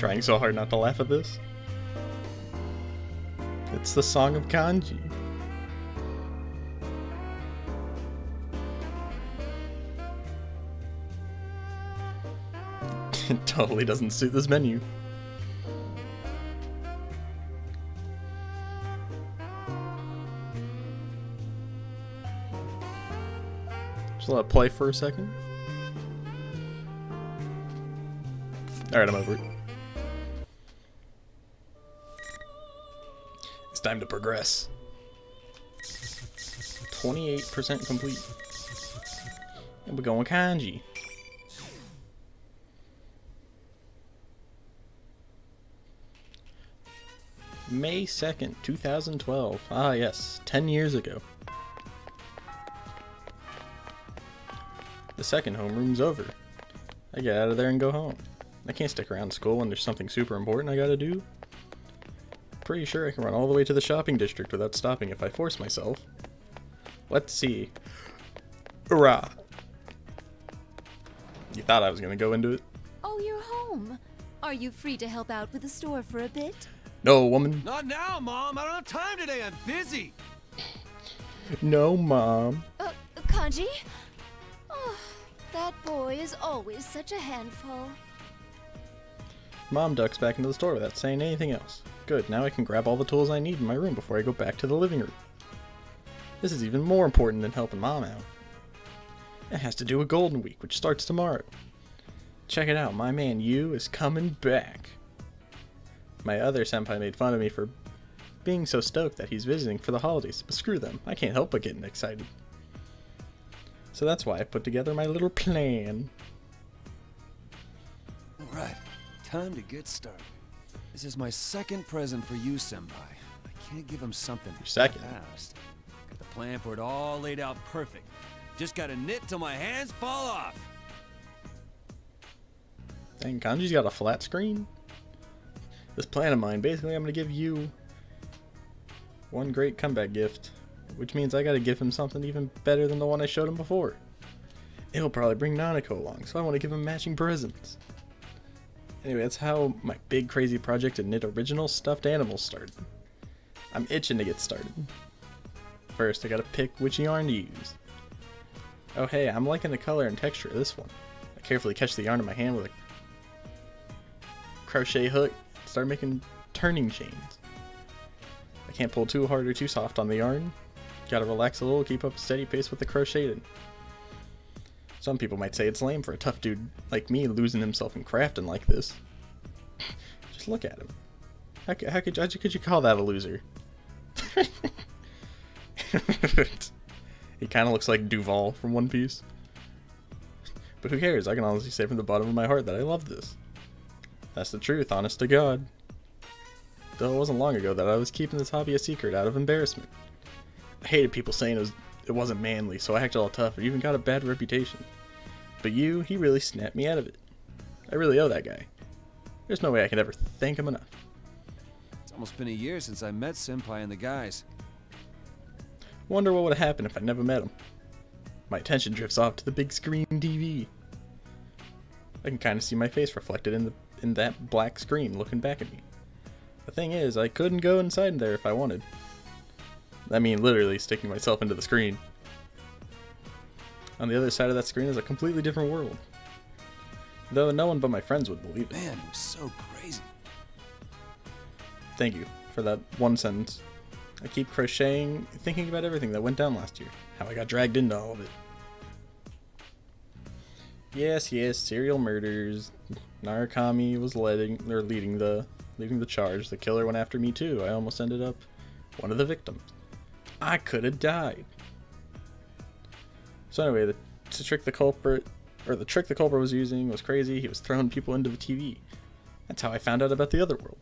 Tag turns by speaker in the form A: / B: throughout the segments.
A: trying so hard not to laugh at this. It's the song of Kanji. It totally doesn't suit this menu. Just let it play for a second. Alright, I'm over it. It's time to progress. 28% complete. And we're going Kanji. May 2nd, 2012. Ah, yes, 10 years ago. The second homeroom's over. I get out of there and go home. I can't stick around school when there's something super important I gotta do. Pretty sure I can run all the way to the shopping district without stopping if I force myself. Let's see. Hurrah! You thought I was gonna go into it?
B: Oh, you're home. Are you free to help out with the store for a bit?
A: No, woman.
C: Not now, Mom. I don't have time today. I'm busy.
A: No, Mom.
B: Kanji? Oh, that boy is always such a handful.
A: Mom ducks back into the store without saying anything else. Good, now I can grab all the tools I need in my room before I go back to the living room. This is even more important than helping Mom out. It has to do with Golden Week, which starts tomorrow. Check it out, my man Yu is coming back. My other senpai made fun of me for being so stoked that he's visiting for the holidays, but screw them, I can't help but getting excited. So that's why I put together my little plan.
C: Alright, time to get started. This is my second present for you, Senpai. I can't give him something
A: Your second?
C: fast. Got the plan for it all laid out perfect. Just gotta knit till my hands fall off.
A: Dang, Kanji's got a flat screen? This plan of mine, basically I'm going to give you one great comeback gift, which means I got to give him something even better than the one I showed him before. It'll probably bring Nanako along, so I want to give him matching presents. Anyway, that's how my big crazy project to knit original stuffed animals started. I'm itching to get started. First, I got to pick which yarn to use. Oh hey, I'm liking the color and texture of this one. I carefully catch the yarn in my hand with a crochet hook. Start making turning chains. I can't pull too hard or too soft on the yarn. Gotta relax a little, keep up a steady pace with the crocheting. Some people might say it's lame for a tough dude like me losing himself in crafting like this. Just look at him. How could you call that a loser? He kind of looks like Duval from One Piece. But who cares? I can honestly say from the bottom of my heart that I love this. That's the truth, honest to God. Though it wasn't long ago that I was keeping this hobby a secret out of embarrassment. I hated people saying it wasn't manly, so I acted all tough and even got a bad reputation. But he really snapped me out of it. I really owe that guy. There's no way I can ever thank him enough.
C: It's almost been a year since I met Senpai and the guys.
A: Wonder what would have happened if I never met him. My attention drifts off to the big screen TV. I can kind of see my face reflected in that black screen looking back at me. The thing is, I couldn't go inside there if I wanted. I mean, literally sticking myself into the screen. On the other side of that screen is a completely different world. Though no one but my friends would believe it.
C: Man, it was so crazy.
A: Thank you for that one sentence. I keep crocheting, thinking about everything that went down last year. How I got dragged into all of it. Yes, serial murders. Narukami was leading the charge. The killer went after me too. I almost ended up one of the victims. I could have died. So anyway, the trick the culprit was using was crazy. He was throwing people into the TV. That's how I found out about the other world.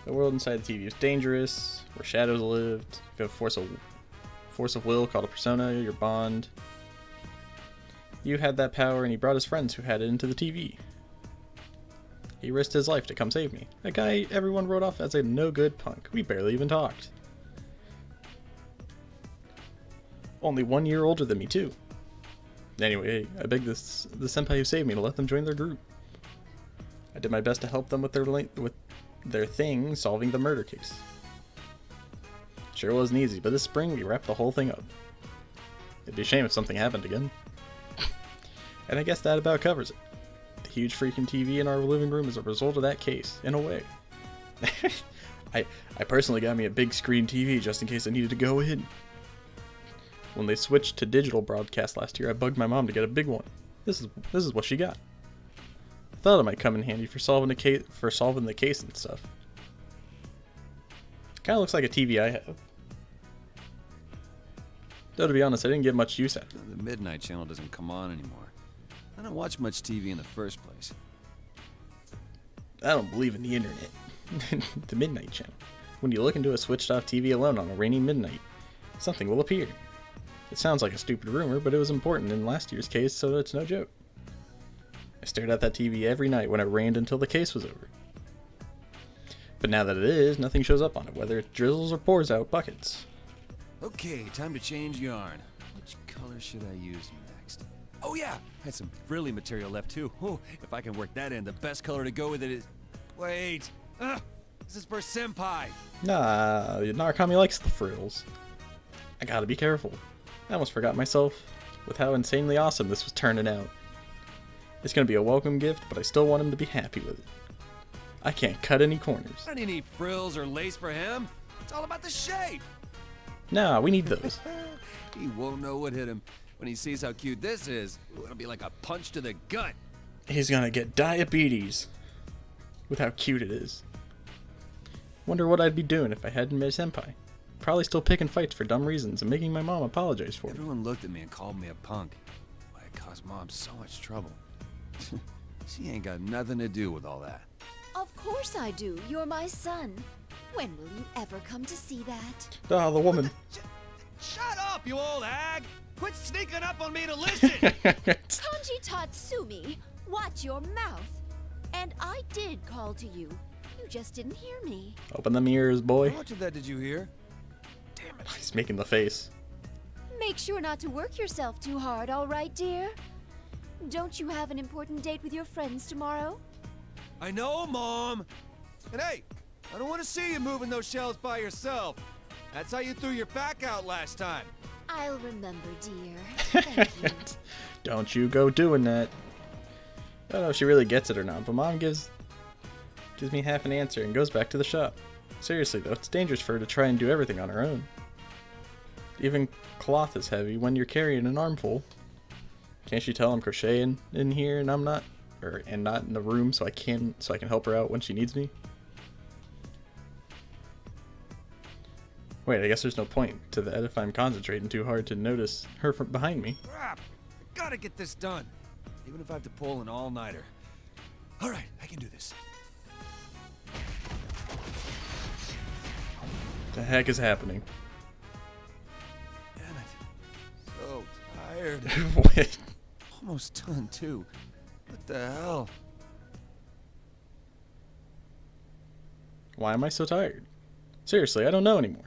A: The world inside the TV is dangerous, where shadows lived. If you have force of will called a persona, your bond. You had that power, and he brought his friends who had it into the TV. He risked his life to come save me. A guy everyone wrote off as a no-good punk. We barely even talked. Only 1 year older than me, too. Anyway, I begged the senpai who saved me to let them join their group. I I did my best to help them with their thing solving the murder case. Sure wasn't easy, but this spring we wrapped the whole thing up. It'd be a shame if something happened again. And I guess that about covers it. The huge freaking TV in our living room is a result of that case, in a way. I personally got me a big screen TV just in case I needed to go in. When they switched to digital broadcast last year, I bugged my mom to get a big one. This is what she got. I thought it might come in handy for solving the case and stuff. Kind of looks like a TV I have. Though to be honest, I didn't get much use out of it.
C: The Midnight Channel doesn't come on anymore. I don't watch much TV in the first place.
A: I don't believe in the internet. The Midnight Channel. When you look into a switched off TV alone on a rainy midnight, something will appear. It sounds like a stupid rumor, but it was important in last year's case, so it's no joke. I stared at that TV every night when it rained until the case was over. But now that it is, nothing shows up on it, whether it drizzles or pours out buckets.
C: Okay, time to change yarn. Which color should I use next? Oh yeah, I had some frilly material left too. Oh, if I can work that in, the best color to go with it is... Wait! This is for Senpai!
A: Nah, Narukami likes the frills. I gotta be careful. I almost forgot myself with how insanely awesome this was turning out. It's gonna be a welcome gift, but I still want him to be happy with it. I can't cut any corners.
C: I don't need any frills or lace for him. It's all about the shape.
A: Nah, we need those.
C: He won't know what hit him. When he sees how cute this is, it'll be like a punch to the gut.
A: He's gonna get diabetes with how cute it is. Wonder what I'd be doing if I hadn't met Senpai. Probably still picking fights for dumb reasons and making my mom apologize for it.
C: Everyone looked at me and called me a punk. Why it caused Mom so much trouble. She ain't got nothing to do with all that.
B: Of course I do. You're my son. When will you ever come to see that?
A: Ah, the woman.
C: Shut up, you old hag! Quit sneaking up on me to listen!
B: Kanji Tatsumi, watch your mouth. And I did call to you. You just didn't hear me.
A: Open them ears, boy.
C: How much of that did you hear? Damn it.
A: He's making the face.
B: Make sure not to work yourself too hard, all right, dear? Don't you have an important date with your friends tomorrow?
C: I know, Mom! And hey, I don't want to see you moving those shelves by yourself. That's how you threw your back out last time.
B: I'll remember, dear. Thank you.
A: Don't you go doing that. I don't know if she really gets it or not, but Mom gives me half an answer and goes back to the shop. Seriously though, it's dangerous for her to try and do everything on her own. Even cloth is heavy when you're carrying an armful. Can't she tell I'm crocheting in here and I'm not, and not in the room so I can help her out when she needs me? Wait, I guess there's no point to that if I'm concentrating too hard to notice her from behind me.
C: Crap! I gotta get this done, even if I have to pull an all-nighter. All right, I can do this.
A: The heck is happening?
C: Damn it! So tired.
A: Wait.
C: Almost done too. What the hell?
A: Why am I so tired? Seriously, I don't know anymore.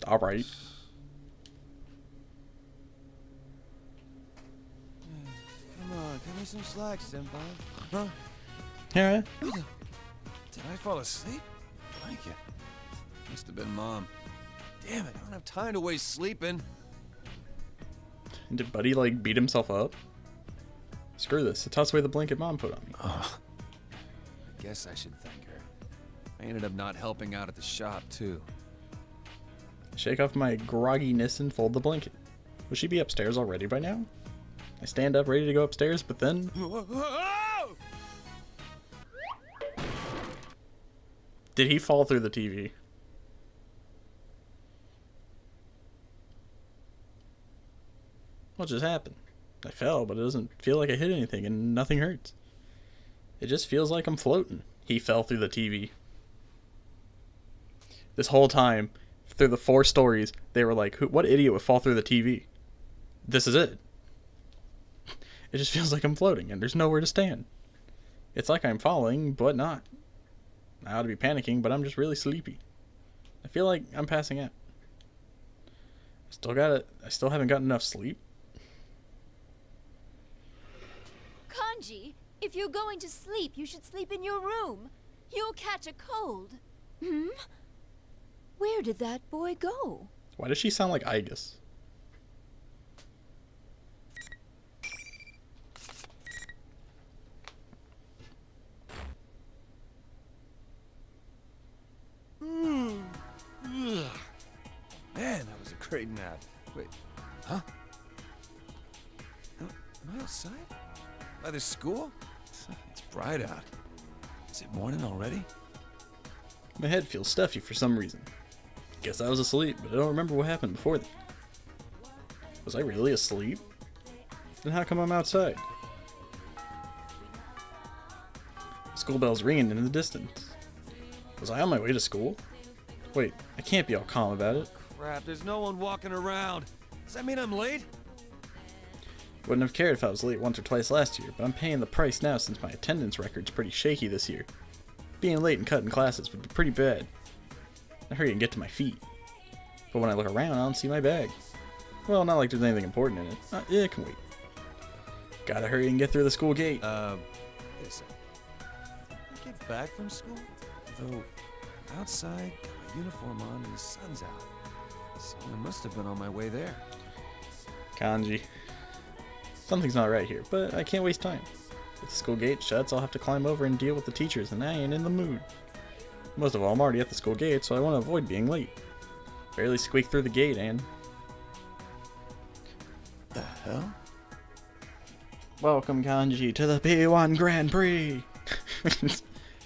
A: Alright.
C: Come on, give me some slack, Senpai. Huh?
A: Yeah.
C: Did I fall asleep? Blanket. Must have been Mom. Damn it, I don't have time to waste sleeping.
A: Did Buddy like beat himself up? Screw this. I tossed away the blanket Mom put on me.
C: I guess I should thank her. I ended up not helping out at the shop too.
A: Shake off my grogginess and fold the blanket. Will she be upstairs already by now? I stand up ready to go upstairs, but then... Did he fall through the TV? What just happened? I fell, but it doesn't feel like I hit anything and nothing hurts. It just feels like I'm floating. He fell through the TV. This whole time, through the 4 stories, they were like, what idiot would fall through the TV? This is it. It just feels like I'm floating and there's nowhere to stand. It's like I'm falling, but not. I ought to be panicking, but I'm just really sleepy. I feel like I'm passing out. I still haven't gotten enough sleep.
B: Kanji, if you're going to sleep, you should sleep in your room. You'll catch a cold. Hmm? Where did that boy go?
A: Why does she sound like Igus?
C: Man, that was a great nap. Wait, huh? Am I outside? By the school? It's bright out. Is it morning already?
A: My head feels stuffy for some reason. Guess I was asleep, but I don't remember what happened before that. Was I really asleep? Then how come I'm outside? School bell's ringing in the distance. Was I on my way to school? Wait, I can't be all calm about it.
C: Crap, there's no one walking around. Does that mean I'm late?
A: Wouldn't have cared if I was late once or twice last year, but I'm paying the price now since my attendance record's pretty shaky this year. Being late and cutting classes would be pretty bad. I hurry and get to my feet. But when I look around, I don't see my bag. Well, not like there's anything important in it. It can wait. Gotta hurry and get through the school gate.
C: Wait a second. I get back from school? Though, outside, got my uniform on and the sun's out. So I must have been on my way there.
A: Kanji. Something's not right here, but I can't waste time. If the school gate shuts, I'll have to climb over and deal with the teachers, and I ain't in the mood. Most of all, I'm already at the school gate, so I want to avoid being late. Barely squeak through the gate, and...
C: The hell?
A: Welcome, Kanji, to the P1 Grand Prix! I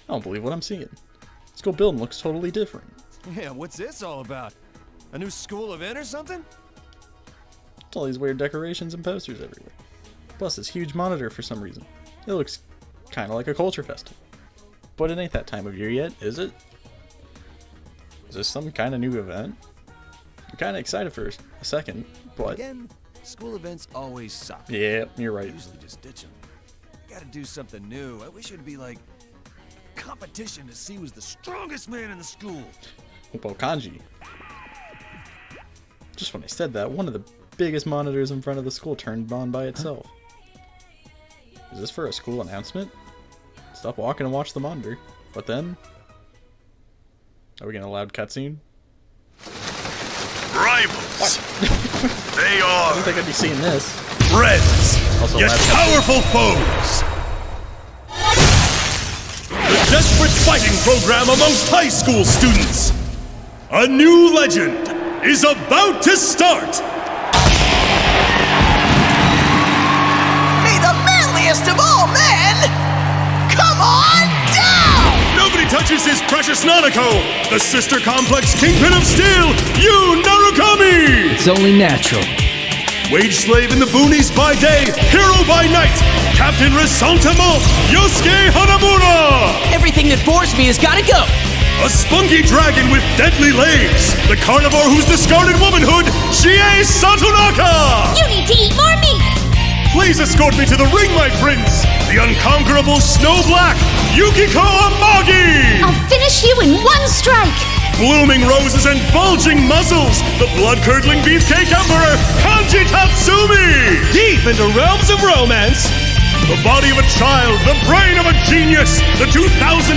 A: don't believe what I'm seeing. The school building looks totally different.
C: Yeah, what's this all about? A new school event or something?
A: It's all these weird decorations and posters everywhere. Plus this huge monitor for some reason. It looks kind of like a culture festival. But it ain't that time of year yet, is it? Is this some kind of new event? I'm kind of excited for a second, but...
C: Again, school events always suck.
A: Yeah, you're right.
C: I usually just ditch them. Gotta do something new. I wish it'd be like a competition to see who's the strongest man in the school.
A: Well, Kanji. Just when I said that, one of the biggest monitors in front of the school turned on by itself. Is this for a school announcement? Stop walking and watch the monitor. But then... Are we getting a loud cutscene?
D: Rivals. They
A: I
D: are
A: don't think I'd be seeing this.
D: friends,
A: Also,
D: yet
A: last cutscene.
D: powerful foes. The desperate fighting program amongst high school students. A new legend is about to start.
E: May the manliest of all men come on down!
D: Nobody touches his precious Nanako, the sister complex kingpin of steel, Yu Narukami!
F: It's only natural.
D: Wage slave in the boonies by day, hero by night, Captain Resentiment, Yosuke Hanamura!
E: Everything that bores me has gotta go!
D: A spunky dragon with deadly legs, the carnivore who's discarded womanhood, Chie Satonaka!
B: You need to eat more meat!
D: Please escort me to the ring, my prince, the unconquerable Snow Black, Yukiko Amagi!
B: I'll finish you in one strike!
D: Blooming roses and bulging muzzles, the blood-curdling Beefcake Emperor, Kanji Tatsumi! Deep into realms of romance, the body of a child, the brain of a genius, the 2000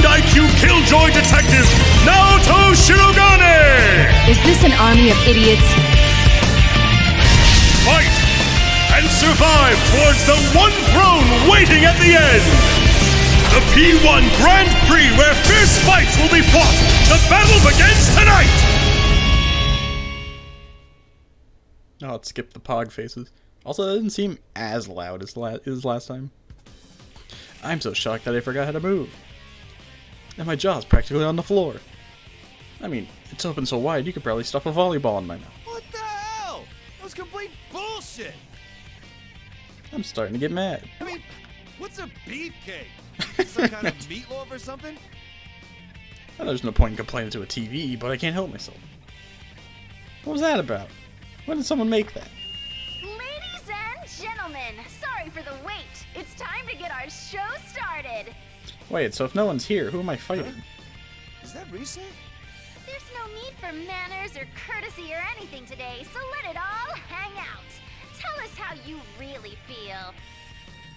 D: IQ killjoy detective, Naoto Shirogane!
B: Is this an army of idiots?
D: Fight and survive towards the one throne waiting at the end! The P1 Grand Prix, where fierce fights will be fought! The battle begins tonight!
A: Oh, let's skip the pog faces. Also, that didn't seem as loud as last time. I'm so shocked that I forgot how to move. And my jaw's practically on the floor. I mean, it's open so wide you could probably stuff a volleyball in my mouth.
C: What the hell? That was complete bullshit.
A: I'm starting to get mad.
C: I mean, what's a beefcake? Some kind of meatloaf or something?
A: Well, there's no point in complaining to a TV, but I can't help myself. What was that about? When did someone make that?
B: Ladies and gentlemen, sorry for the wait. It's time to get our show started.
A: Wait, so if no one's here, who am I fighting?
C: Is that reset?
B: There's no need for manners or courtesy or anything today, so let it all hang out. Tell us how you really feel.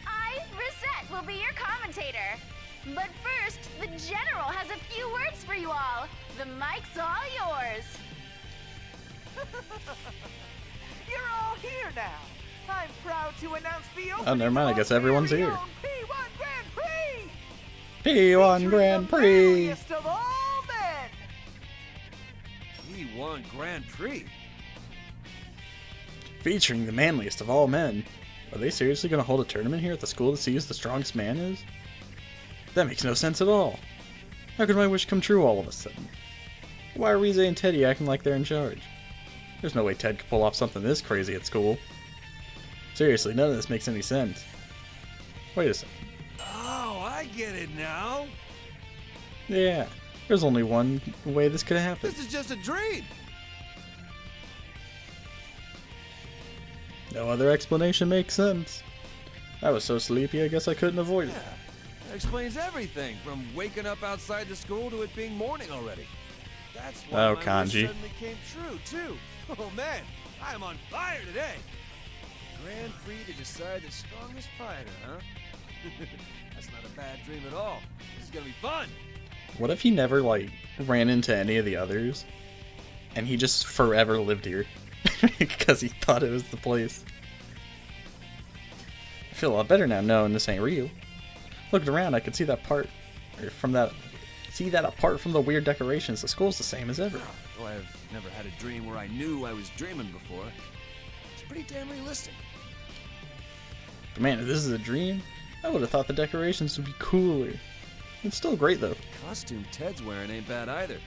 B: I
F: Reset will be your commentator. But first, the General has a few words for you all. The mic's all yours.
E: You're all here now. I'm proud to announce the opening
A: Oh, never mind. I guess everyone's here.
E: P1 Grand Prix.
A: P1 Grand Prix.
E: Manliest of all men.
C: P1 Grand Prix.
A: Featuring the manliest of all men. Are they seriously going to hold a tournament here at the school to see who the strongest man is? That makes no sense at all. How could my wish come true all of a sudden? Why are Rize and Teddy acting like they're in charge? There's no way Ted could pull off something this crazy at school. Seriously, none of this makes any sense. Wait a second.
C: Oh, I get it now.
A: Yeah, there's only one way this could have happened.
C: This is just a dream.
A: No other explanation makes sense. I was so sleepy, I guess I couldn't avoid it.
C: Yeah, that explains everything from waking up outside the school to it being morning already. That's why
A: Oh,
C: my
A: Kanji.
C: wish suddenly came true, too. Oh, man, I am on fire today. Grand Prix to decide the strongest fighter, huh? That's not a bad dream at all. This is gonna be fun.
A: What if he never, like, ran into any of the others, and he just forever lived here? Because he thought it was the place. I feel a lot better now knowing this ain't real. Looking around, I could see that apart from the weird decorations. The school's the same as ever.
C: Though I've never had a dream where I knew I was dreaming before. It's pretty damn realistic.
A: But man, if this is a dream, I would have thought the decorations would be cooler. It's still great though.
C: Costume Ted's wearing ain't bad either.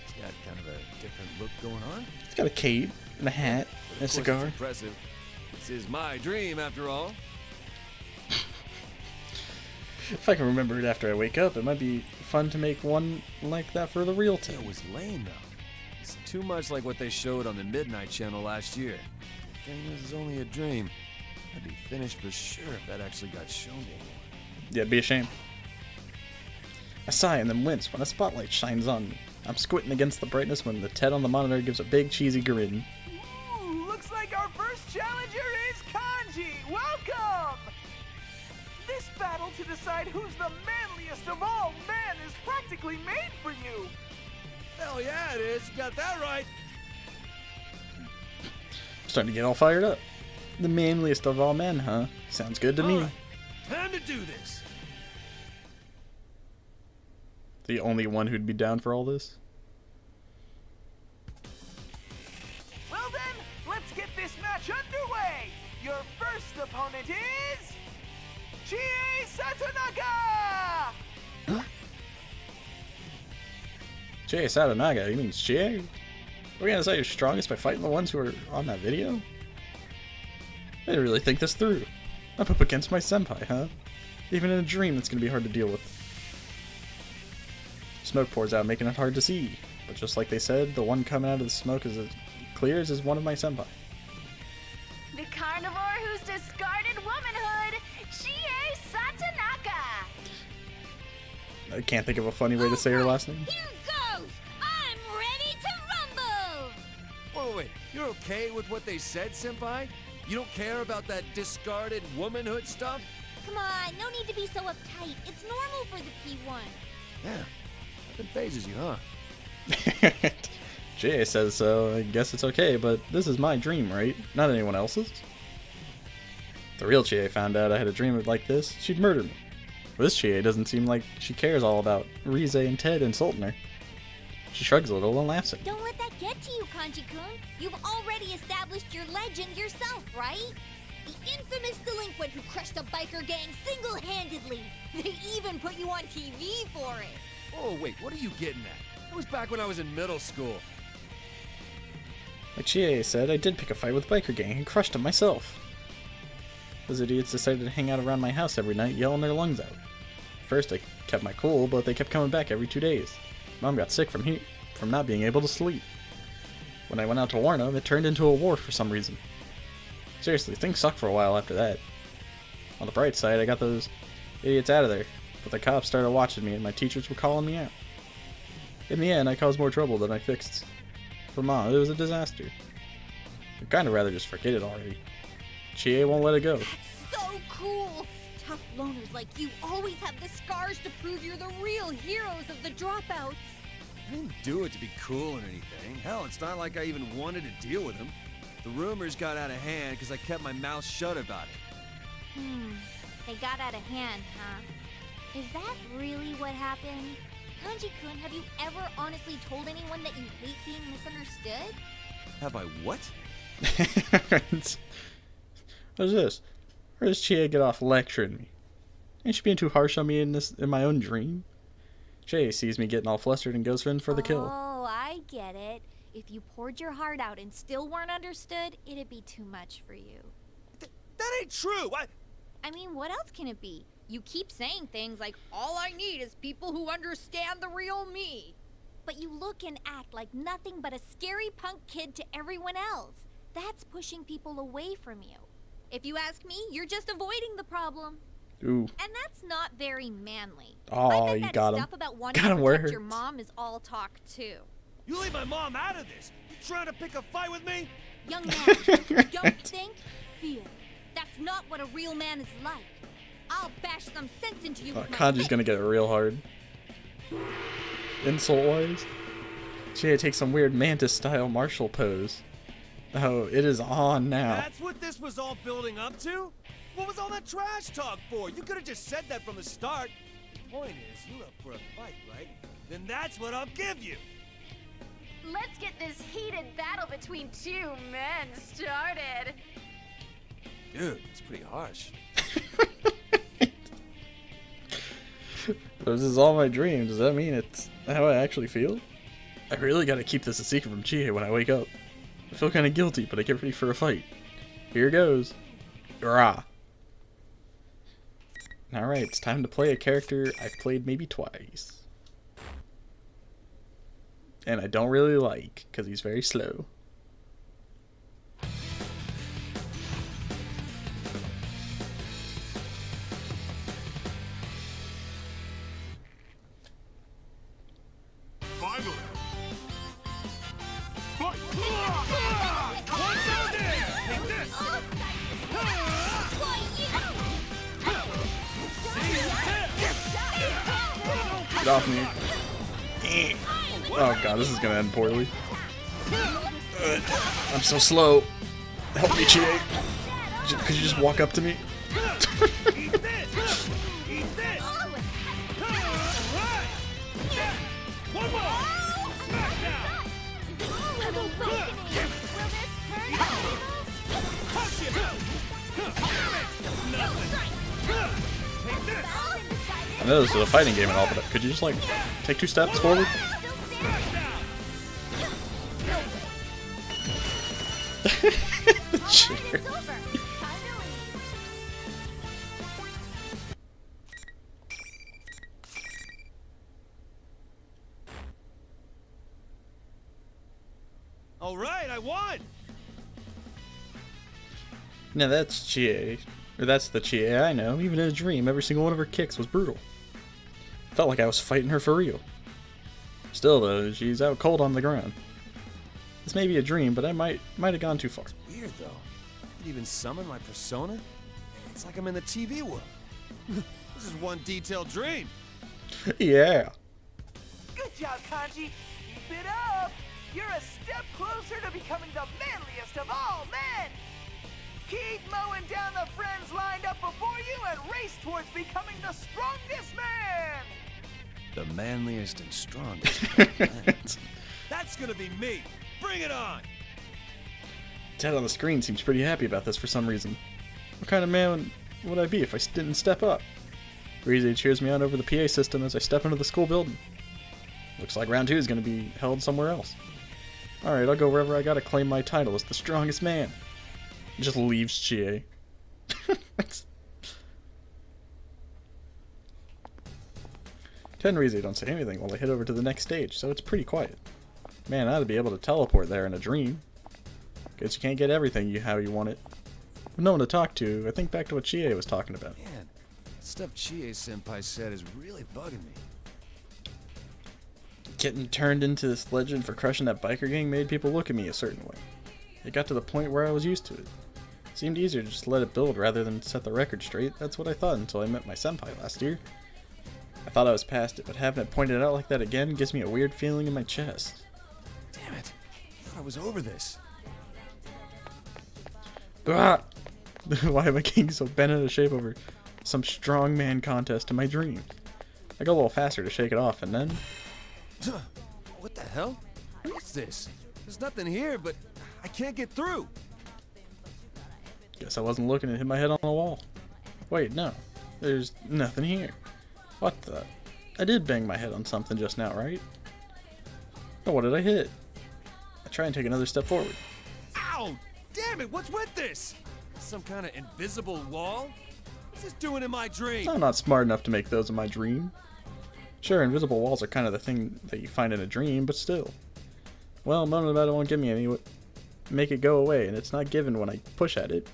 C: He's got kind of a different look going on.
A: It's got a cape and a hat and a
C: Of course,
A: cigar.
C: it's impressive. This is my dream, after all.
A: If I can remember it after I wake up, it might be fun to make one like that for the real Ted.
C: It was lame, though. It's too much like what they showed on the Midnight Channel last year. Thing is, it's only a dream. I'd be finished for sure if that actually got shown to anyone.
A: Yeah, it'd be a shame. I sigh and then wince when a spotlight shines on me. I'm squinting against the brightness when the Ted on the monitor gives a big cheesy grin.
E: Ooh, looks like our first challenger is Kanji. Welcome! This battle to decide who's the manliest of all men is practically made for you.
C: Hell yeah, it is. You got that right.
A: I'm starting to get all fired up. The manliest of all men, huh? Sounds good to me.
C: All right, time to do this.
A: The only one who'd be down for all this?
E: Well then, let's get this match underway. Your first opponent is Chie Satonaga.
A: Chie Satonaga, he means Chie? We're gonna say you're strongest by fighting the ones who are on that video? I didn't really think this through. I'm up against my senpai, huh? Even in a dream, that's gonna be hard to deal with. Smoke pours out, making it hard to see. But just like they said, the one coming out of the smoke is as clear as one of my senpai.
F: The carnivore who's discarded womanhood, Chie Satanaka.
A: I can't think of a funny way to say her last name.
B: Here goes! I'm ready to rumble!
C: Wait. You're okay with what they said, Senpai? You don't care about that discarded womanhood stuff?
B: Come on, no need to be so uptight. It's normal for the P1.
C: Yeah. Nothing phases you, huh?
A: Chie says so, I guess it's okay, but this is my dream, right? Not anyone else's. If the real Chie found out I had a dream like this, she'd murder me. This Chie doesn't seem like she cares all about Rize and Ted insulting her. She shrugs a little and laughs at me.
B: Don't let that get to you, Kanji-kun. You've already established your legend yourself, right? The infamous delinquent who crushed a biker gang single-handedly. They even put you on TV for it.
C: Oh, wait, what are you getting at? That was back when I was in middle school.
A: Like Chie said, I did pick a fight with a biker gang and crushed them myself. Those idiots decided to hang out around my house every night, yelling their lungs out. First, I kept my cool, but they kept coming back every 2 days. Mom got sick from not being able to sleep. When I went out to warn them, it turned into a war for some reason. Seriously, things sucked for a while after that. On the bright side, I got those idiots out of there, but the cops started watching me and my teachers were calling me out. In the end, I caused more trouble than I fixed. For Mom, it was a disaster. I'd kinda rather just forget it already. Chie won't let it go.
B: So cool! tough loners like you always have the scars to prove you're the real heroes of the dropouts.
C: I didn't do it to be cool or anything. Hell, it's not like I even wanted to deal with him. The rumors got out of hand because I kept my mouth shut about it.
B: They got out of hand, huh? Is that really what happened? Kanji-kun, have you ever honestly told anyone that you hate being misunderstood?
C: Have I what?
A: What is this? Where does Chie get off lecturing me? Ain't she being too harsh on me in my own dream? Chie sees me getting all flustered and goes in for the kill.
B: Oh, I get it. If you poured your heart out and still weren't understood, it'd be too much for you.
C: That ain't true!
B: I mean, what else can it be? You keep saying things like, all I need is people who understand the real me. But you look and act like nothing but a scary punk kid to everyone else. That's pushing people away from you. If you ask me, you're just avoiding the problem.
A: Ooh.
B: And that's not very manly.
A: Oh,
B: I bet
A: you
B: that
A: got him.
B: stuff about wanting
A: Got him
B: to
A: where it
B: protect your
A: hurts.
B: mom is all talk too.
C: You leave my mom out of this! You trying to pick a fight with me?
B: Young man, don't think, feel. That's not what a real man is like. I'll bash some sense into you with my
A: Kanji's
B: fist.
A: gonna get it real hard. Insult-wise. Chie takes some weird mantis-style martial pose. Oh, it is on now.
C: That's what this was all building up to? What was all that trash talk for? You could have just said that from the start. The point is, you're up for a fight, right? Then that's what I'll give you!
F: Let's get this heated battle between two men started.
C: Dude, it's pretty harsh.
A: This is all my dream. Does that mean it's how I actually feel? I really gotta keep this a secret from Chie when I wake up. I feel kinda guilty, but I get ready for a fight. Here goes. Rah. Alright, it's time to play a character I've played maybe twice. And I don't really like, because he's very slow.
D: Finally. Fight!
A: Get off me. Oh god, this is gonna end poorly. I'm so slow. Help me, Chie. Could you just walk up to me?
C: Eat this! Eat this! Alright! One more! Smack down!
B: An awakening. Will this hurt?
C: Punch him! Damn it! Nothing! Take this!
A: I know this is a fighting game and all, but could you just like take 2 steps forward?
C: Smack down!
A: The chair.
C: Alright, I won!
A: Now that's Chie. Or that's the Chie I know. Even in a dream, every single one of her kicks was brutal. Felt like I was fighting her for real. Still though, she's out cold on the ground. This may be a dream, but I might have gone too far.
C: Weird though. I didn't even summon my persona? It's like I'm in the TV world. This is one detailed dream.
A: Yeah.
E: Good job, Kanji. Keep it up. You're a step closer to becoming the manliest of all men. Keep mowing down the friends lined up before you and race towards becoming the strongest man.
C: The manliest and strongest. That's gonna be me. Bring it on.
A: Ted on the screen seems pretty happy about this for some reason. What kind of man would I be if I didn't step up? Breezy cheers me on over the PA system as I step into the school building. Looks like round 2 is going to be held somewhere else. Alright, I'll go wherever I gotta claim my title as the strongest man. Just leaves Chie. Ted and Breezy don't say anything while I head over to the next stage, so it's pretty quiet. Man, I ought to be able to teleport there in a dream. Guess you can't get everything how you want it. With no one to talk to, I think back to what Chie was talking about.
C: Man, stuff Chie-senpai said is really bugging me.
A: Getting turned into this legend for crushing that biker gang made people look at me a certain way. It got to the point where I was used to it. Seemed easier to just let it build rather than set the record straight. That's what I thought until I met my senpai last year. I thought I was past it, but having it pointed out like that again gives me a weird feeling in my chest.
C: Damn it. I thought I was over this.
A: Ah! Why am I getting so bent out of shape over some strongman contest in my dream? I go a little faster to shake it off, and then...
C: What the hell? What's this? There's nothing here, but I can't get through.
A: Guess I wasn't looking and hit my head on the wall. Wait, no. There's nothing here. What the? I did bang my head on something just now, right? Oh, what did I hit? I try and take another step forward.
C: Ow! Damn it, what's with this? Some kind of invisible wall? What's this doing in my dream?
A: I'm not smart enough to make those in my dream. Sure, invisible walls are kind of the thing that you find in a dream, but still. Well, moaning about it won't give me any... make it go away, and it's not given when I push at it.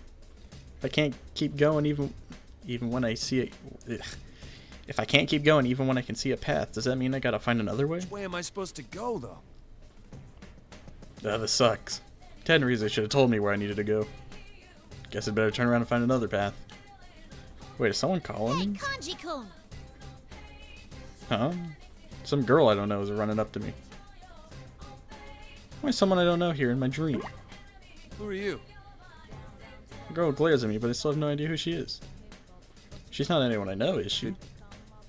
A: If I can't keep going even when I see it... If I can't keep going even when I can see a path, does that mean I gotta find another way?
C: Which way am I supposed to go, though?
A: This sucks. Tenryuza should have told me where I needed to go. Guess I'd better turn around and find another path. Wait, is someone calling
B: Hey,
A: me?
B: Kanji-kun!
A: Huh? Some girl I don't know is running up to me. Why is someone I don't know here in my dream?
C: Who are you?
A: The girl glares at me, but I still have no idea who she is. She's not anyone I know, is she?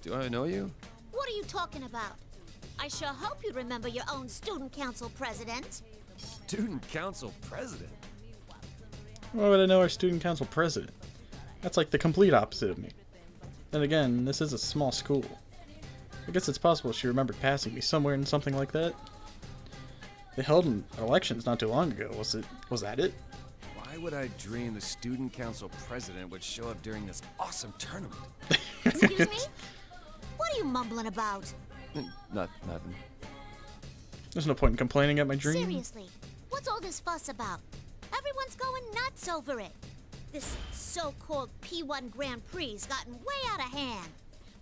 C: Do I know you?
B: What are you talking about? I sure hope you remember your own student council president.
C: Student council president?
A: Why would I know our student council president? That's like the complete opposite of me. Then again, this is a small school. I guess it's possible she remembered passing me somewhere in something like that. They held elections not too long ago. Was that it?
C: Why would I dream the student council president would show up during this awesome tournament?
B: Excuse me? What are you mumbling about?
C: Nothing.
A: There's no point in complaining at my dream.
B: Seriously, what's all this fuss about? Everyone's going nuts over it. This so-called P1 Grand Prix's gotten way out of hand.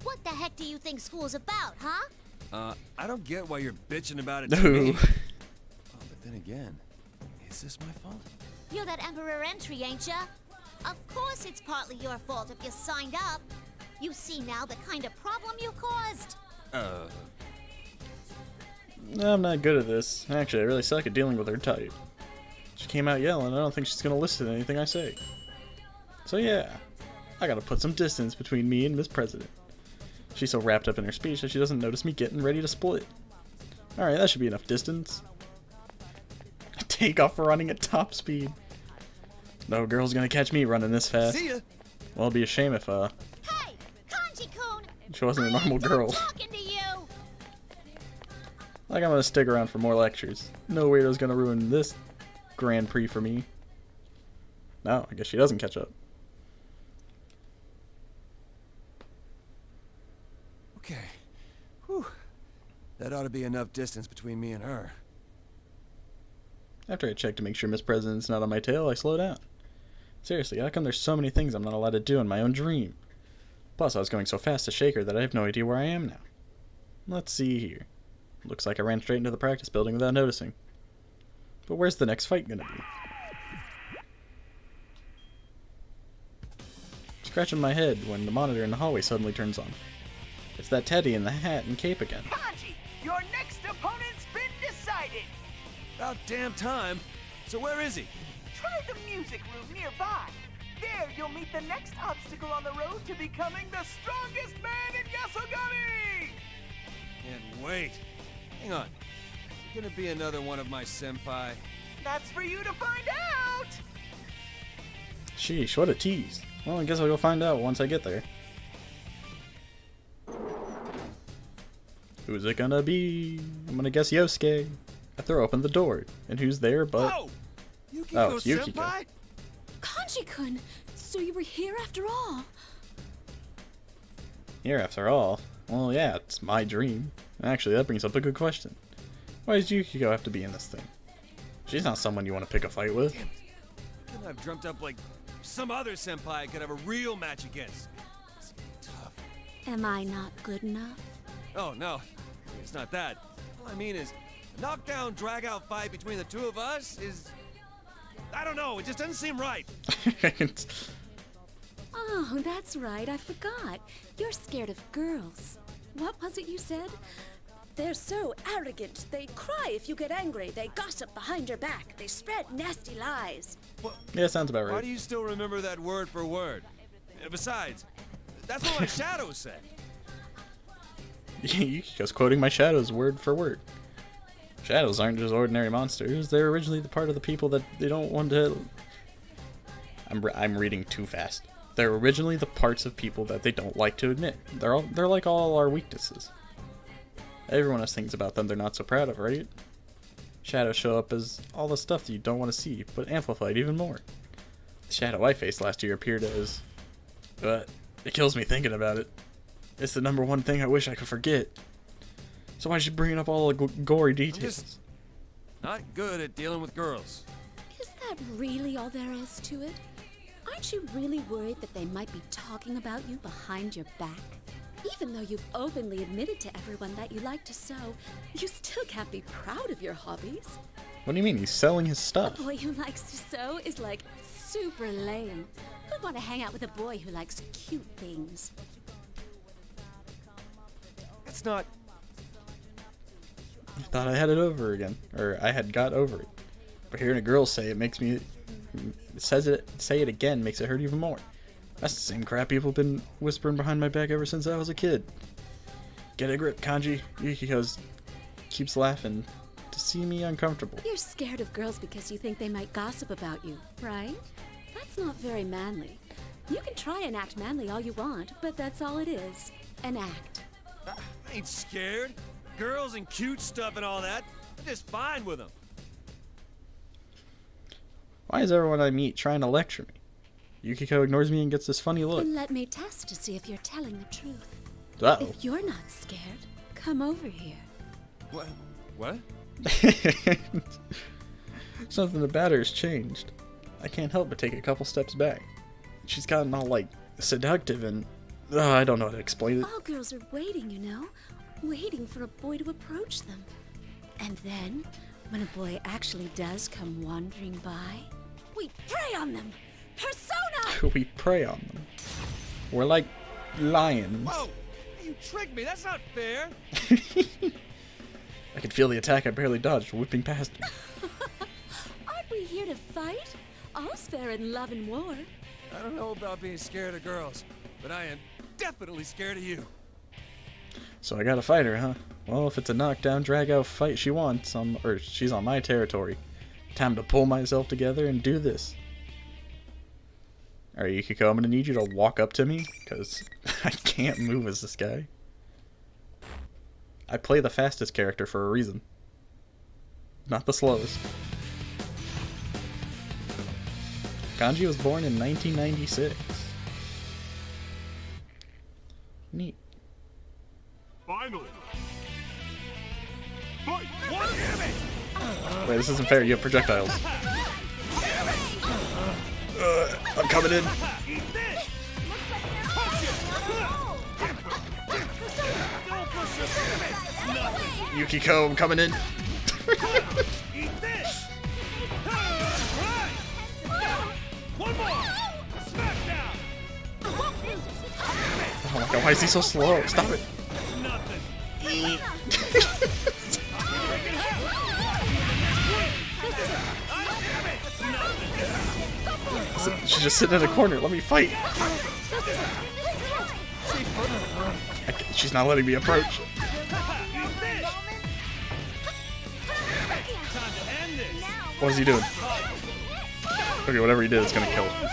B: What the heck do you think school's about, huh?
C: I don't get why you're bitching about it to
A: No.
C: me. Oh, but then again, is this my fault?
B: You're that Emperor Entry, ain't ya? Of course it's partly your fault if you signed up. You see now the kind of problem you caused.
A: No, I'm not good at this. Actually, I really suck at dealing with her type. She came out yelling, I don't think she's gonna listen to anything I say. So yeah, I gotta put some distance between me and Miss President. She's so wrapped up in her speech that she doesn't notice me getting ready to split. Alright, that should be enough distance. Take off running at top speed. No girl's gonna catch me running this fast.
C: See ya!
A: Well, it'd be a shame if,
B: Hey, Kanji-kun!
A: she wasn't a normal
B: I'm
A: girl.
B: talking to you!
A: Like I'm gonna stick around for more lectures. No weirdo's gonna ruin this Grand Prix for me. No, I guess she doesn't catch up.
C: Okay. Whew. That ought to be enough distance between me and her.
A: After I check to make sure Miss President's not on my tail, I slow down. Seriously, how come there's so many things I'm not allowed to do in my own dream? Plus, I was going so fast to shake her that I have no idea where I am now. Let's see here. Looks like I ran straight into the practice building without noticing. But where's the next fight gonna be? Scratching my head when the monitor in the hallway suddenly turns on. It's that Teddy in the hat and cape again.
E: Kanji, your next opponent's been decided.
C: About damn time. So where is he?
E: Try the music room nearby. There you'll meet the next obstacle on the road to becoming the strongest man in Yasogami!
C: Can't wait. Hang on. Is it gonna be another one of my senpai?
E: That's for you to find out!
A: Sheesh, what a tease. Well, I guess I'll go find out once I get there. Who's it gonna be? I'm gonna guess Yosuke. I throw open the door, and who's there but...
C: Whoa! Yukiko
A: Oh, it's Yukiko.
C: senpai?
G: Kanji-kun, so you were here after all.
A: Here after all. Well, yeah, it's my dream. Actually, that brings up a good question. Why does Yukiko have to be in this thing? She's not someone you want to pick a fight with.
C: Damn it. Couldn't I've dreamt up like some other senpai I could have a real match against? It's tough.
G: Am I not good enough?
C: Oh, no. It's not that. All I mean is, a knockdown, drag-out fight between the two of us is I don't know, it just doesn't seem right.
G: Oh, that's right, I forgot. You're scared of girls. What was it you said? They're so arrogant. They cry if you get angry. They gossip behind your back. They spread nasty lies.
A: Yeah, sounds about
C: Why
A: right.
C: do you still remember that word for word? Besides, that's what my shadow said.
A: Yukiko's quoting my shadows word for word. Shadows aren't just ordinary monsters. They're originally the part of the people that they don't want to... I'm reading too fast. They're originally the parts of people that they don't like to admit. They're like all our weaknesses. Everyone has things about them they're not so proud of, right? Shadows show up as all the stuff that you don't want to see, but amplified even more. The shadow I faced last year appeared as... But it kills me thinking about it. It's the #1 thing I wish I could forget. So why is she bringing up all the gory details?
C: Not good at dealing with girls.
G: Is that really all there is to it? Aren't you really worried that they might be talking about you behind your back? Even though you've openly admitted to everyone that you like to sew, you still can't be proud of your hobbies.
A: What do you mean? He's selling his stuff.
G: A boy who likes to sew is like super lame. Who'd want to hang out with a boy who likes cute things?
C: It's not...
A: I thought I had it over again, or I had got over it. But hearing a girl say it makes me... say it again makes it hurt even more. That's the same crap people have been whispering behind my back ever since I was a kid. Get a grip, Kanji. Yukiko keeps laughing to see me uncomfortable.
G: You're scared of girls because you think they might gossip about you, right? That's not very manly. You can try and act manly all you want, but that's all it is. An act.
C: I ain't scared. Girls and cute stuff and all that. I'm just fine with them.
A: Why is everyone I meet trying to lecture me? Yukiko ignores me and gets this funny look.
G: Then let me test to see if you're telling the truth.
A: Uh-oh.
G: If you're not scared, come over here.
C: What? What?
A: Something about her has changed. I can't help but take a couple steps back. She's gotten all, like, seductive and... I don't know how to explain it.
G: All girls are waiting, you know? Waiting for a boy to approach them. And then, when a boy actually does come wandering by, we prey on them! Persona!
A: We prey on them. We're like lions.
C: Whoa! You tricked me. That's not fair.
A: I could feel the attack I barely dodged, whipping past him.
G: Aren't we here to fight? All's fair in love and war.
C: I don't know about being scared of girls, but I am definitely scared of you.
A: So I gotta fight her, huh? Well, if it's a knockdown, drag-out fight she wants, or she's on my territory. Time to pull myself together and do this. Alright, Yukiko, I'm gonna need you to walk up to me, because I can't move as this guy. I play the fastest character for a reason. Not the slowest. Kanji was born in 1996. Neat.
D: Finally. Fight! What?
A: Wait, this isn't fair. You have projectiles. I'm coming in. Yukiko, I'm coming in.
D: Eat this! One more! Smackdown!
A: Oh my god, why is he so slow? Stop it.
D: Nothing.
A: She's just sitting in a corner. Let me fight. She's not letting me approach. What is he doing? Okay, whatever he did is gonna kill him.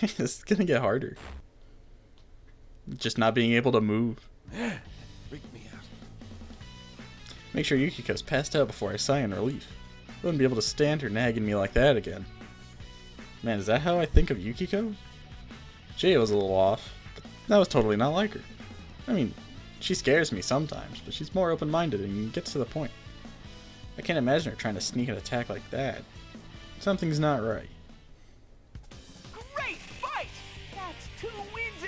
A: This is gonna get harder. Just not being able to move.
C: Freak me out.
A: Make sure Yukiko's passed out before I sigh in relief. Wouldn't be able to stand her nagging me like that again. Man, is that how I think of Yukiko? Jay was a little off, but that was totally not like her. I mean, she scares me sometimes, but she's more open-minded and gets to the point. I can't imagine her trying to sneak an attack like that. Something's not right.
E: Great fight! That's 2 wins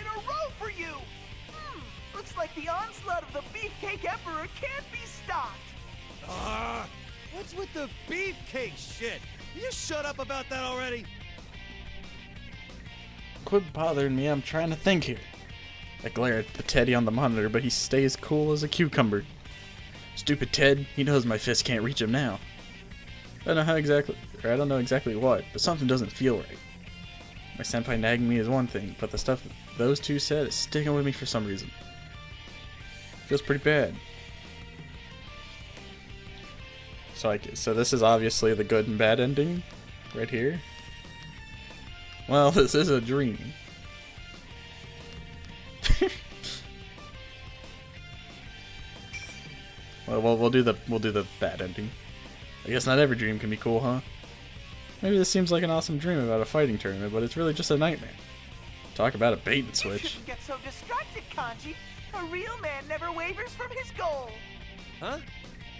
E: like the onslaught of the Beefcake Emperor can't be stopped.
C: What's with the beefcake shit? Will you shut up about that already?
A: Quit bothering me, I'm trying to think here. I glare at the Teddy on the monitor, but he stays cool as a cucumber. Stupid Ted, he knows my fist can't reach him now. I don't know exactly what, but something doesn't feel right. My senpai nagging me is one thing, but the stuff those two said is sticking with me for some reason. Feels pretty bad. So this is obviously the good and bad ending, right here. Well, this is a dream. Well, we'll do the bad ending. I guess not every dream can be cool, huh? Maybe this seems like an awesome dream about a fighting tournament, but it's really just a nightmare. Talk about a bait and
E: You
A: switch.
E: shouldn't get so distracted, Kanji. A real man never wavers from his goal.
C: Huh?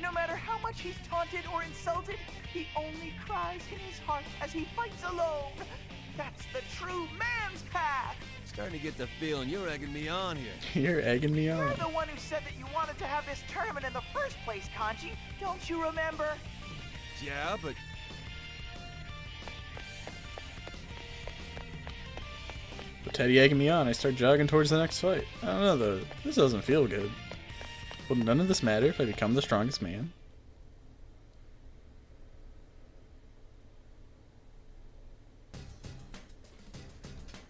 E: No matter how much he's taunted or insulted, he only cries in his heart as he fights alone. That's the true man's path.
C: Starting to get the feeling you're egging me on here.
A: You're egging me
E: You're
A: on.
E: the one who said that you wanted to have this tournament in the first place, Kanji. Don't you remember?
C: Yeah, but
A: With Teddy egging me on, I start jogging towards the next fight. I don't know though, this doesn't feel good. Will none of this matter if I become the strongest man?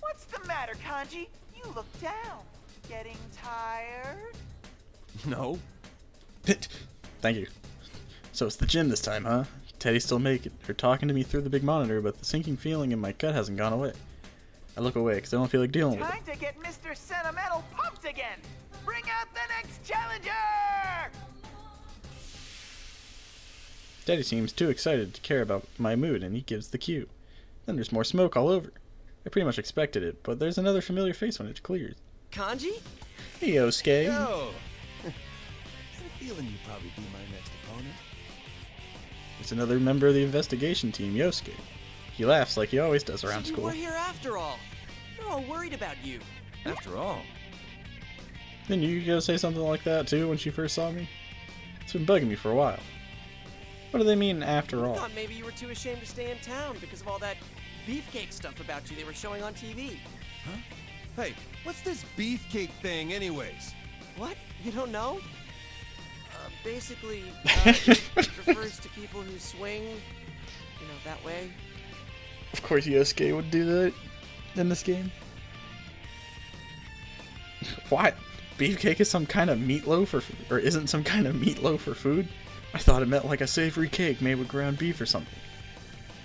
E: What's the matter, Kanji? You look down. Getting tired?
C: no.
A: Thank you. So it's the gym this time, huh? Teddy's still talking to me through the big monitor, but the sinking feeling in my gut hasn't gone away. I look away because I don't feel like dealing with it.
E: Time to get Mr. Sentimental pumped again. Bring out the next challenger!
A: Teddy seems too excited to care about my mood, and he gives the cue. Then there's more smoke all over. I pretty much expected it, but there's another familiar face when it clears.
H: Kanji?
A: Hey, Yosuke.
C: Yo! I had a feeling you'd probably be my next opponent.
A: It's another member of the investigation team, Yosuke. He laughs like he always does around
H: So you
A: school.
H: were here after all. They're all worried about you.
C: After all.
A: Didn't you go say something like that too when she first saw me? It's been bugging me for a while. What do they mean after
H: I
A: all?
H: thought maybe you were too ashamed to stay in town because of all that beefcake stuff about you they were showing on TV.
C: Huh? Hey, what's this beefcake thing anyways?
H: What? You don't know? Basically, it refers to people who swing, that way.
A: Of course Yosuke would do that in this game. What? Beefcake is some kind of meatloaf or isn't some kind of meatloaf for food? I thought it meant like a savory cake made with ground beef or something.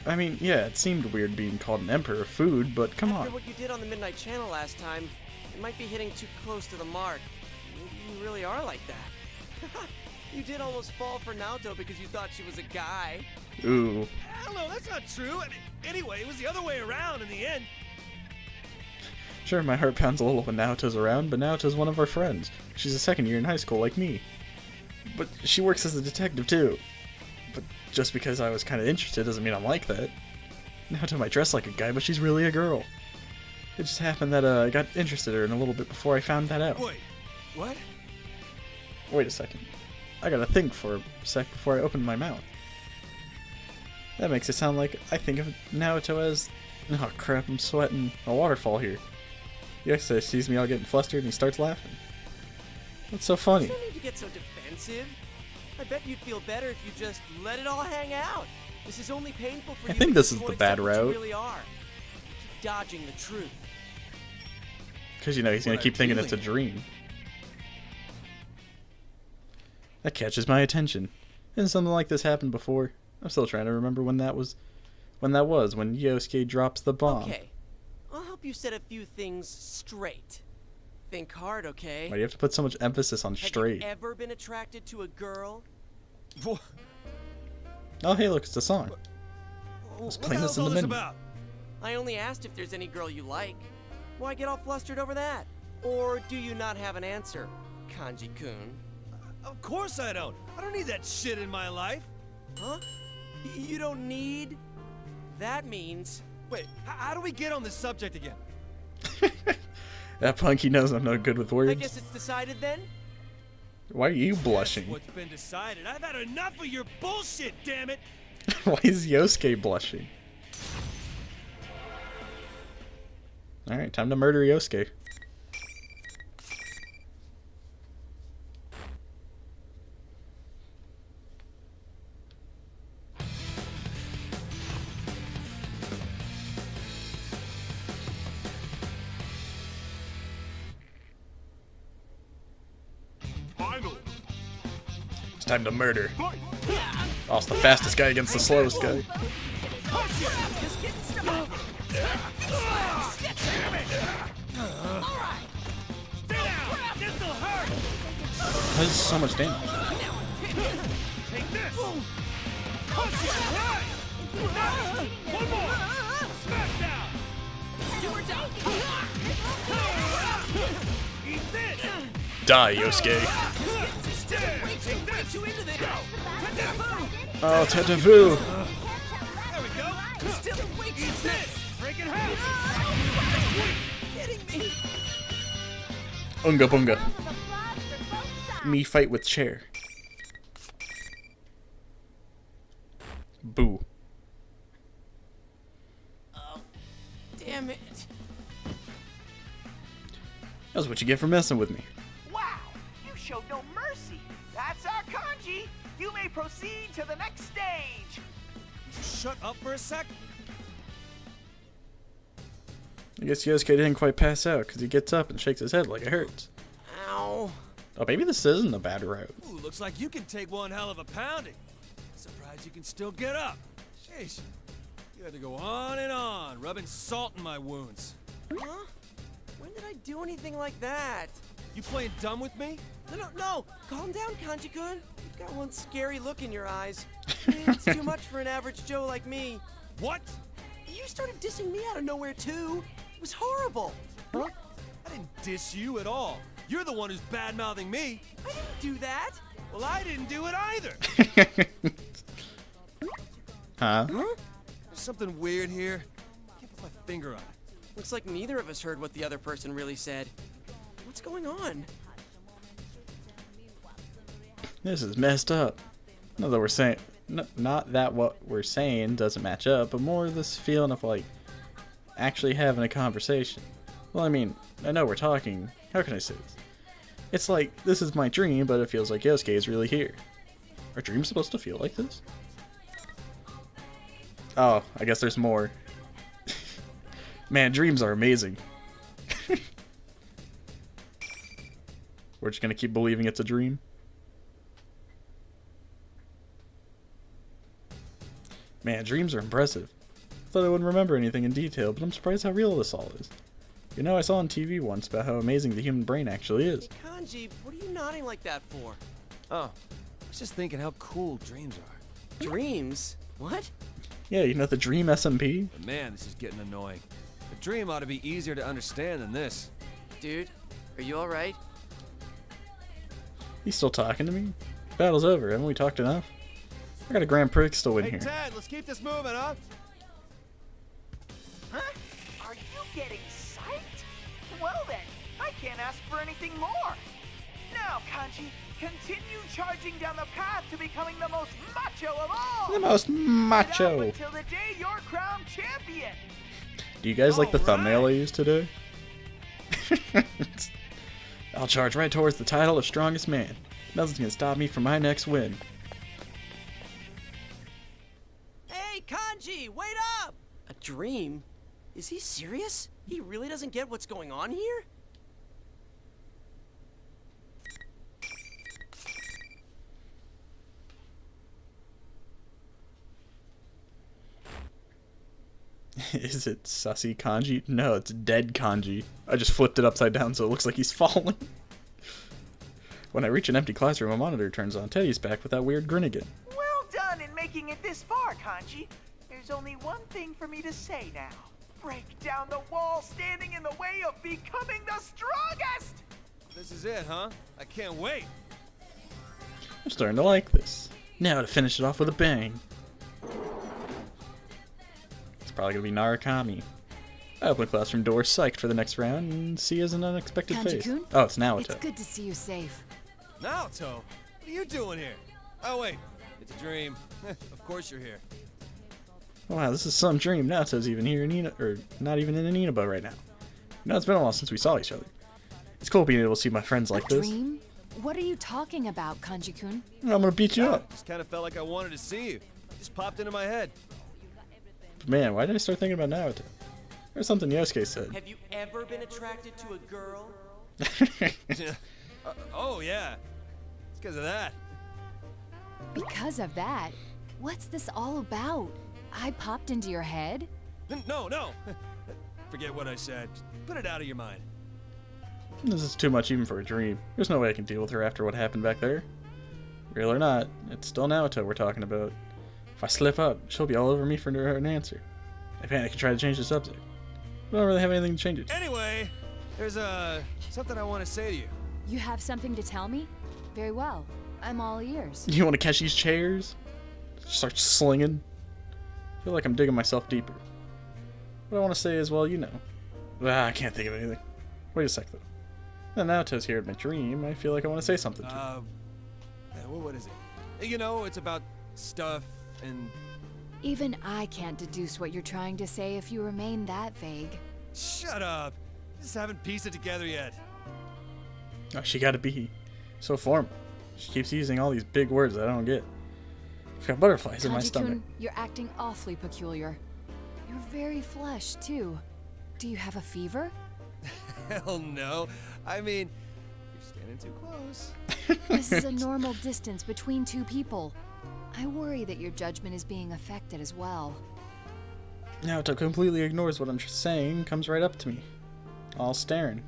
A: I mean, yeah, it seemed weird being called an emperor of food, but come
H: After
A: on.
H: what you did on the Midnight Channel last time, it might be hitting too close to the mark. Maybe you really are like that. You did almost fall for Naoto because you thought she was a guy.
A: Ooh.
C: Hell no, that's not true. I mean, anyway, it was the other way around in the end.
A: Sure, my heart pounds a little when Naoto's around, but Naoto's one of our friends. She's a second year in high school like me. But she works as a detective too. But just because I was kind of interested doesn't mean I'm like that. Naoto might dress like a guy, but she's really a girl. It just happened that I got interested in her a little bit before I found that out.
C: Wait, what?
A: Wait a second. I gotta think for a sec before I open my mouth. That makes it sound like I think of Naoto as... Oh crap, I'm sweating a waterfall here. Yosuke sees me all getting flustered and he starts laughing. What's so funny?
H: You don't need to get so defensive. I bet you'd feel better if you just let it all hang out. This is only painful for
A: I
H: you.
A: think this is
H: because
A: the
H: you
A: bad
H: accept what you
A: route.
H: really are. You keep dodging the truth.
A: Because, you know, he's gonna
C: What
A: keep
C: I'm
A: thinking it's a
C: feeling.
A: dream. That catches my attention. Didn't something like this happen before? I'm still trying to remember when that was when Yosuke drops the bomb.
H: Okay, I'll help you set a few things straight. Think hard, okay?
A: Why do you have to put so much emphasis on
H: Have
A: straight?
H: you ever been attracted to a girl?
C: What
A: Oh, hey, look, it's a song.
C: the
A: playing this
C: hell's
A: in
C: all
A: the
C: this
A: menu.
C: about?
H: I only asked if there's any girl you like. Why get all flustered over that? Or do you not have an answer, Kanji-kun?
C: Of course I don't. I don't need that shit in my life.
H: Huh? You don't need? That means...
C: Wait, how do we get on this subject again?
A: That punky knows I'm no good with words.
H: I guess it's decided then?
A: Why are you blushing?
C: What's been decided? I've had enough of your bullshit, damn it!
A: Why is Yosuke blushing? Alright, time to murder Yosuke. It's time to murder. Oh, it's the fastest guy against the slowest guy. That does so much damage.
C: Take this! One more! Smash down! Eat this!
A: Die, Yosuke. Oh, Tetafu!
C: There we go! Eat this! Break it half!
E: Kidding me?
A: Unga bunga. Me fight with chair. Boo.
H: Oh, damn it.
A: That's what you get for messing with me.
E: Wow, you showed no mercy. That's our Kanji. You may proceed to the next stage.
C: Shut up for a sec.
A: I guess Yosuke didn't quite pass out because he gets up and shakes his head like it hurts.
H: Ow.
A: Oh, maybe this isn't a bad route.
C: Ooh, looks like you can take one hell of a pounding. Surprised you can still get up. Sheesh. You had to go on and on, rubbing salt in my wounds.
H: Huh? When did I do anything like that?
C: You playing dumb with me?
H: No. Calm down, Kanji-kun. You've got one scary look in your eyes. It's too much for an average Joe like me.
C: What?
H: You started dissing me out of nowhere, too. It was horrible.
C: Huh? I didn't diss you at all. You're the one who's bad-mouthing me.
H: I didn't do that.
C: Well, I didn't do it either.
A: Huh?
H: Huh?
C: There's something weird here. I can't put my finger on it.
H: Looks like neither of us heard what the other person really said. What's going on?
A: This is messed up. Not that we're saying, not that what we're saying doesn't match up, but more this feeling of like actually having a conversation. Well, I mean, I know we're talking. How can I say this? It's like this is my dream, but it feels like Yosuke is really here. Are dreams supposed to feel like this? Oh, I guess there's more. Man, dreams are amazing. We're just gonna keep believing it's a dream. Man, dreams are impressive. Thought I wouldn't remember anything in detail, but I'm surprised how real this all is. You know, I saw on TV once about how amazing the human brain actually is.
H: Hey, Kanji, what are you nodding like that for?
C: Oh, I was just thinking how cool dreams are.
H: Dreams? What?
A: Yeah, you know the Dream SMP?
C: But man, this is getting annoying. A dream ought to be easier to understand than this.
H: Dude, are you alright?
A: He's still talking to me? Battle's over, haven't we talked enough? I got a Grand Prix still in
C: Hey,
A: here.
C: Ted, let's keep this moving, huh?
E: Huh? Are you getting psyched? Well then, I can't ask for anything more. Now, Kanji, continue charging down the path to becoming the most macho of all.
A: The most macho.
E: Until the day you're crowned champion.
A: Do you guys like the
C: All
A: thumbnail I
C: right.
A: used today? I'll charge right towards the title of strongest man. Nothing's gonna stop me from my next win.
H: Hey, Kanji, wait up! A dream? Is he serious? He really doesn't get what's going on here?
A: Is it sussy Kanji? No, it's dead Kanji. I just flipped it upside down so it looks like he's falling. When I reach an empty classroom, a monitor turns on. Teddy's back with that weird grin again.
E: Well done in making it this far, Kanji. There's only one thing for me to say now. Break down the wall standing in the way of becoming the strongest!
C: This is it, huh? I can't wait.
A: I'm starting to like this. Now to finish it off with a bang. It's probably gonna be Narukami. I open the classroom door, psyched for the next round, and see as an unexpected face.
I: Kanji-kun?
A: Oh, it's Naoto.
I: It's good to see you safe.
C: Naoto, what are you doing here? Oh wait, it's a dream. Of course you're here.
A: Wow, this is some dream. Naoto's even here in or not even in Inaba right now. No, it's been a while since we saw each other. It's cool being able to see my friends like this.
I: Dream? What are you talking about, Kanji-kun?
A: I'm gonna beat you up.
C: Just kind of felt like I wanted to see you. Just popped into my head.
A: But man, why did I start thinking about Naoto? There's something Yosuke said.
H: Have you ever been attracted to a girl?
C: Oh yeah, it's because of that.
I: Because of that? What's this all about? I popped into your head?
C: No. Forget what I said. Put it out of your mind.
A: This is too much even for a dream. There's no way I can deal with her after what happened back there. Real or not, it's still Naoto we're talking about. If I slip up, she'll be all over me for an answer. I panic and try to change the subject. I don't really have anything to change it to.
C: Anyway, there's something I want to say to you.
I: You have something to tell me? Very well. I'm all ears.
A: You want to catch these chairs? Start slinging? I feel like I'm digging myself deeper. What I want to say is, well, you know. I can't think of anything. Wait a sec, though. Now Naoto's here in my dream. I feel like I want to say something to him.
C: What is it? You know, it's about stuff and...
I: Even I can't deduce what you're trying to say if you remain that vague.
C: Shut up. Just haven't pieced it together yet.
A: Oh, she gotta be so formal. She keeps using all these big words that I don't get. I've got butterflies in my stomach.
I: Kanji-kun, you're acting awfully peculiar. You're very flushed, too. Do you have a fever?
C: Hell no. I mean, you're standing too close.
I: This is a normal distance between two people. I worry that your judgment is being affected as well.
A: Naoto completely ignores what I'm saying, comes right up to me. All staring.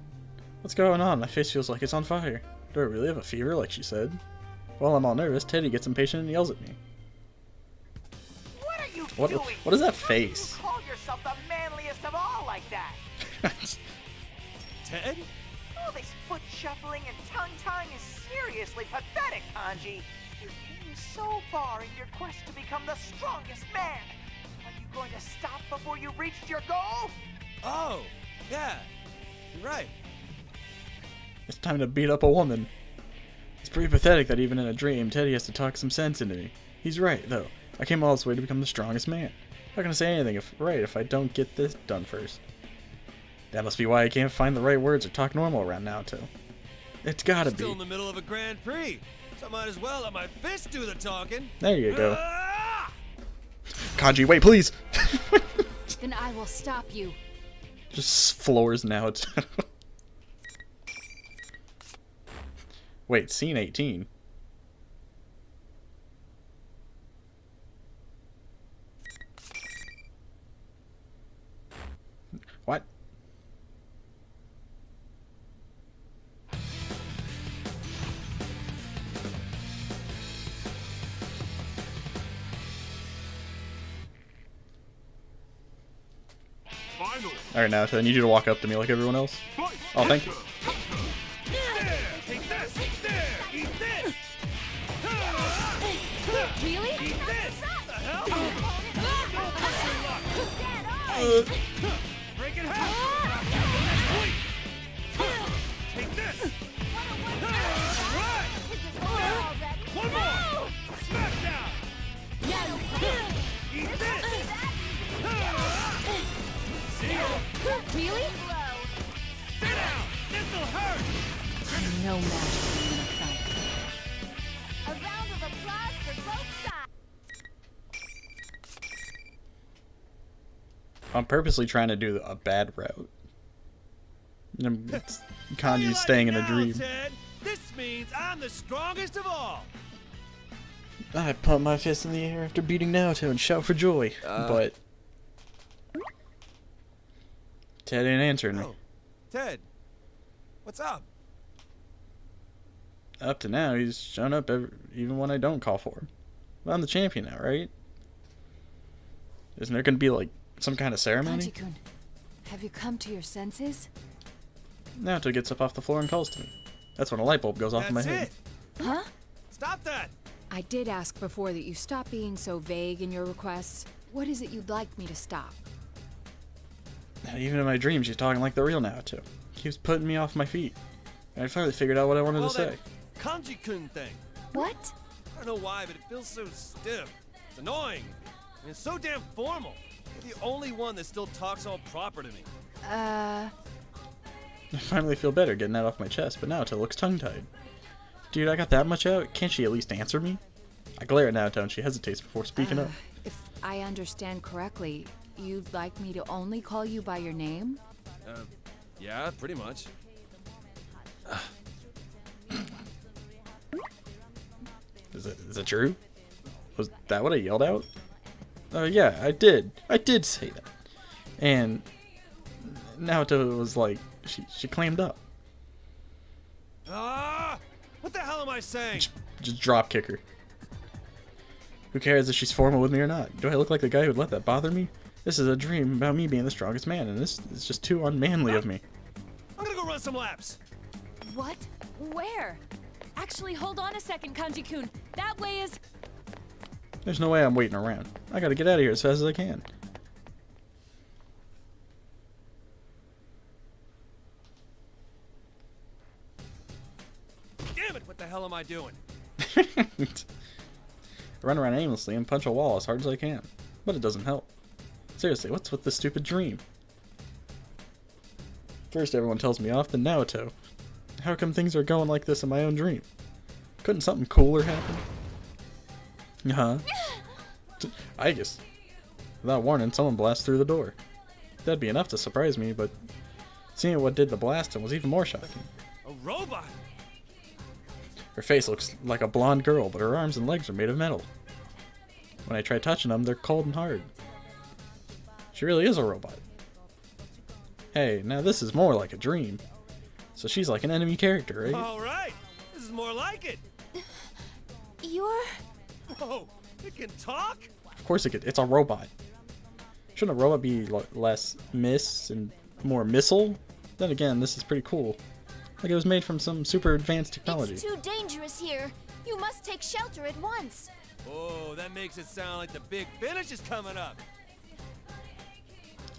A: What's going on? My face feels like it's on fire. Do I really have a fever, like she said? While I'm all nervous, Teddy gets impatient and yells at me.
E: What are you doing?
A: What is that
E: How can you
A: face?
E: call yourself the manliest of all like that?
C: Ted?
E: All this foot shuffling and tongue-tying is seriously pathetic, Kanji. You're getting so far in your quest to become the strongest man. Are you going to stop before you reached your goal?
C: Oh, yeah. You're right.
A: It's time to beat up a woman. It's pretty pathetic that even in a dream, Teddy has to talk some sense into me. He's right, though. I came all this way to become the strongest man. How can I say anything if I don't get this done first? That must be why I can't find the right words or talk normal around Naoto. It's gotta be.
C: Still in the middle of a Grand Prix, so I might as well let my fist do the talking.
A: There you go.
C: Ah!
A: Kanji, wait, please!
I: Then I will stop you.
A: Just floors Naoto. Wait, scene 18. What? Alright, Naoto, I need you to walk up to me like everyone else. Oh, thank you.
C: Take this! There! Eat this!
I: Really?
C: Eat this! The hell? Break it half! Take this! Right! One more! Smack down! Eat this! See?
I: Really?
C: Sit down! This'll hurt!
I: I'm no match for you in a fight.
F: A round of applause for both sides.
A: I'm purposely trying to do a bad route. It's Kanji's staying in a dream.
C: Ted? This means I'm the strongest of all!
A: I pump my fist in the air after beating Naoto and shout for joy, but Ted ain't answering me.
C: Oh, Ted, what's up?
A: Up to now, he's shown up even when I don't call for him. Well, I'm the champion now, right? Isn't there gonna be like some kind of ceremony?
I: Kanji-kun, have you come to your senses?
A: Naoto gets up off the floor and calls to me. That's when a light bulb goes off in my head.
C: It!
I: Huh?
C: Stop that!
I: I did ask before that you stop being so vague in your requests. What is it you'd like me to stop?
A: Even in my dreams, she's talking like the real Naruto. Keeps putting me off my feet. And I finally figured out what I wanted to say.
C: Kanji-kun thing.
I: What?
C: I don't know why, but it feels so stiff. It's annoying. And it's so damn formal. You're the only one that still talks all proper to me.
A: I finally feel better getting that off my chest, but Naruto looks tongue-tied. Dude, I got that much out? Can't she at least answer me? I glare at Naruto and she hesitates before speaking up.
I: If I understand correctly, you'd like me to only call you by your name?
C: Yeah, pretty much.
A: Is it true? Was that what I yelled out? Yeah, I did. I did say that. And Naruto was like, she clammed up.
C: Ah! What the hell am I saying?
A: Just drop kick her. Who cares if she's formal with me or not? Do I look like the guy who'd let that bother me? This is a dream about me being the strongest man, and this is just too unmanly of me.
C: I'm gonna go run some laps.
G: What? Where? Actually, hold on a second, Kanji-kun. That way is...
A: There's no way I'm waiting around. I gotta get out of here as fast as I can.
C: Damn it, what the hell am I doing?
A: I run around aimlessly and punch a wall as hard as I can. But it doesn't help. Seriously, what's with this stupid dream? First everyone tells me off, then Naruto. How come things are going like this in my own dream? Couldn't something cooler happen? Huh? I guess. Without warning, someone blasts through the door. That'd be enough to surprise me, but seeing what did the blasting was even more shocking.
C: A robot?
A: Her face looks like a blonde girl, but her arms and legs are made of metal. When I try touching them, they're cold and hard. She really is a robot. Hey, now this is more like a dream. So she's like an enemy character, right?
C: Alright, this is more like it.
F: You're...
C: Oh, it can talk?
A: Of course it could. It's a robot. Shouldn't a robot be less miss and more missile? Then again, this is pretty cool. Like it was made from some super advanced technology.
F: It's too dangerous here. You must take shelter at once.
C: Oh, that makes it sound like the big finish is coming up.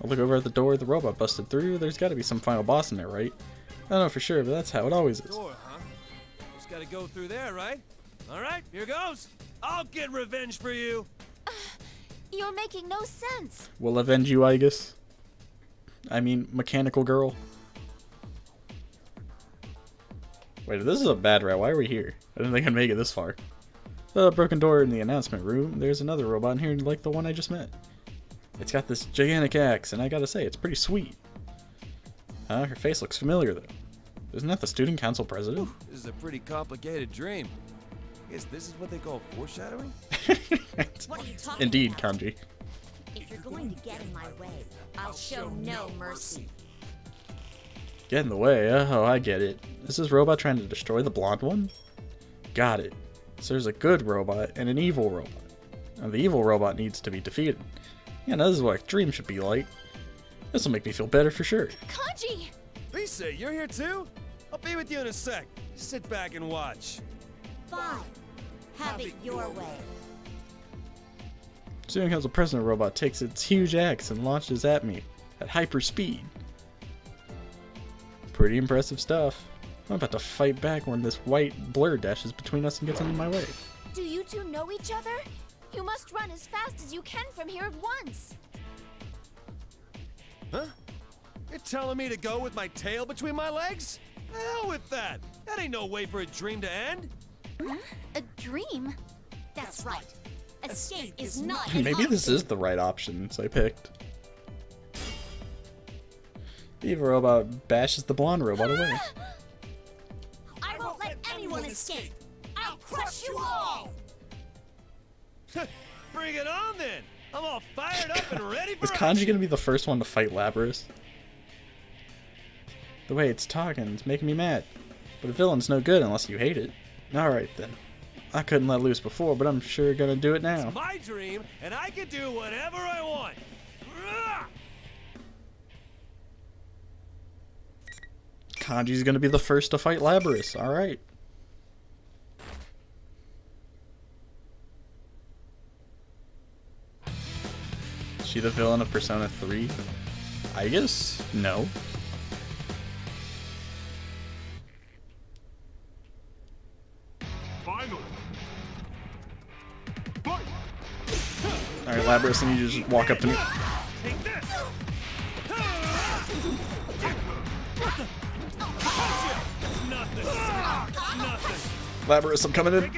A: I look over at the door, the robot busted through. There's gotta be some final boss in there, right? I don't know for sure, but that's how it always is.
C: Door, huh? Just gotta go through there, right? Alright, here goes. I'll get revenge for you.
F: You're making no sense.
A: We'll avenge you, I guess. I mean, mechanical girl. Wait, if this is a bad route, why are we here? I didn't think I'd make it this far. The broken door in the announcement room. There's another robot in here like the one I just met. It's got this gigantic axe, and I gotta say, it's pretty sweet. Her face looks familiar, though. Isn't that the student council president?
C: This is a pretty complicated dream. I guess this is what they call foreshadowing?
B: What are you talking
A: Indeed,
B: about?
A: Kanji.
B: If you're going to get in my way, I'll show no mercy.
A: Get in the way? Oh, I get it. Is this robot trying to destroy the blonde one? Got it. So there's a good robot and an evil robot. And the evil robot needs to be defeated. Yeah, now this is what a dream should be like. This will make me feel better for sure.
F: Kanji!
C: Lisa, you're here too? I'll be with you in a sec. Sit back and watch.
B: Fine. Have it your way.
A: Student council president robot takes its huge axe and launches at me at hyper speed. Pretty impressive stuff. I'm about to fight back when this white blur dashes between us and gets into my way.
F: Do you two know each other? You must run as fast as you can from here at once.
C: Huh? You're telling me to go with my tail between my legs? Hell with that! That ain't no way for a dream to end!
F: A dream?
B: That's right. Escape is not an
A: Maybe this
B: option.
A: is the right options I picked. The evil robot bashes the blonde robot away.
B: I won't let anyone escape. I'll crush you all.
C: Bring it on then! I'm all fired up and ready for
A: Is Kanji gonna be the first one to fight Lapras? The way it's talking, it's making me mad. But a villain's no good unless you hate it. Alright then. I couldn't let loose before, but I'm sure gonna do it now.
C: It's my dream, and I can do whatever I want!
A: Kanji's gonna be the first to fight Lapras, alright. Is she the villain of Persona 3? I guess no.
D: Final.
A: Alright, Labradus, I need you to just walk up to me.
D: Take this. Nothing. Nothing.
A: Labradus, I'm coming in.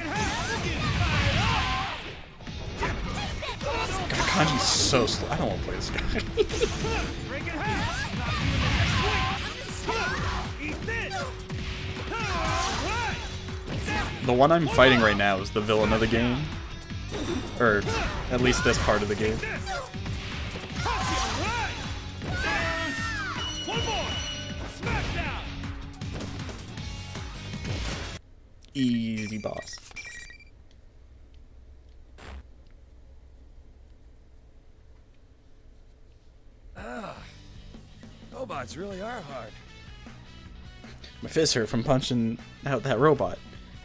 A: God, Kanji's so slow. I don't want to play this guy.
D: Break it half. Eat this.
A: The one I'm fighting right now is the villain of the game. Or at least this part of the game.
D: One more. Smash down.
A: Easy boss.
C: Robots really are hard.
A: My fists hurt from punching out that robot.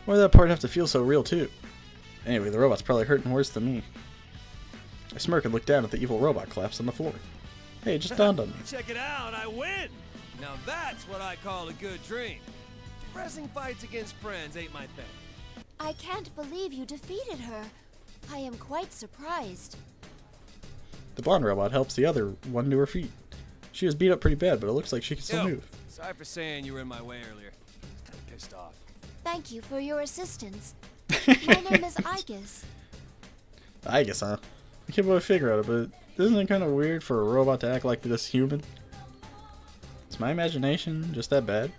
A: Why did that part have to feel so real too? Anyway, the robot's probably hurting worse than me. I smirk and look down at the evil robot collapsed on the floor. Hey, it just dawned on me.
C: Check it out, I win! Now that's what I call a good dream. Pressing fights against friends ain't my thing.
B: I can't believe you defeated her. I am quite surprised.
A: The blonde robot helps the other one to her feet. She was beat up pretty bad, but it looks like she can still
C: Yo,
A: move.
C: sorry for saying you were in my way earlier. I'm kinda pissed off.
B: Thank you for your assistance. My name is Aegis.
A: I guess, huh? I can't really figure out it, but isn't it kind of weird for a robot to act like this human? Is my imagination just that bad?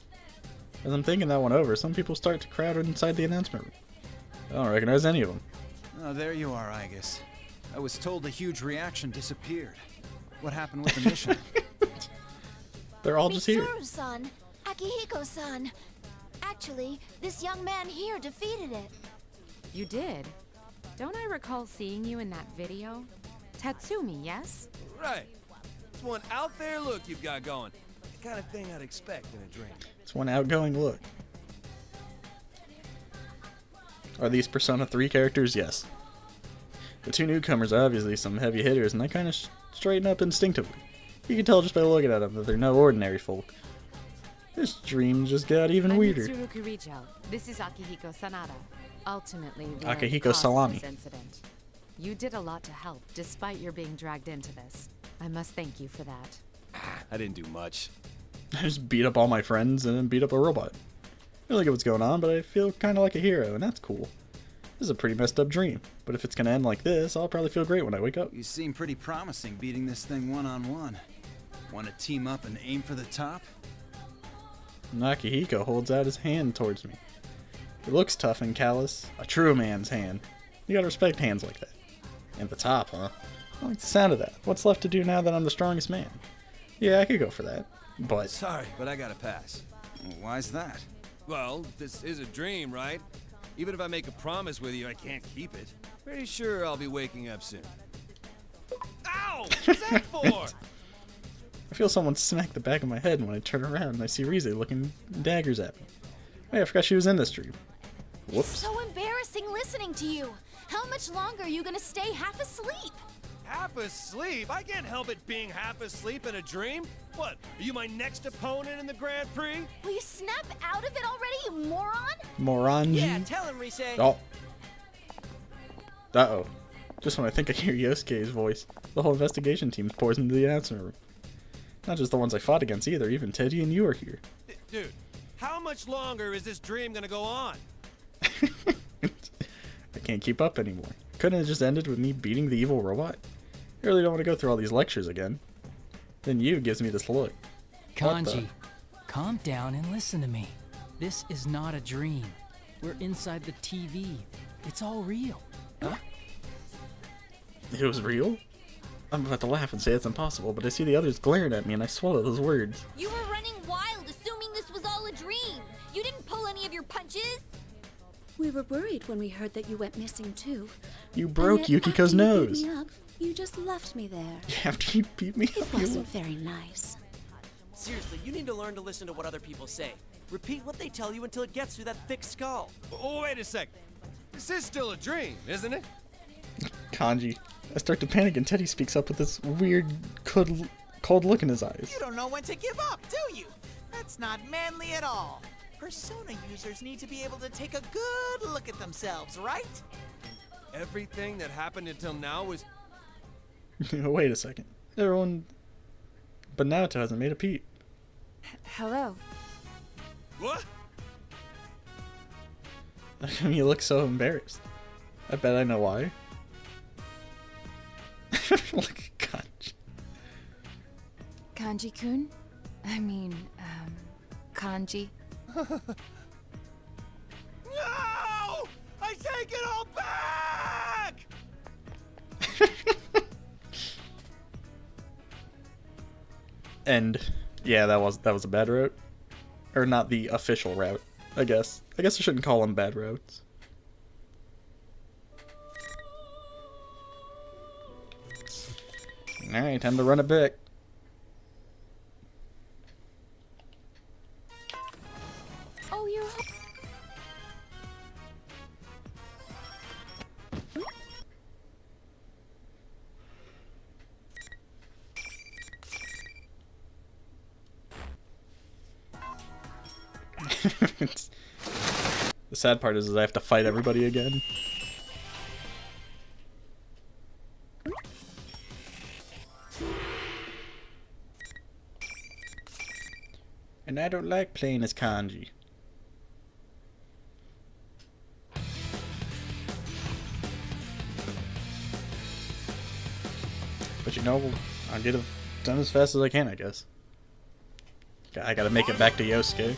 A: As I'm thinking that one over, some people start to crowd inside the announcement room. I don't recognize any of them.
J: Oh, there you are, Aegis. I was told the huge reaction disappeared. What happened with the mission?
A: They're all just here.
B: Mitsuru-san, Akihiko-san. Actually, this young man here defeated it.
K: You did? Don't I recall seeing you in that video? Tatsumi, yes?
C: Right. It's one out there look you've got going. The kind of thing I'd expect in a dream.
A: It's one outgoing look. Are these Persona 3 characters? Yes. The two newcomers are obviously some heavy hitters, and they kind of straighten up instinctively. You can tell just by looking at them that they're no ordinary folk. This dream just got even weirder.
K: I'm Mitsuru Kurijo. This is Akihiko Sanada. Ultimately, the
A: Akihiko
K: cause of
A: Salami.
K: this incident. You did a lot to help, despite your being dragged into this. I must thank you for that.
C: I didn't do much.
A: I just beat up all my friends and then beat up a robot. I don't get what's going on, but I feel kind of like a hero, and that's cool. This is a pretty messed up dream, but if it's gonna end like this, I'll probably feel great when I wake up.
J: You seem pretty promising beating this thing one-on-one. Want to team up and aim for the top?
A: Akihiko holds out his hand towards me. It looks tough and callous, a true man's hand. You gotta respect hands like that. And the top, huh? I like the sound of that. What's left to do now that I'm the strongest man? Yeah, I could go for that, but...
C: Sorry, but I gotta pass.
J: Why's that?
C: Well, this is a dream, right? Even if I make a promise with you, I can't keep it. Pretty sure I'll be waking up soon. Ow! What's that for?
A: I feel someone smack the back of my head when I turn around and I see Rize looking daggers at me. Hey, I forgot she was in this dream. Whoops.
B: So embarrassing listening to you. How much longer are you gonna stay half asleep?
C: Half asleep? I can't help it being half asleep in a dream. What, are you my next opponent in the Grand Prix?
B: Will you snap out of it already, you moron?
A: Moranji?
H: Yeah, tell him, Rise.
A: Oh. Uh-oh. Just when I think I hear Yosuke's voice, the whole investigation team pours into the announcement room. Not just the ones I fought against either, even Teddy and you are here.
C: Dude, how much longer is this dream gonna go on?
A: I can't keep up anymore. Couldn't it just ended with me beating the evil robot? I really don't want to go through all these lectures again. Then you gives me this look.
L: Kanji, calm down and listen to me. This is not a dream. We're inside the TV. It's all real.
A: Huh? It was real? I'm about to laugh and say it's impossible, but I see the others glaring at me and I swallow those words.
B: You were running wild, assuming this was all a dream. You didn't pull any of your punches.
G: We were worried when we heard that you went missing too.
A: You broke
G: And yet,
A: Yukiko's
G: after you
A: nose.
G: beat me up, you just left me there.
A: After you beat me
G: It
A: up, you...
G: wasn't very nice.
H: Seriously, you need to learn to listen to what other people say. Repeat what they tell you until it gets through that thick skull.
C: Oh, wait a sec. This is still a dream, isn't it?
A: Kanji. I start to panic and Teddy speaks up with this weird, cold look in his eyes.
M: You don't know when to give up, do you? That's not manly at all. Persona users need to be able to take a good look at themselves, right?
C: Everything that happened until now was...
A: Wait a second. Everyone but Naoto hasn't made a peep.
I: Hello.
C: What?
A: I mean, you look so embarrassed. I bet I know why. Look at Kanji.
I: Kanji-kun? I mean, Kanji.
C: No! I take it all back!
A: And yeah, that was a bad route. Or not the official route, I guess. I guess I shouldn't call them bad routes. Alright, time to run it back.
I: Oh, you're...
A: The sad part is I have to fight everybody again. And I don't like playing as Kanji. But you know, I'll get it done as fast as I can, I guess. I gotta make it back to Yosuke.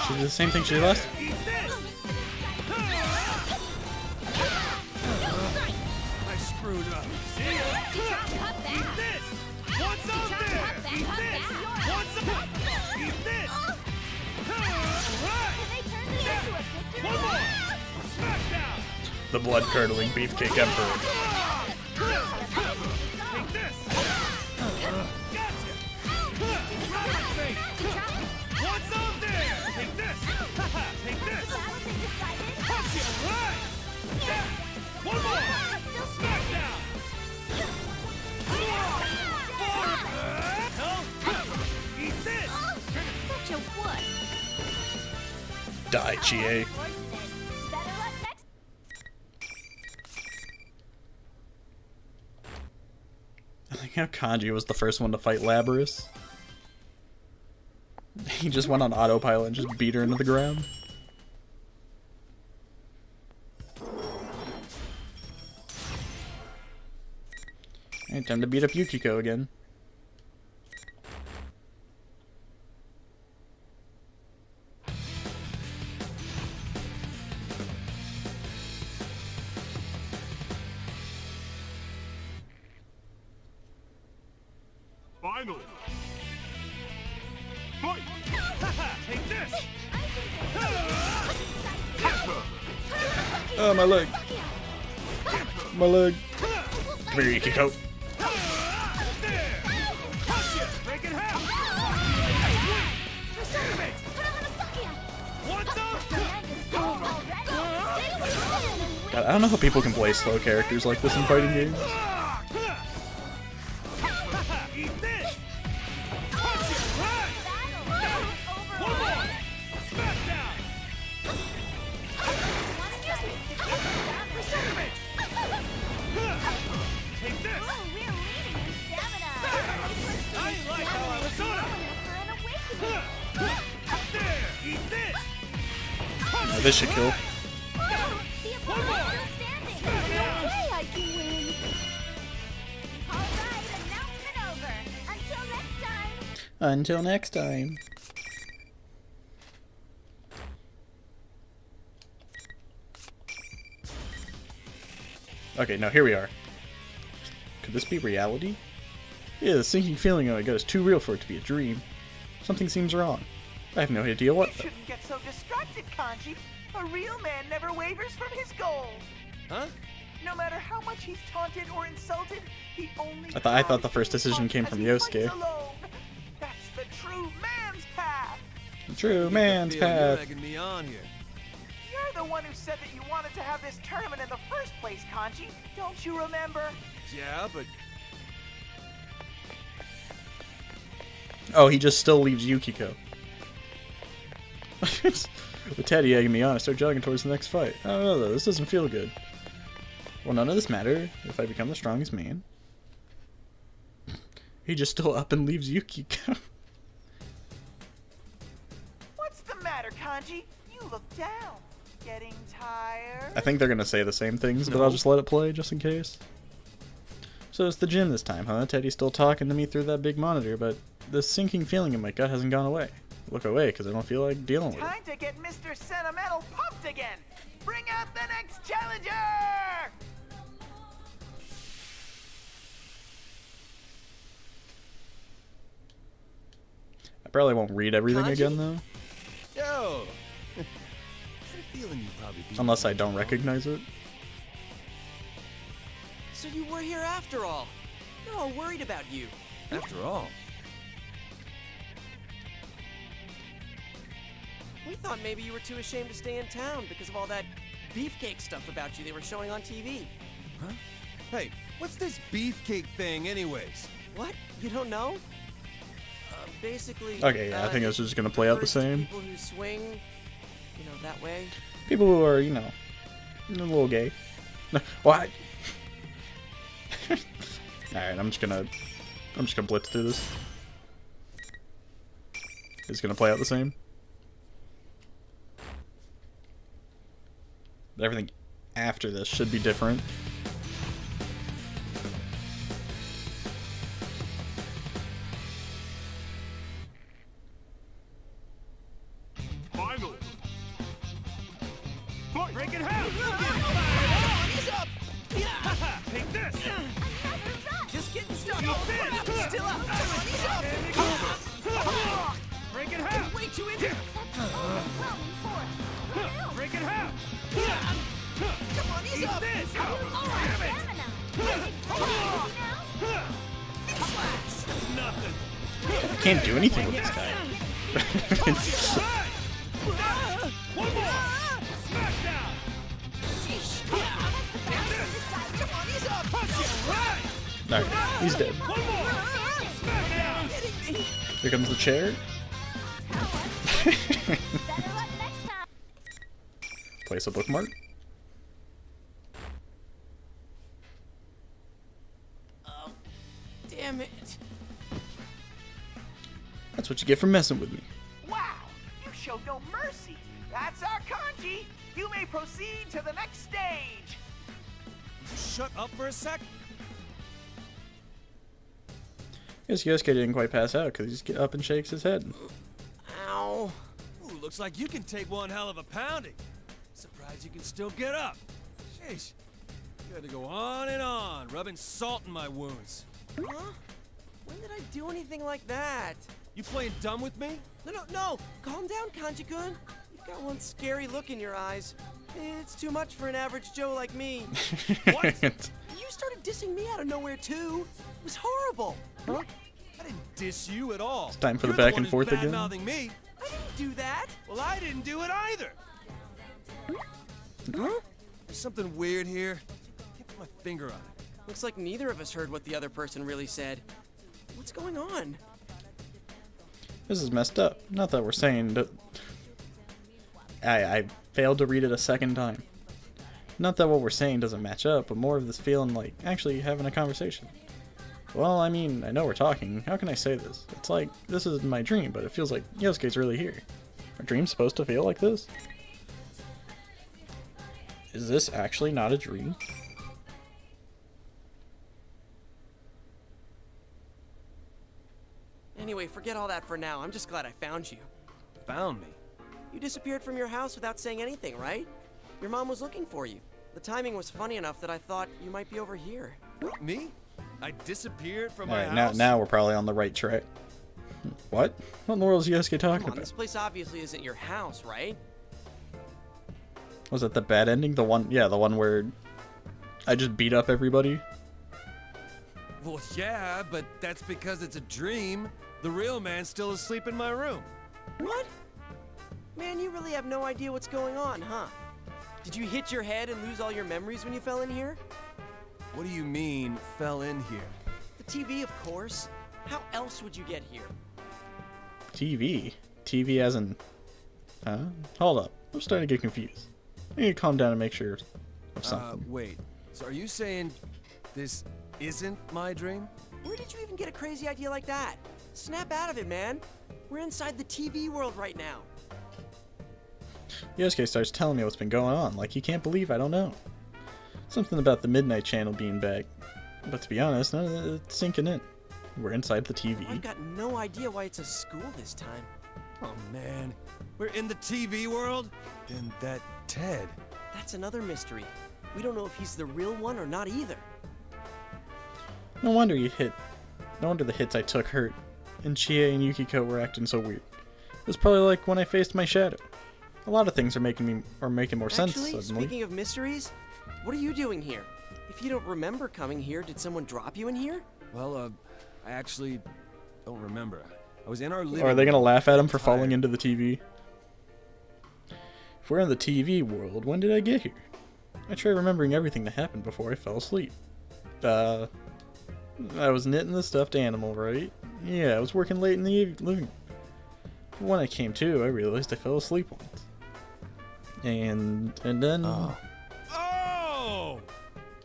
A: She did the same thing she did last time.
C: I screwed up. See ya. Eat this. What's up there? Eat this. What's up? Eat this. One more. Smackdown.
A: The blood-curdling Beefcake Emperor.
C: Take this. Gotcha. What's up there? Take this. Take this. Punch it right. Yeah. One more. Smackdown. Eat this.
B: Such a what?
A: Die, Chie. I think how Kanji was the first one to fight Labyrus. He just went on autopilot and just beat her into the ground. Alright, time to beat up Yukiko again.
D: Finally. Fight.
C: Take this.
A: Oh, my leg. My leg. Come here, Yukiko.
C: Break it half. What's up?
A: God, I don't know how people can play slow characters like this in fighting games.
C: Eat this. Punch it right. One more. Smackdown. Take this. I ain't like how I was on it. There. Eat this.
A: Now this should kill.
C: One more.
B: Hey, I can win. Alright, announcement over. Until next time.
A: Until next time. Okay, now here we are. Could this be reality? Yeah, the sinking feeling I got is too real for it to be a dream. Something seems wrong. I have no idea what
E: You
A: though.
E: shouldn't get so distracted, Kanji. A real man never wavers from his goals.
C: Huh?
E: No matter how much he's taunted or insulted, he only
A: I thought the first decision came from Yosuke.
E: That's the true man's path.
A: True man's
C: Feel you're
A: path.
C: egging me on here.
E: You're the one who said that you wanted to have this tournament in the first place, Kanji. Don't you remember?
C: Yeah, but
A: Oh, he just still leaves Yukiko. With Teddy egging me on, I start jogging towards the next fight. I don't know though, this doesn't feel good. Well, none of this matter if I become the strongest man. He just still up and leaves Yukiko.
E: What's the matter, Kanji? You look down. Getting tired?
A: I think they're gonna say the same things, but I'll just let it play just in case. So it's the gym this time, huh? Teddy's still talking to me through that big monitor, but this sinking feeling in my gut hasn't gone away. Look away, because I don't feel like dealing with it.
E: Time to get Mr. Sentimental pumped again! Bring out the next challenger!
A: I probably won't read everything
H: Kanji?
A: again, though.
C: Yo! I'm feeling you probably beat
A: Unless
C: me
A: I don't
C: wrong.
A: recognize it.
H: So you were here after all. They're all worried about you.
C: After all.
H: We thought maybe you were too ashamed to stay in town because of all that beefcake stuff about you they were showing on TV.
C: Huh? Hey, what's this beefcake thing anyways?
H: What? You don't know? Basically.
A: Okay, yeah, I think it's just gonna play out the
H: refers to
A: same.
H: People who swing, you know, that way.
A: People who are, you know, a little gay. What? Alright, I'm just gonna blitz through this. It's gonna play out the same. But everything after this should be different.
D: Final. Fight. Break it half.
E: He's up!
D: Take this.
E: Just getting stuck. Still up. He's up!
D: Break it half.
E: Way too into.
D: Break it half.
E: Come on, he's up!
D: This. Nothing.
A: I can't do anything with this guy.
D: One more. Smackdown.
E: Come on, he's up!
A: Alright, he's dead.
D: One more. Smackdown.
A: Here comes the chair. Place a bookmark.
H: Damn it.
A: That's what you get for messing with me.
E: Wow! You showed no mercy! That's our Kanji! You may proceed to the next stage!
C: Shut up for a sec.
A: Guess Yosuke didn't quite pass out because he just get up and shakes his head.
H: Ow.
C: Ooh, looks like you can take one hell of a pounding. Surprised you can still get up. Sheesh. You had to go on and on, rubbing salt in my wounds.
H: Huh? When did I do anything like that?
C: You playing dumb with me?
H: No! Calm down, Kanji-kun. You've got one scary look in your eyes. It's too much for an average Joe like me. What? You started dissing me out of nowhere, too. It was horrible.
C: Huh? I didn't diss you at all.
A: It's time for
C: You're
A: the back
C: one
A: and forth
C: who's
A: again.
C: bad-mouthing me.
H: I didn't do that.
C: Well, I didn't do it either.
H: Huh?
C: There's something weird here. Can't put my finger on it.
H: Looks like neither of us heard what the other person really said. What's going on?
A: This is messed up. Not that we're saying that... I failed to read it a second time. Not that what we're saying doesn't match up, but more of this feeling like actually having a conversation. Well, I mean, I know we're talking. How can I say this? It's like, this is my dream, but it feels like Yosuke's really here. Are dreams supposed to feel like this? Is this actually not a dream?
H: Anyway, forget all that for now. I'm just glad I found you.
C: Found me?
H: You disappeared from your house without saying anything, right? Your mom was looking for you. The timing was funny enough that I thought you might be over here.
C: What, me? I disappeared from my
A: Alright,
C: house?
A: now we're probably on the right track. What? What in the world is Yosuke talking
H: Come on,
A: about?
H: this place obviously isn't your house, right?
A: Was it the bad ending? The one, yeah, the one where I just beat up everybody?
C: Well, yeah, but that's because it's a dream. The real man's still asleep in my room.
H: What? Man, you really have no idea what's going on, huh? Did you hit your head and lose all your memories when you fell in here?
C: What do you mean, fell in here?
H: The TV, of course. How else would you get here?
A: TV? TV as in... Hold up. I'm starting to get confused. I need to calm down and make sure of something.
C: Wait. So are you saying this isn't my dream?
H: Where did you even get a crazy idea like that? Snap out of it, man. We're inside the TV world right now.
A: Yosuke starts telling me what's been going on, like he can't believe I don't know. Something about the Midnight Channel being back. But to be honest, none of it's sinking in. We're inside the TV.
H: I've got no idea why it's a school this time.
C: Oh man, we're in the TV world? And that Ted.
H: That's another mystery. We don't know if he's the real one or not either.
A: No wonder you hit. No wonder the hits I took hurt. And Chie and Yukiko were acting so weird. It was probably like when I faced my shadow. A lot of things are making more sense
H: Actually,
A: suddenly.
H: Speaking of mysteries, what are you doing here? If you don't remember coming here, did someone drop you in here?
C: Well, I actually don't remember. I was in our living
A: Or are they gonna laugh at him for falling
C: tired.
A: into the TV? If we're in the TV world, when did I get here? I try remembering everything that happened before I fell asleep. I was knitting the stuffed animal, right? Yeah, I was working late in the living room. When I came to, I realized I fell asleep once. And then...
C: Oh!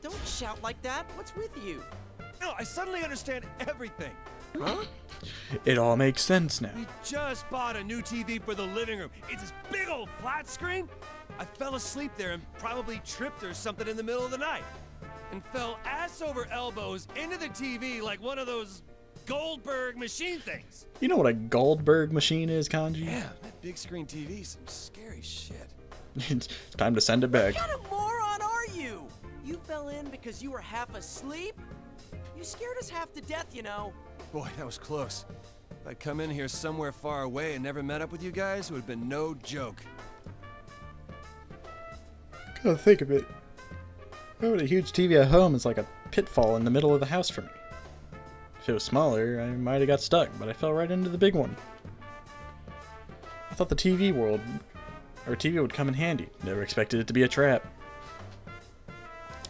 H: Don't shout like that. What's with you?
C: No, I suddenly understand everything.
H: Huh?
A: It all makes sense now.
C: We just bought a new TV for the living room. It's this big old flat screen. I fell asleep there and probably tripped or something in the middle of the night. And fell ass over elbows into the TV like one of those Goldberg machine things.
A: You know what a Goldberg machine is, Kanji?
C: Yeah, that big screen TV, some scary shit.
A: It's time to send it back.
H: What kind of moron are you? You fell in because you were half asleep? You scared us half to death, you know.
C: Boy, that was close. If I'd come in here somewhere far away and never met up with you guys, it would have been no joke.
A: Gotta think of it. Having a huge TV at home is like a pitfall in the middle of the house for me. If it was smaller, I might have got stuck, but I fell right into the big one. I thought the TV would come in handy. Never expected it to be a trap.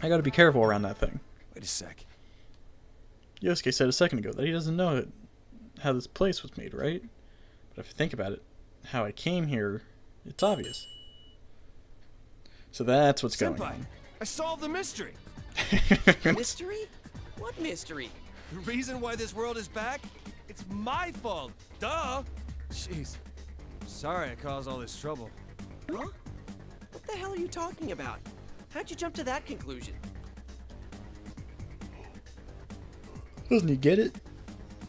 A: I gotta be careful around that thing.
C: Wait a sec.
A: Yosuke said a second ago that he doesn't know how this place was made, right? But if you think about it, how I came here, it's obvious. So that's what's going on.
C: I solved the mystery.
H: Mystery? What mystery?
C: The reason why this world is back? It's my fault. Duh. Jeez. Sorry I caused all this trouble.
H: Huh? What the hell are you talking about? How'd you jump to that conclusion?
A: Doesn't he get it?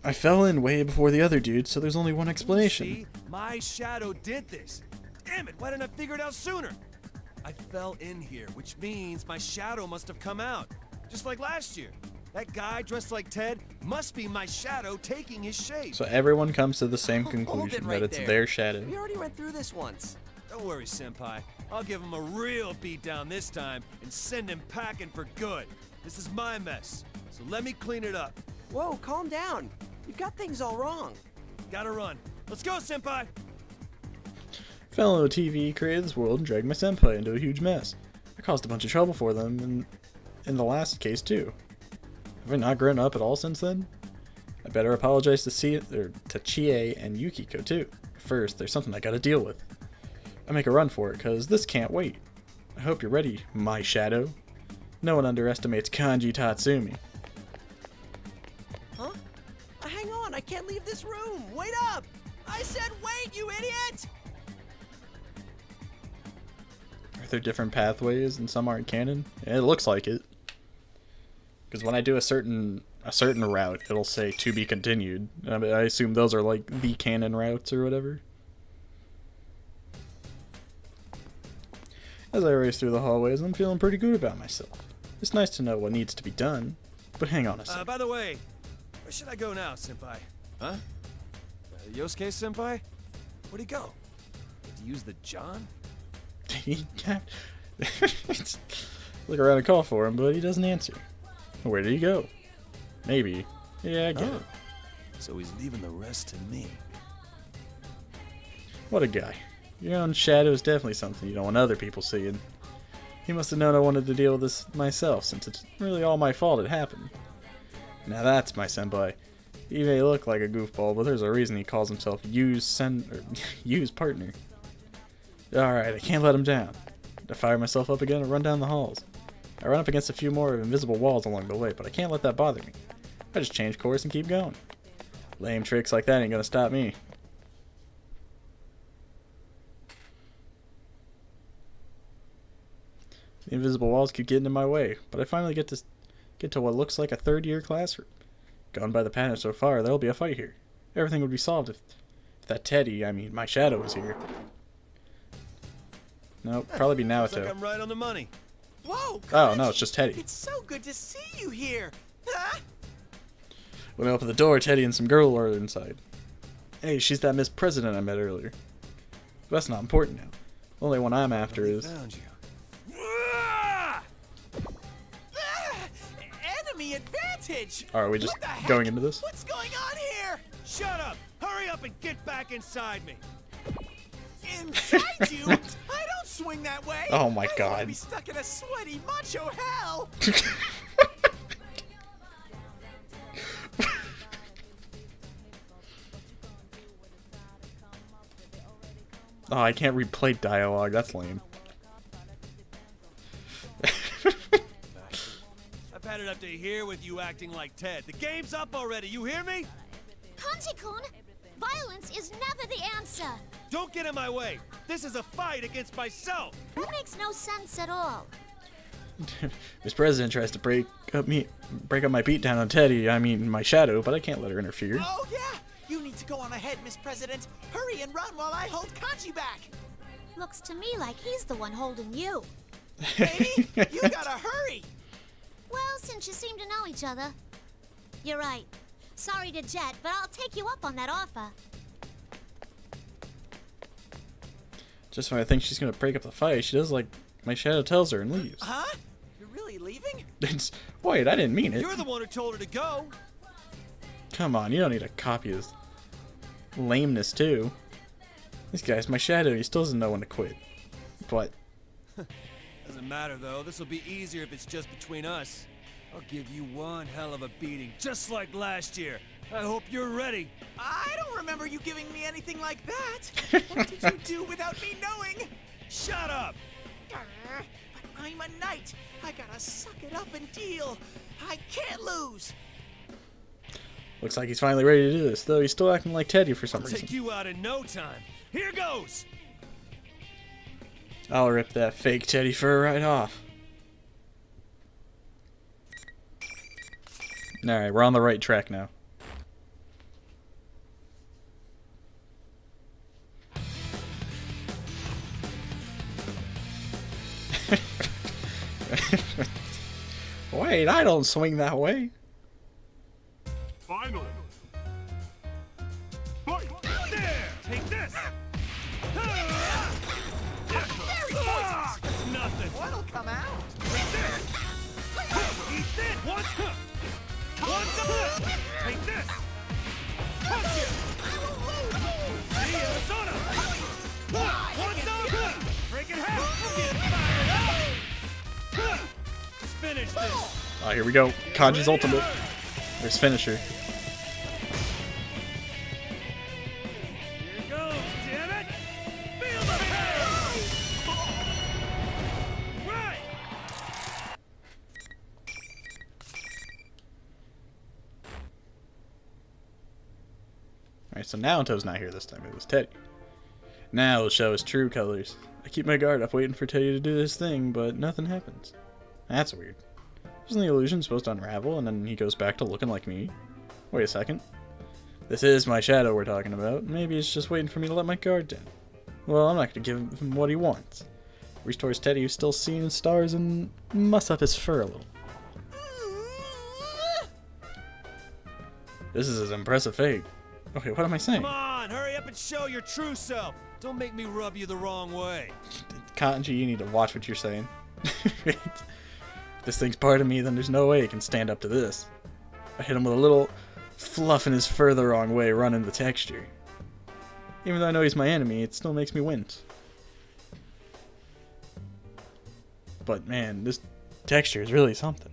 A: I fell in way before the other dude, so there's only one explanation.
C: See? My shadow did this. Damn it, why didn't I figure it out sooner? I fell in here, which means my shadow must have come out. Just like last year. That guy dressed like Ted must be my shadow taking his shape.
A: So everyone comes to the same conclusion,
H: right
A: that it's
H: there.
A: their shadow.
H: We already went through this once.
C: Don't worry, Senpai. I'll give him a real beatdown this time and send him packing for good. This is my mess, so let me clean it up.
H: Whoa, calm down. You've got things all wrong.
C: Gotta run. Let's go, Senpai!
A: Fell into a TV, created this world, and dragged my senpai into a huge mess. I caused a bunch of trouble for them, and in the last case too. Have I not grown up at all since then? I better apologize to Chie and Yukiko too. First, there's something I gotta deal with. I make a run for it, cause this can't wait. I hope you're ready, my shadow. No one underestimates Kanji Tatsumi.
H: Huh? Hang on, I can't leave this room. Wait up! I said wait, you idiot!
A: Are there different pathways and some aren't canon? Yeah, it looks like it. Because when I do a certain route, it'll say to be continued. I assume those are like the canon routes or whatever. As I race through the hallways, I'm feeling pretty good about myself. It's nice to know what needs to be done, but hang on a second.
C: By the way, where should I go now, Senpai? Huh? Yosuke Senpai? Where'd he go? Did he use the John?
A: Look around and call for him, but he doesn't answer. Where did he go? Maybe. Yeah, I get it.
C: So he's leaving the rest to me.
A: What a guy. Your own shadow is definitely something you don't want other people seeing. He must have known I wanted to deal with this myself, since it's really all my fault it happened. Now that's my senpai. He may look like a goofball, but there's a reason he calls himself Use Partner. Alright, I can't let him down. I fire myself up again and run down the halls. I run up against a few more invisible walls along the way, but I can't let that bother me. I just change course and keep going. Lame tricks like that ain't gonna stop me. The invisible walls keep getting in my way, but I finally get to what looks like a third-year classroom. Going by the pattern so far, there'll be a fight here. Everything would be solved if that Teddy, I mean, my shadow was here. Nope, probably be Naoto.
C: Looks like I'm right on the money.
E: Whoa,
A: oh, no, it's just Teddy.
E: It's so good to see you here. Huh?
A: When I open the door, Teddy and some girl are inside. Hey, she's that Miss President I met earlier. But that's not important now. The only one I'm after is...
C: Found you.
E: Enemy advantage!
A: Are we just going into this?
E: What's going on here?
C: Shut up! Hurry up and get back inside me!
E: Inside you? I don't swing that way!
A: Oh my
E: I don't
A: god.
E: wanna be stuck in a sweaty macho hell!
A: Oh, I can't replay dialogue. That's lame.
C: I've had it up to here with you acting like Ted. The game's up already, you hear me?
B: Kanji-kun, violence is never the answer.
C: Don't get in my way. This is a fight against myself.
B: That makes no sense at all.
A: Miss President tries to break up my beatdown on Teddy, I mean my shadow, but I can't let her interfere.
E: Oh yeah! You need to go on ahead, Miss President. Hurry and run while I hold Kanji back.
B: Looks to me like he's the one holding you.
E: Baby, you gotta hurry.
B: Well, since you seem to know each other. You're right. Sorry to jet, but I'll take you up on that offer.
A: Just when I think she's gonna break up the fight, she does like my shadow tells her and leaves.
E: Huh? You're really leaving?
A: Wait, I didn't mean it.
C: You're the one who told her to go.
A: Come on, you don't need to copy his lameness too. This guy's my shadow, he still doesn't know when to quit. But
C: Doesn't matter though, this'll be easier if it's just between us. I'll give you one hell of a beating, just like last year. I hope you're ready.
E: I don't remember you giving me anything like that. What did you do without me knowing?
C: Shut up!
E: But I'm a knight. I gotta suck it up and deal. I can't lose.
A: looks like he's finally ready to do this, though he's still acting like Teddy for some
C: I'll
A: reason.
C: take you out in no time. Here goes!
A: I'll rip that fake Teddy fur right off. Alright, we're on the right track now. Wait, I don't swing that way.
D: Finally.
C: There! Take this!
E: Very poisonous.
C: That's nothing!
E: What'll come out?
C: Eat this! One! Take this! Punch it! See ya, Sona! What's up? Break it half! Get fired up! Let's finish this!
A: Oh, here we go. Kanji's ultimate. There's finisher.
C: Here goes, damn it! Feel the pain! Right!
A: Alright, so Naoto's not here this time. It was Teddy. Now he'll show his true colors. I keep my guard up waiting for Teddy to do this thing, but nothing happens. That's weird. Isn't the illusion supposed to unravel and then he goes back to looking like me? Wait a second. This is my shadow we're talking about. Maybe it's just waiting for me to let my guard down. Well, I'm not going to give him what he wants. Restores Teddy who's still seeing stars and muss up his fur a little. This is an impressive fake. Okay, what am I saying?
C: Come on, hurry up and show your true self. Don't make me rub you the wrong way.
A: Kanji, you need to watch what you're saying. If this thing's part of me, then there's no way it can stand up to this. I hit him with a little fluff in his fur the wrong way, running the texture. Even though I know he's my enemy, it still makes me wince. But man, this texture is really something.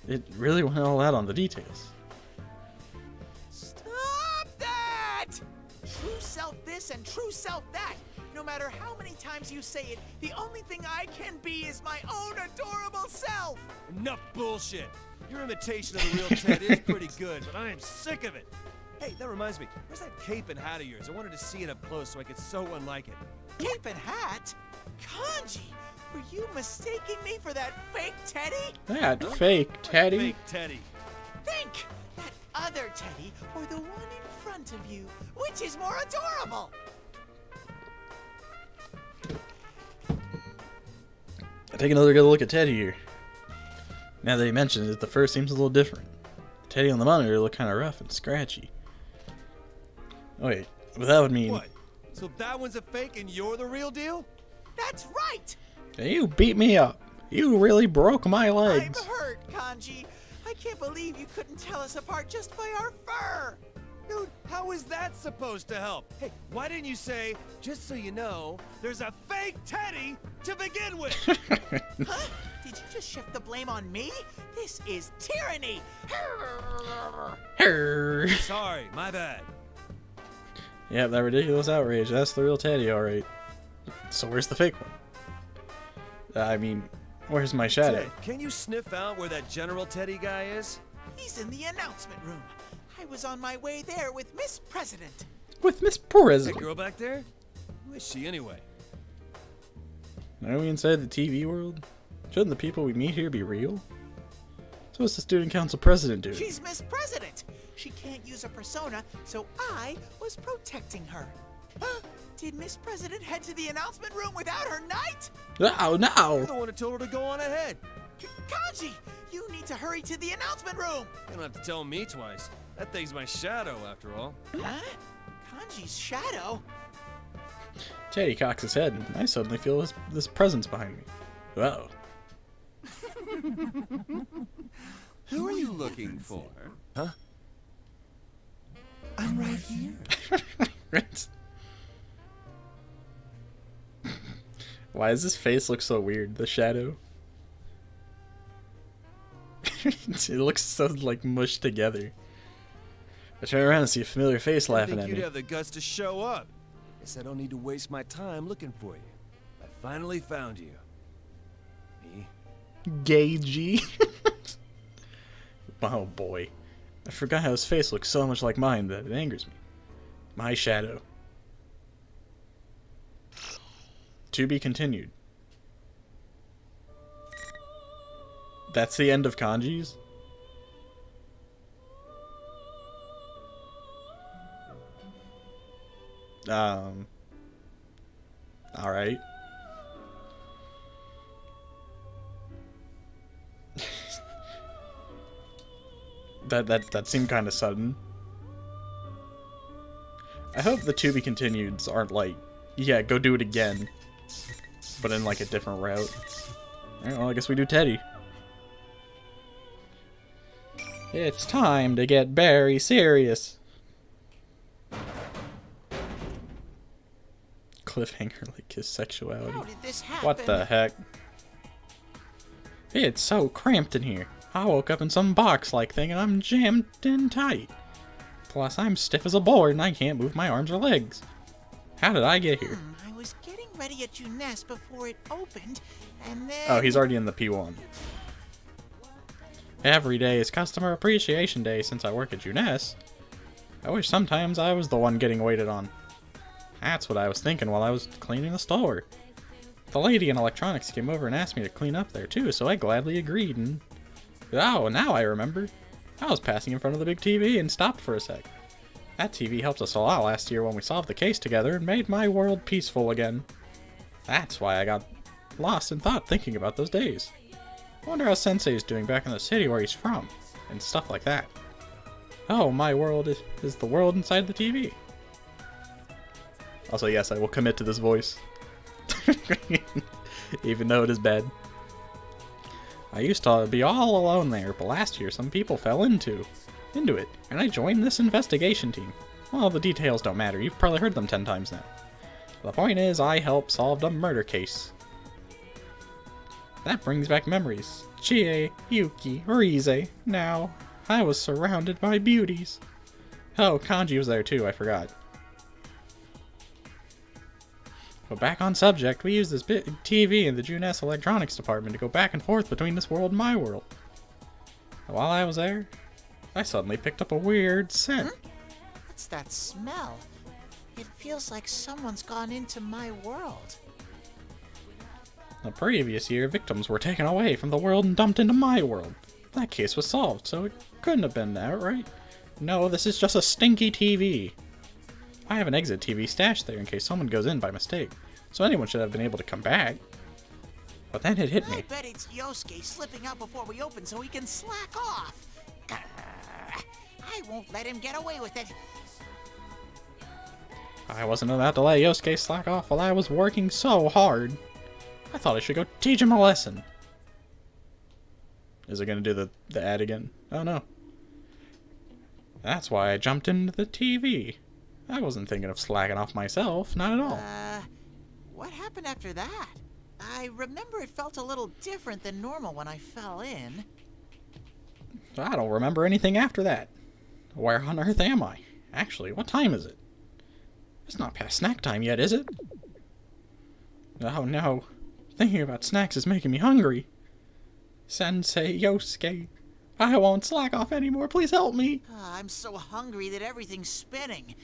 A: It really went all out on the details.
M: self this and true self that. No matter how many times you say it, the only thing I can be is my own adorable self.
C: Enough bullshit. Your imitation of the real Ted is pretty good, but I am sick of it. Hey, that reminds me. Where's that cape and hat of yours? I wanted to see it up close so I could sew one like it.
M: Cape and hat? Kanji, were you mistaking me for that fake Teddy?
A: That fake Teddy?
C: Fake Teddy.
M: Think! That other Teddy or the one in front of you. Which is more adorable?
A: I take another good look at Teddy here. Now that he mentions it, the fur seems a little different. The Teddy on the monitor look kind of rough and scratchy. Oh wait, but that would mean...
C: What? So that one's a fake and you're the real deal?
M: That's right!
A: You beat me up. You really broke my legs.
M: I'm hurt, Kanji. I can't believe you couldn't tell us apart just by our fur.
C: Dude, how is that supposed to help? Hey, why didn't you say, just so you know, there's a fake Teddy to begin with?
M: Huh? Did you just shift the blame on me? This is tyranny.
C: Sorry, my bad.
A: Yep, that ridiculous outrage. That's the real Teddy, alright. So where's the fake one? I mean, where's my shadow?
C: Ted, can you sniff out where that General Teddy guy is?
M: He's in the announcement room. I was on my way there with Miss President.
A: With Miss President?
C: That girl back there? Who is she anyway?
A: Are we inside the TV world? Shouldn't the people we meet here be real? So what's the student council president doing?
M: She's Miss President. She can't use a persona, so I was protecting her. Huh? Did Miss President head to the announcement room without her knight?
A: Oh, no!
C: You're the one who told her to go on ahead.
M: Kanji, you need to hurry to the announcement room.
C: You don't have to tell me twice. That thing's my shadow, after all.
M: Huh? Kanji's shadow?
A: Teddy cocks his head, and I suddenly feel this presence behind me. Whoa.
C: Who are you looking for? Huh?
M: I'm right here.
A: Why does his face look so weird? The shadow? It looks so, like, mushed together. I turn around and see a familiar face laughing at me.
C: You'd have the guts to show up. Guess I don't need to waste my time looking for you. I finally found you. Me?
A: Gay G. Oh boy. I forgot how his face looks so much like mine that it angers me. My shadow. To be continued. That's the end of kanjis? Alright. That seemed kind of sudden. I hope the to be continueds aren't like, yeah, go do it again, but in like a different route. Alright, well, I guess we do Teddy. It's time to get very serious. Cliffhanger like his sexuality.
M: How did this happen?
A: What the heck? It's so cramped in here. I woke up in some box-like thing and I'm jammed in tight. Plus, I'm stiff as a board and I can't move my arms or legs. How did I get here?
M: I was getting ready at Juness before it opened, and then...
A: Oh, he's already in the P1. Every day is Customer Appreciation Day since I work at Juness. I wish sometimes I was the one getting waited on. That's what I was thinking while I was cleaning the store. The lady in electronics came over and asked me to clean up there too, so I gladly agreed and... Oh, now I remember. I was passing in front of the big TV and stopped for a sec. That TV helped us a lot last year when we solved the case together and made my world peaceful again. That's why I got lost in thought thinking about those days. I wonder how Sensei's doing back in the city where he's from, and stuff like that. Oh, my world is the world inside the TV. Also, yes, I will commit to this voice. Even though it is bad. I used to be all alone there, but last year some people fell into it, and I joined this investigation team. Well, the details don't matter, you've probably heard them 10 times now. The point is, I helped solve a murder case. That brings back memories. Chie, Yuki, Rize. Now, I was surrounded by beauties. Oh, Kanji was there too, I forgot. But back on subject, we use this big TV in the Junes electronics department to go back and forth between this world and my world. While I was there, I suddenly picked up a weird scent.
M: What's that smell? It feels like someone's gone into my world.
A: The previous year, victims were taken away from the world and dumped into my world. That case was solved, so it couldn't have been that, right? No, this is just a stinky TV. I have an exit TV stashed there in case someone goes in by mistake, so anyone should have been able to come back. But then it hit me.
M: I bet it's Yosuke slipping out before we open so he can slack off. I won't let him get away with it.
A: I wasn't about to let Yosuke slack off while I was working so hard. I thought I should go teach him a lesson. Is it going to do the ad again? Oh no. That's why I jumped into the TV. I wasn't thinking of slacking off myself, not at all.
M: What happened after that? I remember it felt a little different than normal when I fell in.
A: I don't remember anything after that. Where on earth am I? Actually, what time is it? It's not past snack time yet, is it? Oh no. Thinking about snacks is making me hungry. Sensei Yosuke, I won't slack off anymore. Please help me.
M: I'm so hungry that everything's spinning.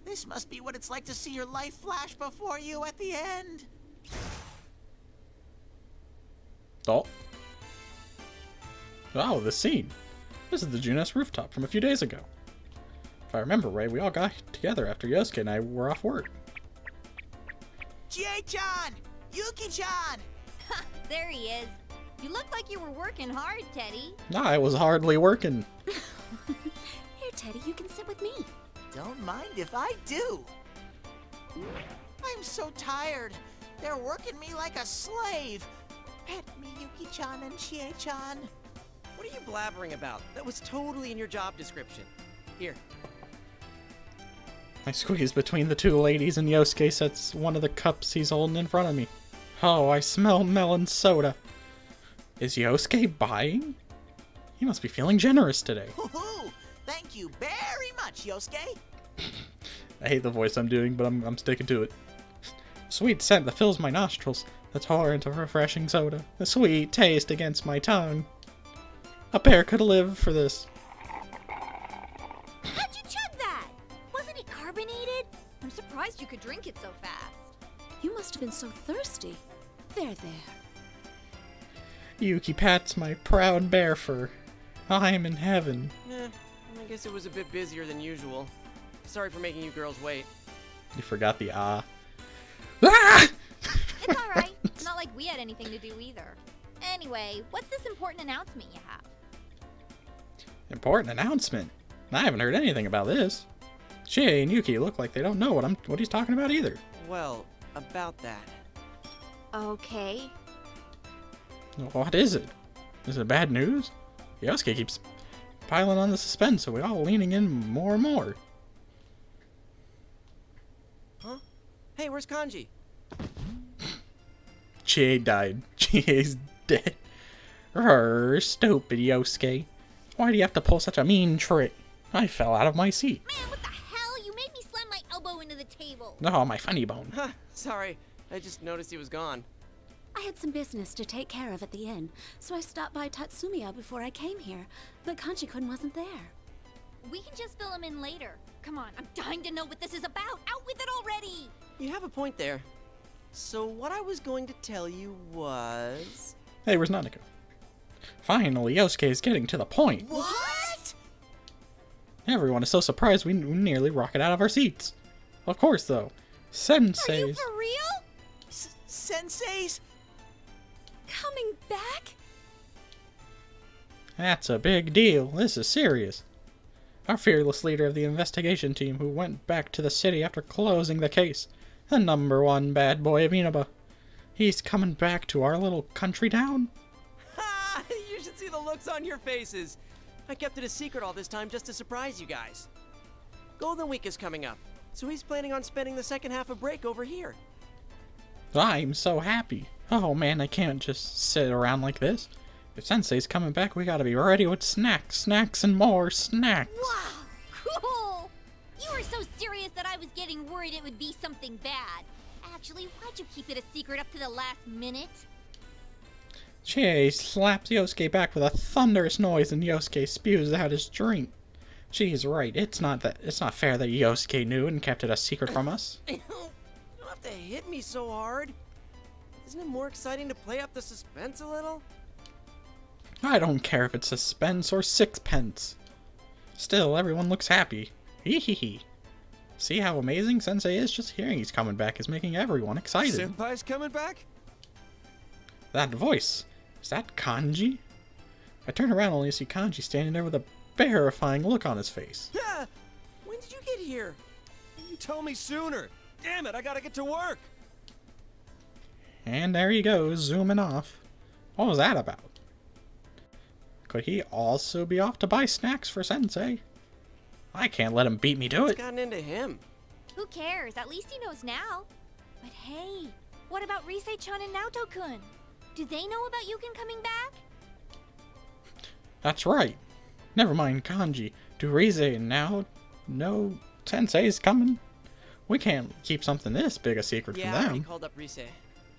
M: This must be what it's like to see your life flash before you at the end.
A: Oh, the scene. This is the Junes rooftop from a few days ago. If I remember right, we all got together after Yosuke and I were off work.
M: Chie-chan! Yuki-chan!
B: Ha! There he is. You look like you were working hard, Teddy.
A: I was hardly working.
G: Here, Teddy, you can sit with me.
M: Don't mind if I do. I'm so tired. They're working me like a slave. Pet me, Yuki-chan and Chie-chan.
H: What are you blabbering about? That was totally in your job description. Here.
A: I squeezed between the two ladies and Yosuke sets one of the cups he's holding in front of me. Oh, I smell melon soda. Is Yosuke buying? He must be feeling generous today.
M: Hoo-hoo! Thank you very much, Yosuke.
A: I hate the voice I'm doing, but I'm sticking to it. Sweet scent that fills my nostrils. The torrent of refreshing soda. The sweet taste against my tongue. A bear could live for this.
B: How'd you chug that? Wasn't it carbonated? I'm surprised you could drink it so fast.
G: You must have been so thirsty. There.
A: Yuki pats my proud bear fur. I'm in heaven.
H: I guess it was a bit busier than usual. Sorry for making you girls wait.
A: You forgot the ah.
B: Ah! It's alright. It's not like we had anything to do either. Anyway, what's this important announcement you have?
A: Important announcement? I haven't heard anything about this. Chie and Yuki look like they don't know what he's talking about either.
H: Well, about that.
B: Okay.
A: What is it? Is it bad news? Yosuke keeps piling on the suspense, so we're all leaning in more and more.
H: Huh? Hey, where's Kanji?
A: Chie died. Chie's dead. Stupid Yosuke. Why do you have to pull such a mean trick? I fell out of my seat.
B: Man, what the hell? You made me slam my elbow into the table.
A: Oh, my funny bone.
H: Huh, sorry. I just noticed he was gone.
G: I had some business to take care of at the inn, so I stopped by Tatsumiya before I came here, but Kanji-kun wasn't there.
B: We can just fill him in later. Come on, I'm dying to know what this is about. Out with it already!
H: You have a point there. So what I was going to tell you was...
A: Hey, where's Nanako? Finally, Yosuke is getting to the point.
M: What?
A: Everyone is so surprised we nearly rocket out of our seats. Of course, though. Senseis.
B: Are you for real?
M: Senseis?
G: Coming back?
A: That's a big deal. This is serious. Our fearless leader of the investigation team who went back to the city after closing the case. The #1 bad boy of Inaba. He's coming back to our little country town.
H: Ha! You should see the looks on your faces. I kept it a secret all this time just to surprise you guys. Golden Week is coming up, so he's planning on spending the second half of break over here.
A: I'm so happy. Oh man, I can't just sit around like this. If Sensei's coming back, we gotta be ready with snacks, and more snacks.
B: Wow, cool! You were so serious that I was getting worried it would be something bad. Actually, why'd you keep it a secret up to the last minute?
A: Chie slaps Yosuke back with a thunderous noise and Yosuke spews out his drink. She's right, it's not fair that Yosuke knew and kept it a secret from us.
H: You don't have to hit me so hard. Isn't it more exciting to play up the suspense a little?
A: I don't care if it's suspense or sixpence. Still, everyone looks happy. Hee hee hee. See how amazing Sensei is? Just hearing he's coming back is making everyone excited.
C: Senpai's coming back?
A: That voice. Is that Kanji? I turn around only to see Kanji standing there with a terrifying look on his face.
H: Yeah! When did you get here?
C: You told me sooner! Damn it, I gotta get to work!
A: And there he goes, zooming off. What was that about? Could he also be off to buy snacks for Sensei? I can't let him beat me to it.
H: What's gotten into him?
B: Who cares? At least he knows now. But hey, what about Risei-chan and Naoto-kun? Do they know about Yukin coming back?
A: That's right. Never mind Kanji. Do Rize now know Sensei's coming? We can't keep something this big a secret
H: Yeah,
A: from
H: I already
A: them.
H: called up Rise.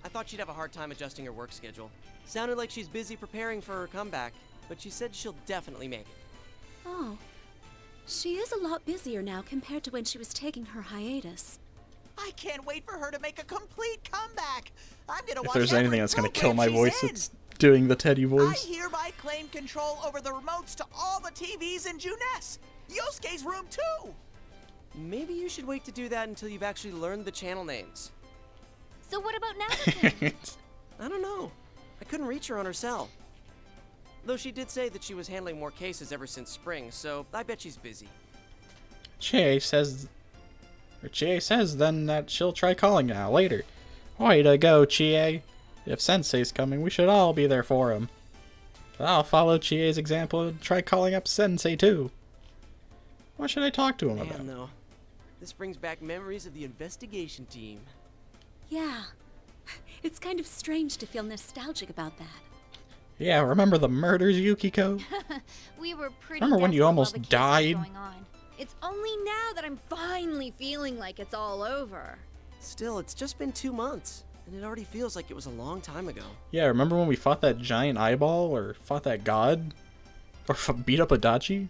H: I thought she'd have a hard time adjusting her work schedule. Sounded like she's busy preparing for her comeback, but she said she'll definitely make it.
G: Oh. She is a lot busier now compared to when she was taking her hiatus.
M: I can't wait for her to make a complete comeback. I'm gonna
A: If
M: watch
A: there's
M: every
A: anything that's gonna kill
M: program
A: my
M: she's
A: voice,
M: in.
A: it's doing the Teddy
M: I
A: voice.
M: hereby claim control over the remotes to all the TVs in Juness. Yosuke's room too.
H: Maybe you should wait to do that until you've actually learned the channel names.
B: So what about Naoto-kun?
H: I don't know. I couldn't reach her on her cell. Though she did say that she was handling more cases ever since spring, so I bet she's busy.
A: Chie says then that she'll try calling now later. Way to go, Chie. If Sensei's coming, we should all be there for him. I'll follow Chie's example and try calling up Sensei too. What should I talk to him about?
H: Man, though. This brings back memories of the investigation team.
G: Yeah. It's kind of strange to feel nostalgic about that.
A: Yeah, remember the murders, Yukiko?
B: We were pretty
A: Remember when you
B: desperate while
A: almost
B: the case was
A: died?
B: going on.
I: It's only now that I'm finally feeling like it's all over.
H: Still, it's just been 2 months, and it already feels like it was a long time ago.
A: Yeah, remember when we fought that giant eyeball, or fought that god? Or beat up Adachi?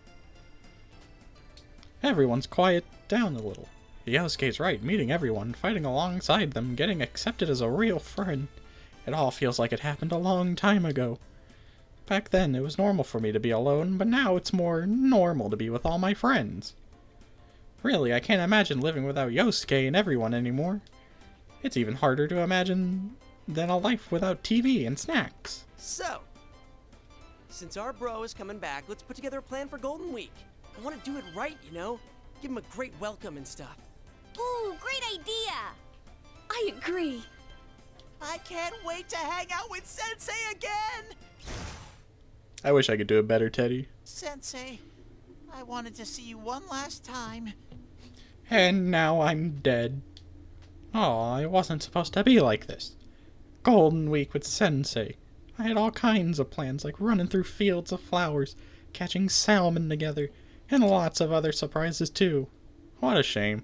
A: Everyone's quiet down a little. Yosuke's right, meeting everyone, fighting alongside them, getting accepted as a real friend. It all feels like it happened a long time ago. Back then, it was normal for me to be alone, but now it's more normal to be with all my friends. Really, I can't imagine living without Yosuke and everyone anymore. It's even harder to imagine than a life without TV and snacks.
H: So, since our bro is coming back, let's put together a plan for Golden Week. I want to do it right, you know? Give him a great welcome and stuff.
B: Ooh, great idea!
G: I agree.
M: I can't wait to hang out with Sensei again.
A: I wish I could do it better, Teddy.
M: Sensei, I wanted to see you one last time.
A: And now I'm dead. Oh, it wasn't supposed to be like this. Golden Week with Sensei. I had all kinds of plans, like running through fields of flowers, catching salmon together, and lots of other surprises too. What a shame.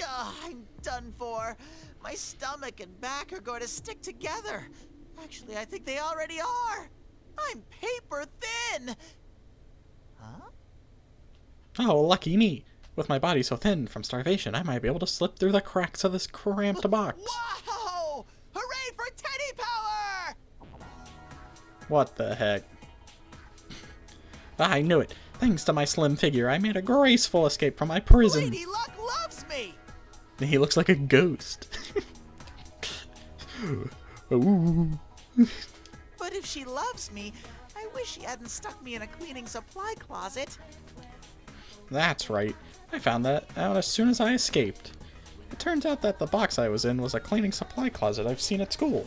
M: Ugh, I'm done for. My stomach and back are going to stick together. Actually, I think they already are. I'm paper thin. Huh?
A: Oh, lucky me. With my body so thin from starvation, I might be able to slip through the cracks of this cramped box.
M: Whoa! Hooray for Teddy Power!
A: What the heck? I knew it. Thanks to my slim figure, I made a graceful escape from my prison.
M: Lady Luck loves me!
A: He looks like a ghost. Ooh.
M: But if she loves me, I wish she hadn't stuck me in a cleaning supply closet.
A: That's right. I found that out as soon as I escaped. It turns out that the box I was in was a cleaning supply closet I've seen at school.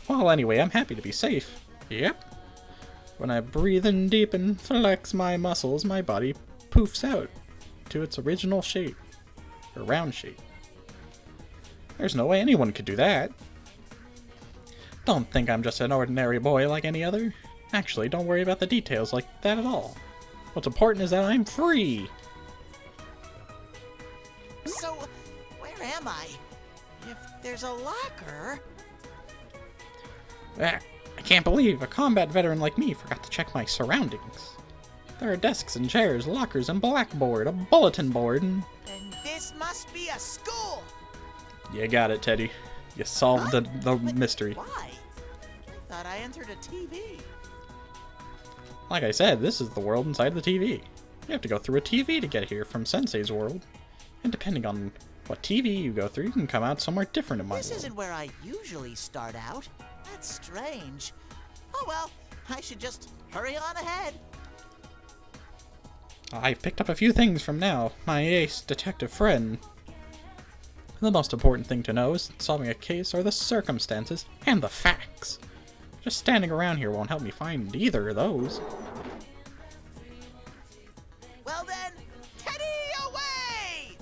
A: Well, anyway, I'm happy to be safe. Yep. When I breathe in deep and flex my muscles, my body poofs out to its original shape. Or round shape. There's no way anyone could do that. Don't think I'm just an ordinary boy like any other. Actually, don't worry about the details like that at all. What's important is that I'm free.
M: So, where am I? If there's a locker...
A: I can't believe a combat veteran like me forgot to check my surroundings. There are desks and chairs, lockers and blackboard, a bulletin board, and...
M: Then this must be a school!
A: You got it, Teddy. You solved the mystery.
M: Why? I thought I entered a TV.
A: Like I said, this is the world inside the TV. You have to go through a TV to get here from Sensei's world. And depending on what TV you go through, you can come out somewhere different in my world.
M: This isn't where I usually start out. That's strange. Oh well, I should just hurry on ahead.
A: I've picked up a few things from now, my ace detective friend. The most important thing to know is solving a case are the circumstances and the facts. Just standing around here won't help me find either of those.
M: Well then, Teddy away!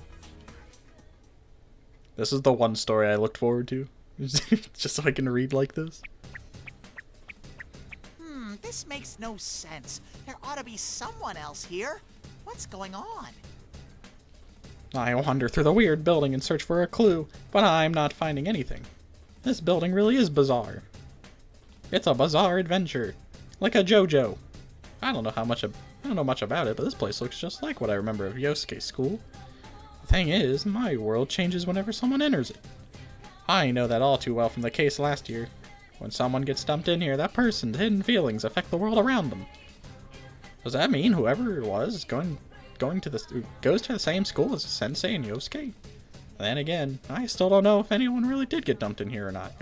A: This is the one story I looked forward to. Just so I can read like this.
M: This makes no sense. There ought to be someone else here. What's going on?
A: I wander through the weird building and search for a clue, but I'm not finding anything. This building really is bizarre. It's a bizarre adventure, like a JoJo. I don't know much about it, but this place looks just like what I remember of Yosuke's school. The thing is, my world changes whenever someone enters it. I know that all too well from the case last year. When someone gets dumped in here, that person's hidden feelings affect the world around them. Does that mean whoever it was goes to the same school as Sensei and Yosuke? Then again, I still don't know if anyone really did get dumped in here or not.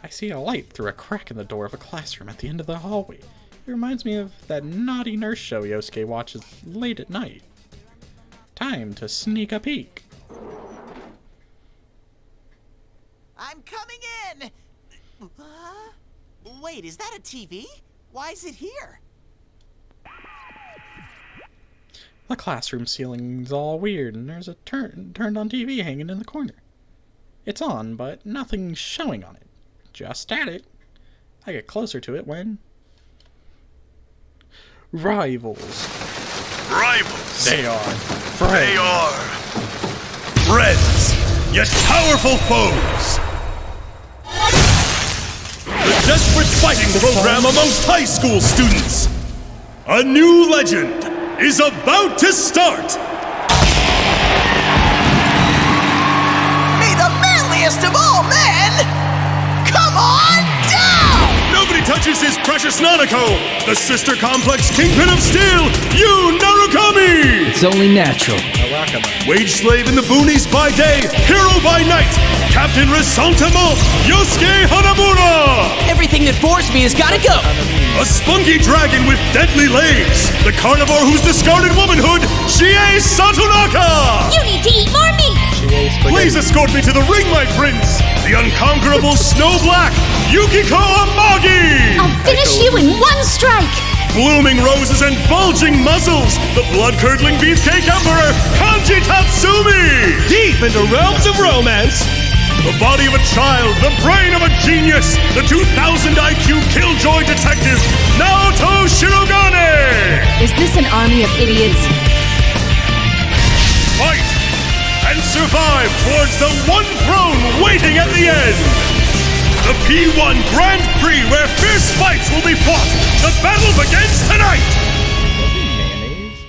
A: I see a light through a crack in the door of a classroom at the end of the hallway. It reminds me of that naughty nurse show Yosuke watches late at night. Time to sneak a peek.
M: I'm coming in! Wait, is that a TV? Why is it here?
A: The classroom ceiling's all weird, and there's a turned on TV hanging in the corner. It's on, but nothing's showing on it. Just static. I get closer to it when... Rivals.
D: Rivals.
A: They are friends.
D: They are friends, yet powerful foes. The desperate fighting program amongst high school students. A new legend is about to start.
M: May the manliest of all men come on down!
D: Nobody touches his precious Nanako, the sister complex kingpin of steel, Yu Narukami!
L: It's only natural.
D: Wage slave in the boonies by day, hero by night, Captain Resentiment, Yosuke Hanamura!
H: Everything that bores me has gotta go!
D: A spunky dragon with deadly legs, the carnivore who's discarded womanhood, Chie Satonaka!
B: You need to eat more meat!
D: Please escort me to the ring, my prince! The unconquerable Snow Black, Yukiko Amagi!
B: I'll finish you in one strike!
D: Blooming roses and bulging muzzles, the blood-curdling Beefcake Emperor, Kanji Tatsumi! Deep into realms of romance, the body of a child, the brain of a genius, the 2000 IQ killjoy detective, Naoto Shirogane!
I: Is this an army of idiots?
D: Fight and survive towards the one throne waiting at the end! The P1 Grand Prix, where fierce fights will be fought! The battle begins tonight!
A: Mayonnaise?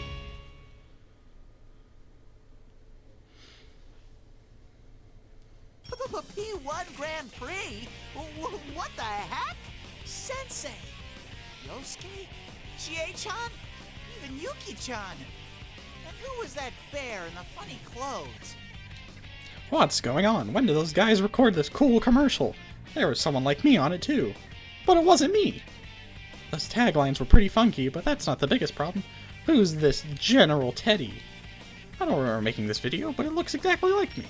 M: P1 Grand Prix? What the heck? Sensei, Yosuke, Chie-chan, even Yuki-chan. And who was that bear in the funny clothes?
A: What's going on? When did those guys record this cool commercial? There was someone like me on it too. But it wasn't me. Those taglines were pretty funky, but that's not the biggest problem. Who's this General Teddy? I don't remember making this video, but it looks exactly like me.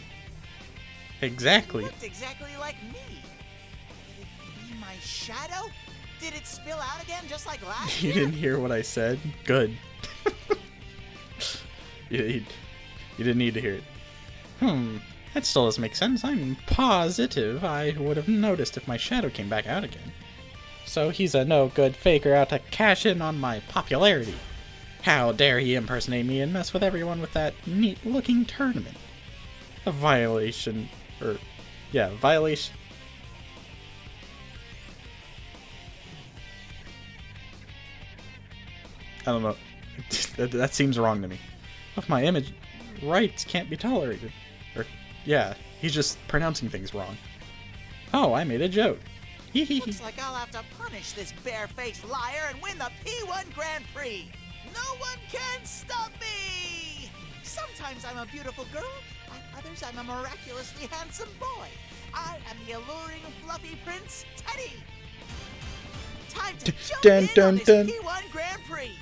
A: Exactly.
M: It looked exactly like me. Could it be my shadow? Did it spill out again just like last
A: You
M: year?
A: didn't hear what I said? Good. you didn't need to hear it. That still doesn't make sense. I'm positive I would have noticed if my shadow came back out again. So he's a no-good faker out to cash in on my popularity. How dare he impersonate me and mess with everyone with that neat-looking tournament. A violation. Or, yeah, violation. I don't know. That seems wrong to me. Of my image, rights can't be tolerated. Or, yeah, he's just pronouncing things wrong. Oh, I made a joke.
M: Looks like I'll have to punish this barefaced liar and win the P1 Grand Prix. No one can stop me! Sometimes I'm a beautiful girl, at others I'm a miraculously handsome boy. I am the alluring, fluffy Prince Teddy. Time to jump in on this P1 Grand Prix.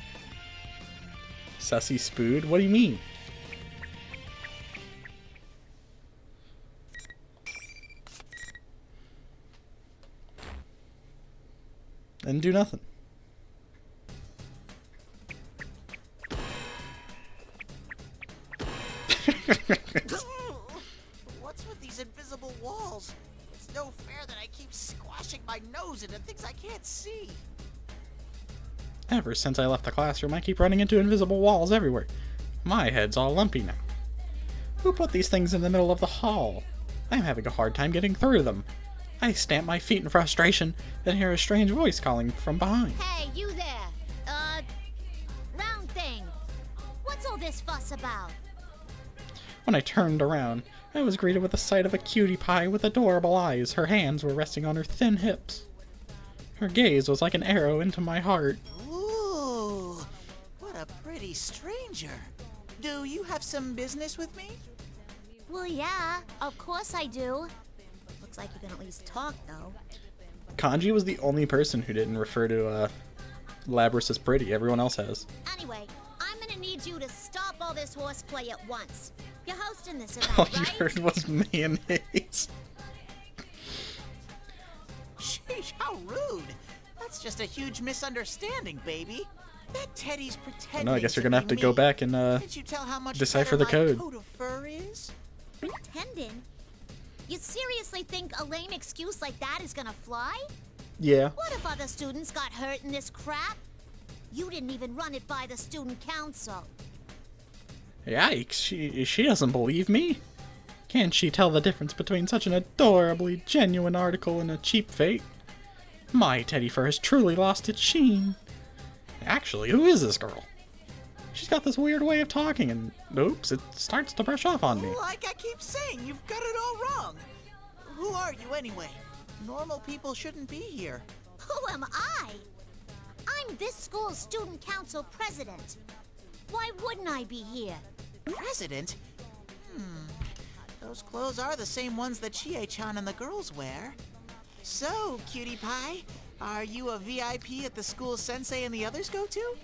A: Sussy Spood? What do you mean? And do nothing.
M: What's with these invisible walls? It's no fair that I keep squashing my nose into things I can't see.
A: Ever since I left the classroom, I keep running into invisible walls everywhere. My head's all lumpy now. Who put these things in the middle of the hall? I'm having a hard time getting through them. I stamp my feet in frustration, then hear a strange voice calling from behind.
B: Hey, you there! Round thing. What's all this fuss about?
A: When I turned around, I was greeted with the sight of a cutie pie with adorable eyes. Her hands were resting on her thin hips. Her gaze was like an arrow into my heart.
M: Ooh, what a pretty stranger. Do you have some business with me?
B: Well, yeah, of course I do. Looks like you can at least talk, though.
A: Kanji was the only person who didn't refer to Labrys as pretty. Everyone else has.
B: Anyway, I'm gonna need you to stop all this horseplay at once. You're hosting this event,
A: All
B: right?
A: you heard was mayonnaise.
M: Sheesh, how rude. That's just a huge misunderstanding, baby. That Teddy's pretending.
A: No, I guess you're gonna have to go back and
M: Can't you tell how much
A: decipher the
M: better my
A: code.
M: coat of fur is?
B: Pretending? You seriously think a lame excuse like that is gonna fly?
A: Yeah.
B: What if other students got hurt in this crap? You didn't even run it by the student council.
A: Yikes, she doesn't believe me. Can't she tell the difference between such an adorably genuine article and a cheap fake? My teddy fur has truly lost its sheen. Actually, who is this girl? She's got this weird way of talking and, oops, it starts to brush off on me.
M: Like I keep saying, you've got it all wrong. Who are you anyway? Normal people shouldn't be here.
B: Who am I? I'm this school's student council president. Why wouldn't I be here?
M: President? Those clothes are the same ones that Chie-chan and the girls wear. So, cutie pie, are you a VIP at the school sensei and the others go to?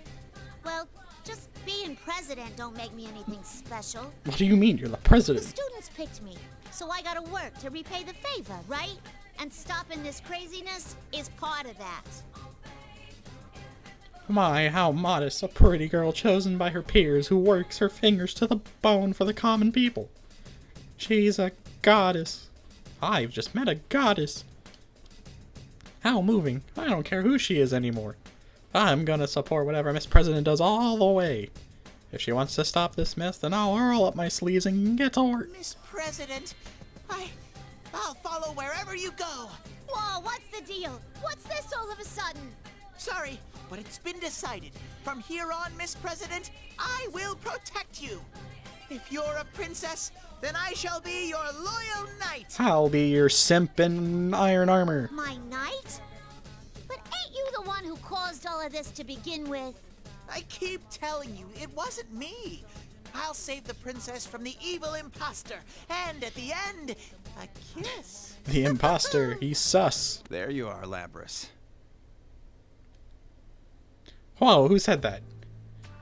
B: Well, just being president don't make me anything special.
A: What do you mean, you're the
B: The
A: president?
B: students picked me, so I gotta work to repay the favor, right? And stopping this craziness is part of that.
A: My, how modest, a pretty girl chosen by her peers who works her fingers to the bone for the common people. She's a goddess. I've just met a goddess. How moving. I don't care who she is anymore. I'm gonna support whatever Miss President does all the way. If she wants to stop this mess, then I'll roll up my sleeves and get to work.
M: Miss President, I'll follow wherever you go.
B: Whoa, what's the deal? What's this all of a sudden?
M: Sorry, but it's been decided. From here on, Miss President, I will protect you. If you're a princess, then I shall be your loyal knight.
A: I'll be your simp in iron armor.
B: My knight? But ain't you the one who caused all of this to begin with?
M: I keep telling you, it wasn't me. I'll save the princess from the evil imposter, and at the end, a kiss.
A: The imposter, he's sus.
J: There you are, Labrys.
A: Whoa, who said that?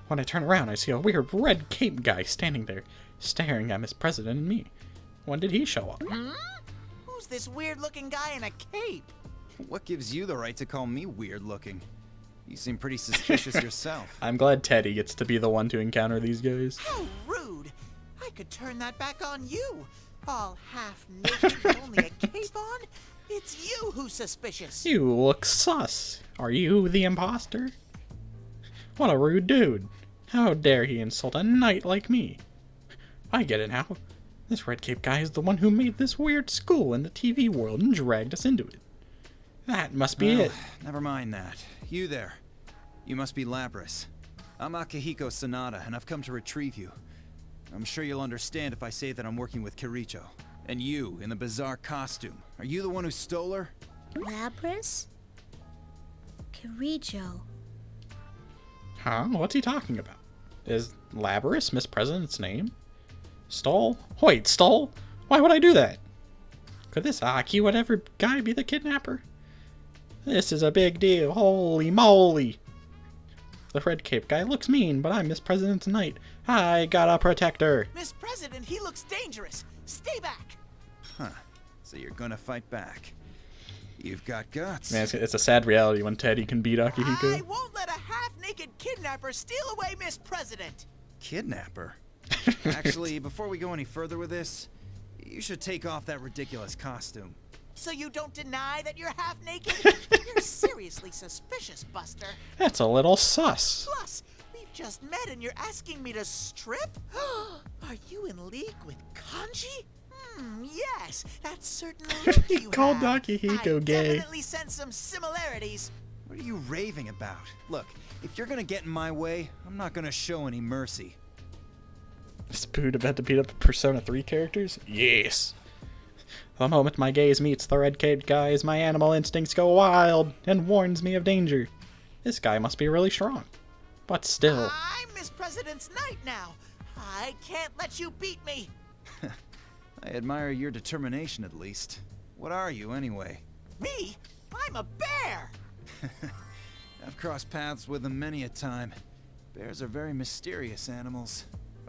A: When I turn around, I see a weird red cape guy standing there, staring at Miss President and me. When did he show up?
M: Who's this weird-looking guy in a cape?
J: What gives you the right to call me weird-looking? You seem pretty suspicious yourself.
A: I'm glad Teddy gets to be the one to encounter these guys.
M: How rude! I could turn that back on you. All half naked with only a cape on? It's you who's suspicious.
A: You look sus. Are you the imposter? What a rude dude. How dare he insult a knight like me? I get it now. This red cape guy is the one who made this weird school in the TV world and dragged us into it. That must be it.
J: Never mind that. You there. You must be Labris. I'm Akihiko Sanada, and I've come to retrieve you. I'm sure you'll understand if I say that I'm working with Kiricho. And you, in the bizarre costume. Are you the one who stole her?
N: Labris? Kiricho.
A: Huh? What's he talking about? Is Labris Miss President's name? Stole? Wait, stole? Why would I do that? Could this Aki whatever guy be the kidnapper? This is a big deal. Holy moly. The red cape guy looks mean, but I'm Miss President's knight. I gotta protect her.
M: Miss President, he looks dangerous. Stay back.
J: Huh. So you're gonna fight back. You've got guts.
A: Man, it's a sad reality when Teddy can beat Akihiko.
M: I won't let a half-naked kidnapper steal away Miss President.
J: Kidnapper? Actually, before we go any further with this, you should take off that ridiculous costume.
M: So you don't deny that you're half-naked? You're seriously suspicious, Buster.
A: That's a little sus.
M: Plus, we've just met and you're asking me to strip? Are you in league with Kanji? Yes, that's certainly what you
A: called
M: have.
A: Akihiko
M: I
A: gay.
M: definitely sense some similarities.
J: What are you raving about? Look, if you're gonna get in my way, I'm not gonna show any mercy.
A: Spood about to beat up the Persona 3 characters? Yes. The moment my gaze meets the red-caped guys, my animal instincts go wild and warns me of danger. This guy must be really strong. But still.
M: I'm Miss President's knight now. I can't let you beat me.
J: I admire your determination, at least. What are you, anyway?
M: Me? I'm a bear!
J: I've crossed paths with them many a time. Bears are very mysterious animals.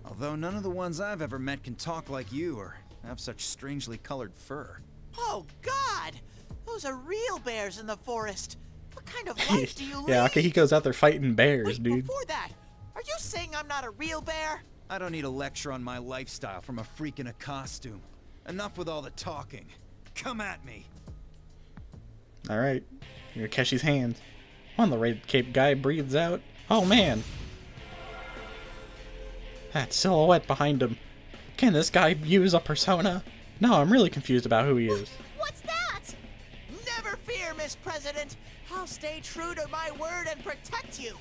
J: Although none of the ones I've ever met can talk like you or have such strangely colored fur.
M: Oh, God! Those are real bears in the forest. What kind of life do you lead?
A: Yeah, Akihiko's out there fighting bears,
M: Wait,
A: dude.
M: before that, are you saying I'm not a real bear?
J: I don't need a lecture on my lifestyle from a freak in a costume. Enough with all the talking. Come at me.
A: Alright. You're Keshi's hand. One, the red cape guy breathes out. Oh man. That silhouette behind him. Can this guy use a persona? No, I'm really confused about who he is.
M: What's that? Never fear, Miss President. I'll stay true to my word and protect you.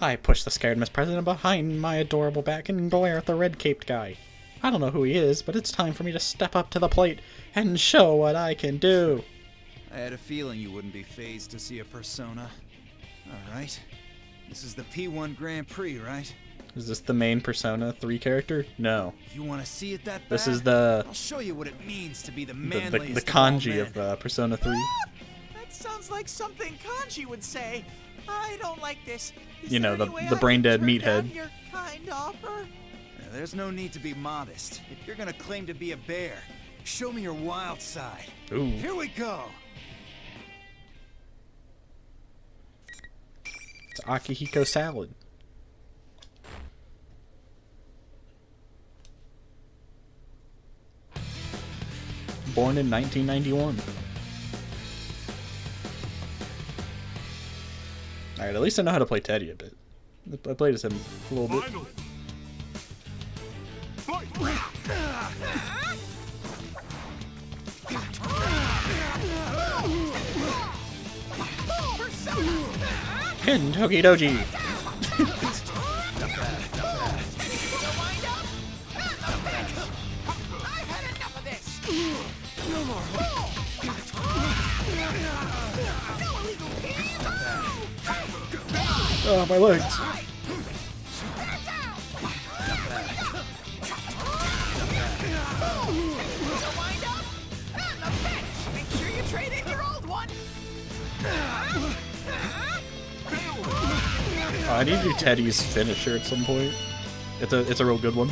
A: I push the scared Miss President behind my adorable back and glare at the red-caped guy. I don't know who he is, but it's time for me to step up to the plate and show what I can do.
J: I had a feeling you wouldn't be fazed to see a persona. Alright. This is the P1 Grand Prix, right?
A: Is this the main Persona 3 character? No.
J: You want to see it that bad?
A: This is the...
J: I'll show you what it means to be the manliest
A: the Kanji of Persona 3.
M: That sounds like something Kanji would say. I don't like this.
A: You know, the brain-dead meathead.
M: Your kind offer?
J: There's no need to be modest. If you're gonna claim to be a bear, show me your wild side.
A: Ooh.
J: Here we go.
A: It's Akihiko salad. Born in 1991. Alright, at least I know how to play Teddy a bit. I played as him a little bit. Kentucky Doji! Oh, my legs!
M: Make sure you trade in your old one.
A: Oh, I need to do Teddy's finisher at some point. It's a real good one.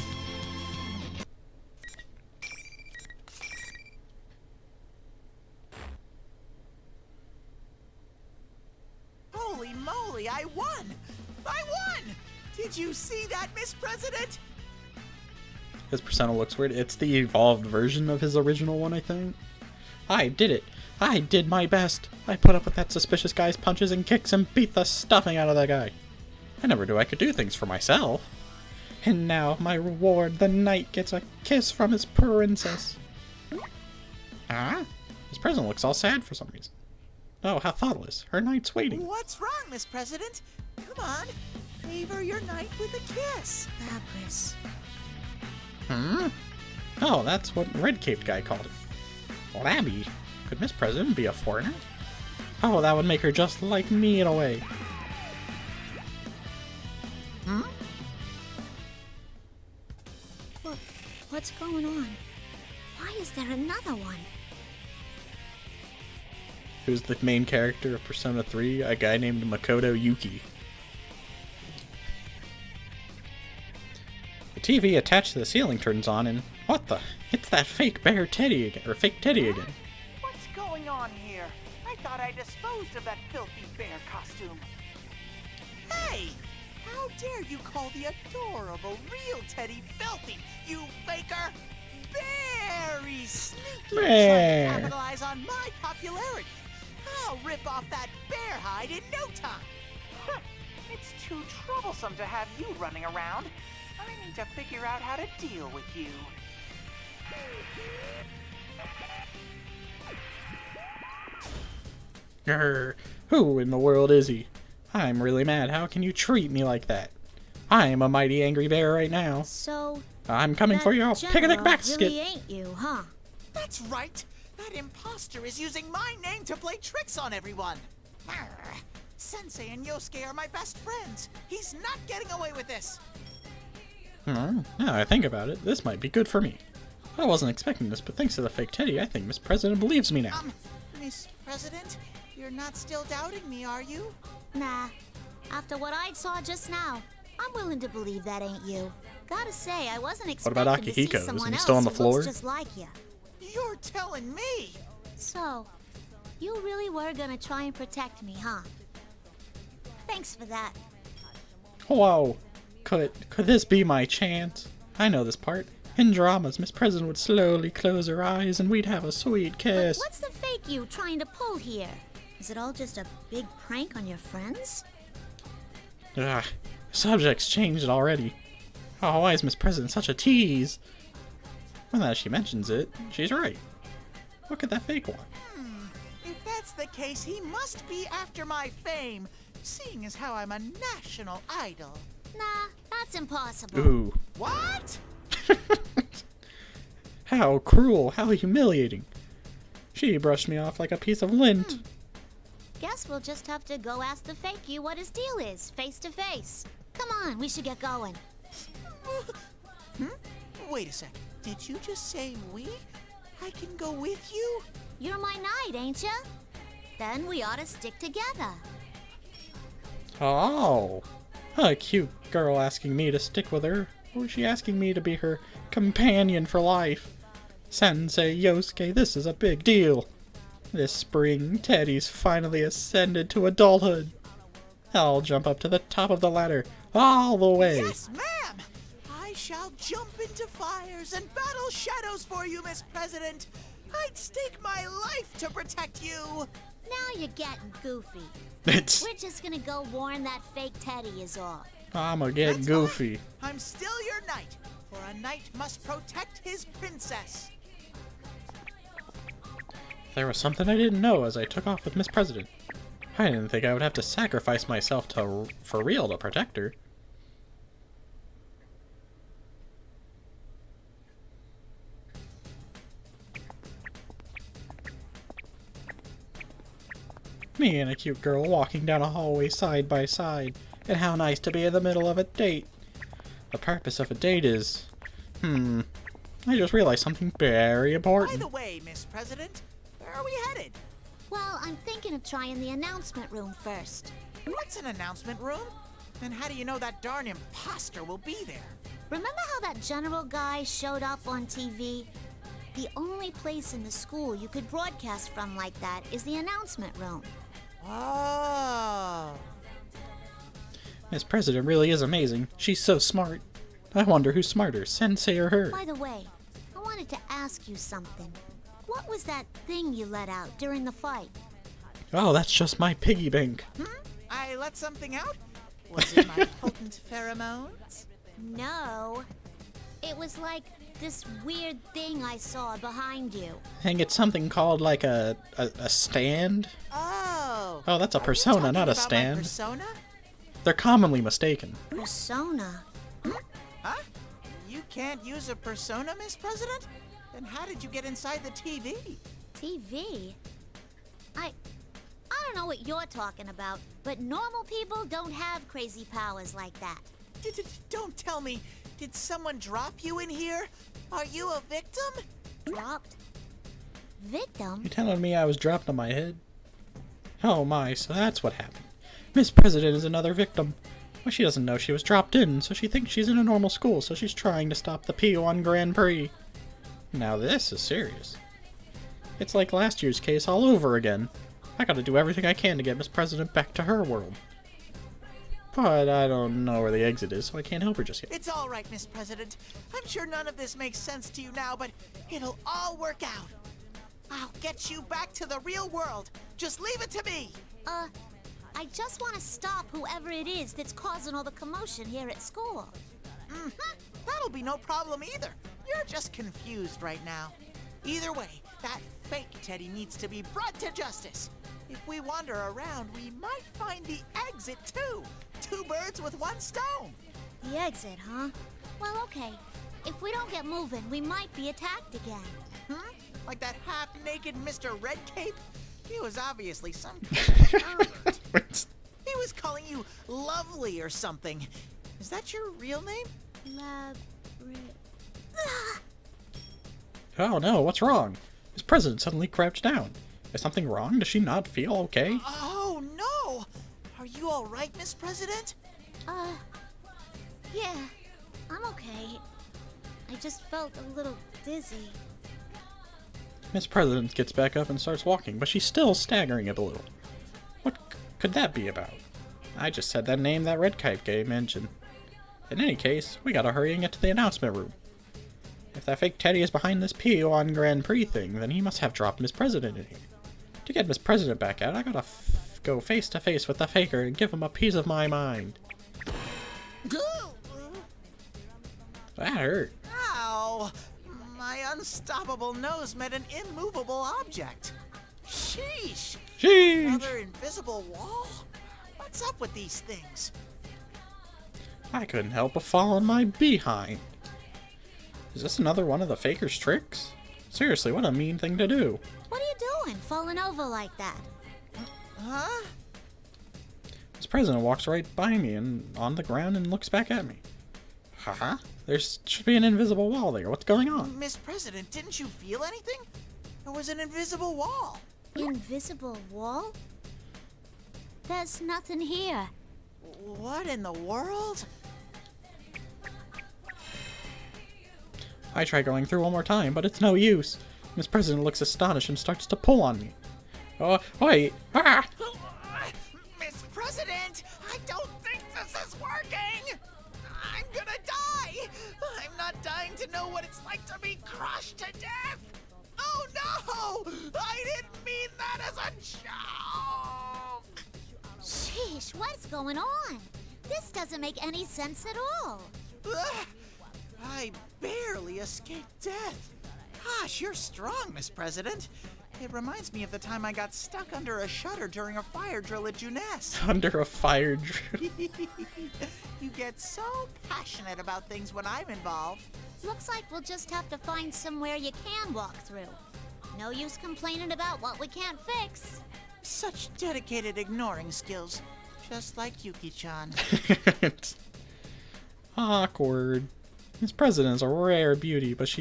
M: Holy moly, I won! I won! Did you see that, Miss President?
A: His persona looks weird. It's the evolved version of his original one, I think. I did it! I did my best! I put up with that suspicious guy's punches and kicks and beat the stuffing out of that guy. I never knew I could do things for myself. And now, my reward, the knight gets a kiss from his princess. Ah? Miss President looks all sad for some reason. Oh, how thoughtless. Her knight's waiting.
M: What's wrong, Miss President? Come on, favor your knight with a kiss.
B: Lapras.
A: Hmm? Oh, that's what red-caped guy called it. Labby? Could Miss President be a foreigner? Oh, that would make her just like me in a way.
B: Hmm? What's going on? Why is there another one?
A: Who's the main character of Persona 3? A guy named Makoto Yuki. The TV attached to the ceiling turns on and... What the? It's that fake bear Teddy again. Or fake Teddy again.
E: What's going on here? I thought I disposed of that filthy bear costume.
M: Hey! How dare you call the adorable real Teddy filthy, you faker! Very sneaky, trying to capitalize on my popularity. I'll rip off that bear hide in no time.
E: It's too troublesome to have you running around. I need to figure out how to deal with you.
A: Grr, who in the world is he? I'm really mad. How can you treat me like that? I am a mighty angry bear right now.
B: So...
A: I'm coming for your picnic basket.
B: Really ain't you, huh?
M: That's right. That imposter is using my name to play tricks on everyone. Arr, Sensei and Yosuke are my best friends. He's not getting away with this.
A: Now I think about it, this might be good for me. I wasn't expecting this, but thanks to the fake Teddy, I think Miss President believes me now.
M: Miss President, you're not still doubting me, are you?
B: Nah. After what I saw just now, I'm willing to believe that ain't you. Gotta say, I wasn't expecting
A: about
B: to see
A: Akihiko?
B: someone
A: Isn't he
B: else
A: still on the
B: who
A: floor?
B: looks just like you.
M: You're telling me?
B: So, you really were gonna try and protect me, huh? Thanks for that.
A: Whoa. Could this be my chance? I know this part. In dramas, Miss President would slowly close her eyes and we'd have a sweet kiss.
B: But what's the fake you trying to pull here? Is it all just a big prank on your friends?
A: Ugh, subject's changed already. Oh, why is Miss President such a tease? Well, now she mentions it, she's right. What could that fake want?
M: If that's the case, he must be after my fame, seeing as how I'm a national idol.
B: Nah, that's impossible.
A: Ooh.
M: What?
A: How cruel, how humiliating. She brushed me off like a piece of lint.
B: Guess we'll just have to go ask the fake you what his deal is, face to face. Come on, we should get going.
M: Wait a sec. Did you just say we? I can go with you?
B: You're my knight, ain't ya? Then we ought to stick together.
A: Oh. A cute girl asking me to stick with her. Or is she asking me to be her companion for life? Sensei Yosuke, this is a big deal. This spring, Teddy's finally ascended to adulthood. I'll jump up to the top of the ladder, all the way.
M: Yes, ma'am! I shall jump into fires and battle shadows for you, Miss President. I'd stake my life to protect you.
B: Now you're getting goofy. We're just gonna go warn that fake Teddy is all.
A: I'ma get
M: That's
A: goofy.
M: fine. I'm still your knight, for a knight must protect his princess.
A: There was something I didn't know as I took off with Miss President. I didn't think I would have to sacrifice myself for real to protect her. Me and a cute girl walking down a hallway side by side, and how nice to be in the middle of a date. The purpose of a date is... I just realized something very important.
M: By the way, Miss President, where are we headed?
B: Well, I'm thinking of trying the announcement room first.
M: What's an announcement room? And how do you know that darn imposter will be there?
B: Remember how that general guy showed up on TV? The only place in the school you could broadcast from like that is the announcement room.
M: Oh.
A: Miss President really is amazing. She's so smart. I wonder who's smarter, Sensei or her?
B: By the way, I wanted to ask you something. What was that thing you let out during the fight?
A: Oh, that's just my piggy bank.
M: I let something out? Was it my potent pheromones?
B: No. It was like this weird thing I saw behind you.
A: I think it's something called like a stand.
M: Oh.
A: Oh, that's a
M: Are you
A: persona,
M: talking
A: not a
M: about my
A: stand.
M: persona?
A: They're commonly mistaken.
B: Persona.
M: Huh? You can't use a persona, Miss President? Then how did you get inside the TV?
B: TV? I don't know what you're talking about, but normal people don't have crazy powers like that.
M: Don't tell me. Did someone drop you in here? Are you a victim?
B: Dropped? Victim?
A: You telling me I was dropped on my head? Oh my, so that's what happened. Miss President is another victim. Well, she doesn't know she was dropped in, so she thinks she's in a normal school, so she's trying to stop the P1 Grand Prix. Now this is serious. It's like last year's case all over again. I gotta do everything I can to get Miss President back to her world. But I don't know where the exit is, so I can't help her just yet.
M: It's all right, Miss President. I'm sure none of this makes sense to you now, but it'll all work out. I'll get you back to the real world. Just leave it to me.
B: I just want to stop whoever it is that's causing all the commotion here at school.
M: That'll be no problem either. You're just confused right now. Either way, that fake Teddy needs to be brought to justice. If we wander around, we might find the exit too. 2 birds with 1 stone.
B: The exit, huh? Well, okay. If we don't get moving, we might be attacked again.
M: Like that half-naked Mr. Red Cape? He was obviously some He was calling you lovely or something. Is that your real name?
A: Oh no, what's wrong? Miss President suddenly crouched down. Is something wrong? Does she not feel okay?
M: Oh no! Are you all right, Miss President?
B: Yeah, I'm okay. I just felt a little dizzy.
A: Miss President gets back up and starts walking, but she's still staggering a little. What could that be about? I just said that name that Red Cape Gay mentioned. In any case, we gotta hurry and get to the announcement room. If that fake Teddy is behind this P1 Grand Prix thing, then he must have dropped Miss President in here. To get Miss President back out, I gotta go face to face with the faker and give him a piece of my mind. That hurt.
M: Ow! My unstoppable nose met an immovable object. Sheesh!
A: Sheesh!
M: Another invisible wall? What's up with these things?
A: I couldn't help but fall on my behind. Is this another one of the faker's tricks? Seriously, what a mean thing to do.
B: What are you doing, falling over like that?
M: Huh?
A: This president walks right by me and on the ground and looks back at me. Haha, there should be an invisible wall there. What's going on?
M: Miss President, didn't you feel anything? There was an invisible wall.
B: Invisible wall? There's nothing here.
M: What in the world?
A: I try going through one more time, but it's no use. Miss President looks astonished and starts to pull on me. Oh, wait! Ah!
M: Miss President, I don't think this is working! I'm gonna die! I'm not dying to know what it's like to be crushed to death! Oh no! I didn't mean that as a joke!
B: Sheesh, what's going on? This doesn't make any sense at all.
M: I barely escaped death. Gosh, you're strong, Miss President. It reminds me of the time I got stuck under a shutter during a fire drill at Juness.
A: Under a fire drill.
M: You get so passionate about things when I'm involved.
B: Looks like we'll just have to find somewhere you can walk through. No use complaining about what we can't fix.
M: Such dedicated ignoring skills. Just like Yuki-chan.
A: Awkward. Miss President's a rare beauty, but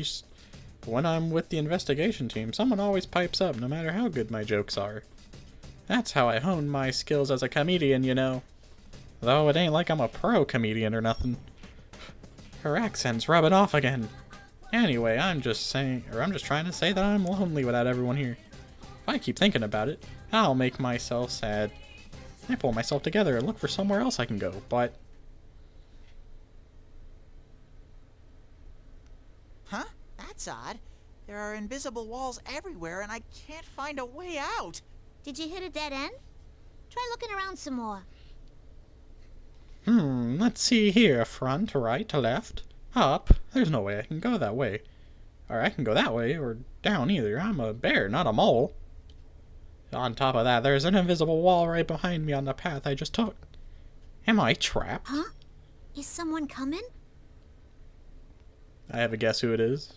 A: when I'm with the investigation team, someone always pipes up, no matter how good my jokes are. That's how I hone my skills as a comedian, you know. Though it ain't like I'm a pro comedian or nothing. Her accent's rubbing off again. Anyway, I'm just trying to say that I'm lonely without everyone here. If I keep thinking about it, I'll make myself sad. I pull myself together and look for somewhere else I can go, but...
M: Huh? That's odd. There are invisible walls everywhere and I can't find a way out.
B: Did you hit a dead end? Try looking around some more.
A: Let's see here. Front, right, left, up. There's no way I can go that way. Or I can go that way, or down either. I'm a bear, not a mole. On top of that, there's an invisible wall right behind me on the path I just took. Am I trapped?
B: Huh? Is someone coming?
A: I have a guess who it is.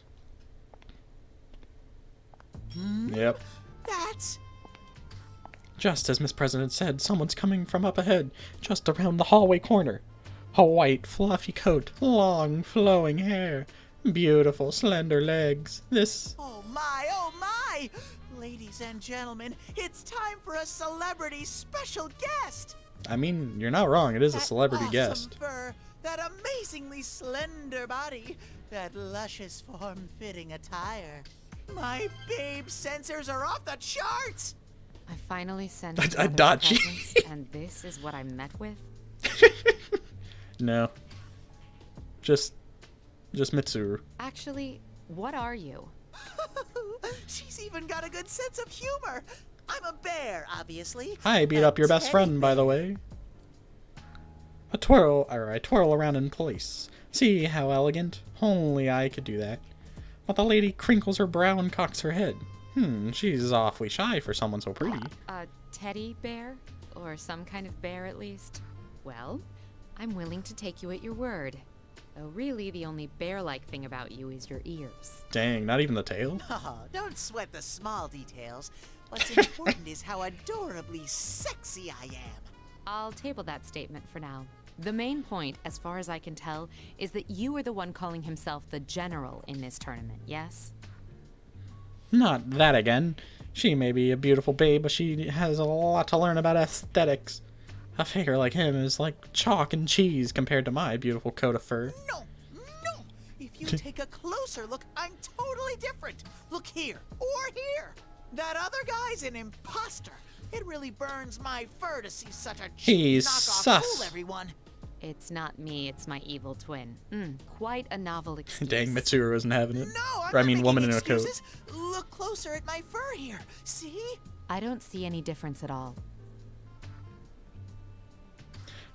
A: Yep.
M: That's...
A: Just as Miss President said, someone's coming from up ahead, just around the hallway corner. A white, fluffy coat, long, flowing hair, beautiful, slender legs. This...
M: Oh my! Ladies and gentlemen, it's time for a celebrity special guest!
A: I mean, you're not wrong, it is a celebrity
M: awesome
A: guest.
M: Fur, that amazingly slender body, that luscious form-fitting attire. My babe sensors are off the charts!
K: I finally sent
A: a Dachi.
K: And this is what I'm met with?
A: No. Just Mitsuru.
K: Actually, what are you?
M: She's even got a good sense of humor. I'm a bear, obviously.
A: I beat up your best friend, by the way. I twirl around in place. See how elegant? Only I could do that. But the lady crinkles her brow and cocks her head. She's awfully shy for someone so pretty.
K: A teddy bear? Or some kind of bear, at least? Well, I'm willing to take you at your word. Though really, the only bear-like thing about you is your ears.
A: Dang, not even the tail?
M: Oh, don't sweat the small details. What's important is how adorably sexy I am.
K: I'll table that statement for now. The main point, as far as I can tell, is that you are the one calling himself the general in this tournament, yes?
A: Not that again. She may be a beautiful babe, but she has a lot to learn about aesthetics. A figure like him is like chalk and cheese compared to my beautiful coat of fur.
M: No! If you take a closer look, I'm totally different. Look here, or here. That other guy's an imposter. It really burns my fur to see such a cheap
A: He's
M: knockoff
A: sus.
M: fool everyone.
K: It's not me, it's my evil twin. Quite a novel excuse.
A: Dang, Mitsuru isn't having it.
M: No,
A: woman in a coat.
M: excuses. Look closer at my fur here. See?
K: I don't see any difference at all.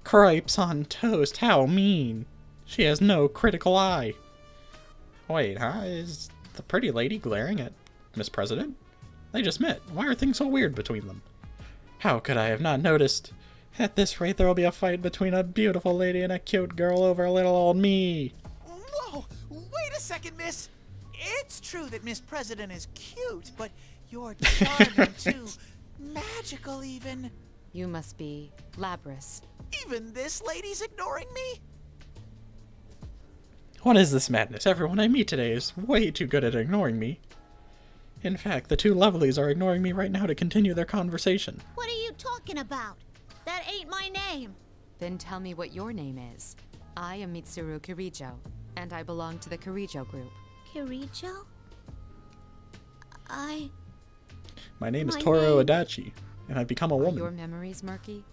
A: Cripes on toast, how mean. She has no critical eye. Wait, huh? Is the pretty lady glaring at Miss President? They just met. Why are things so weird between them? How could I have not noticed? At this rate, there will be a fight between a beautiful lady and a cute girl over little old me.
M: Whoa! Wait a second, miss. It's true that Miss President is cute, but you're charming too. Magical, even.
K: You must be Labrys.
M: Even this lady's ignoring me?
A: What is this madness? Everyone I meet today is way too good at ignoring me. In fact, the two lovelies are ignoring me right now to continue their conversation.
B: What are you talking about? That ain't my name.
K: Then tell me what your name is. I am Mitsuru Kirijo, and I belong to the Kirijo group.
B: Kirijo?
A: My name is Toro Adachi, and I've become a woman.
K: Are your memories murky?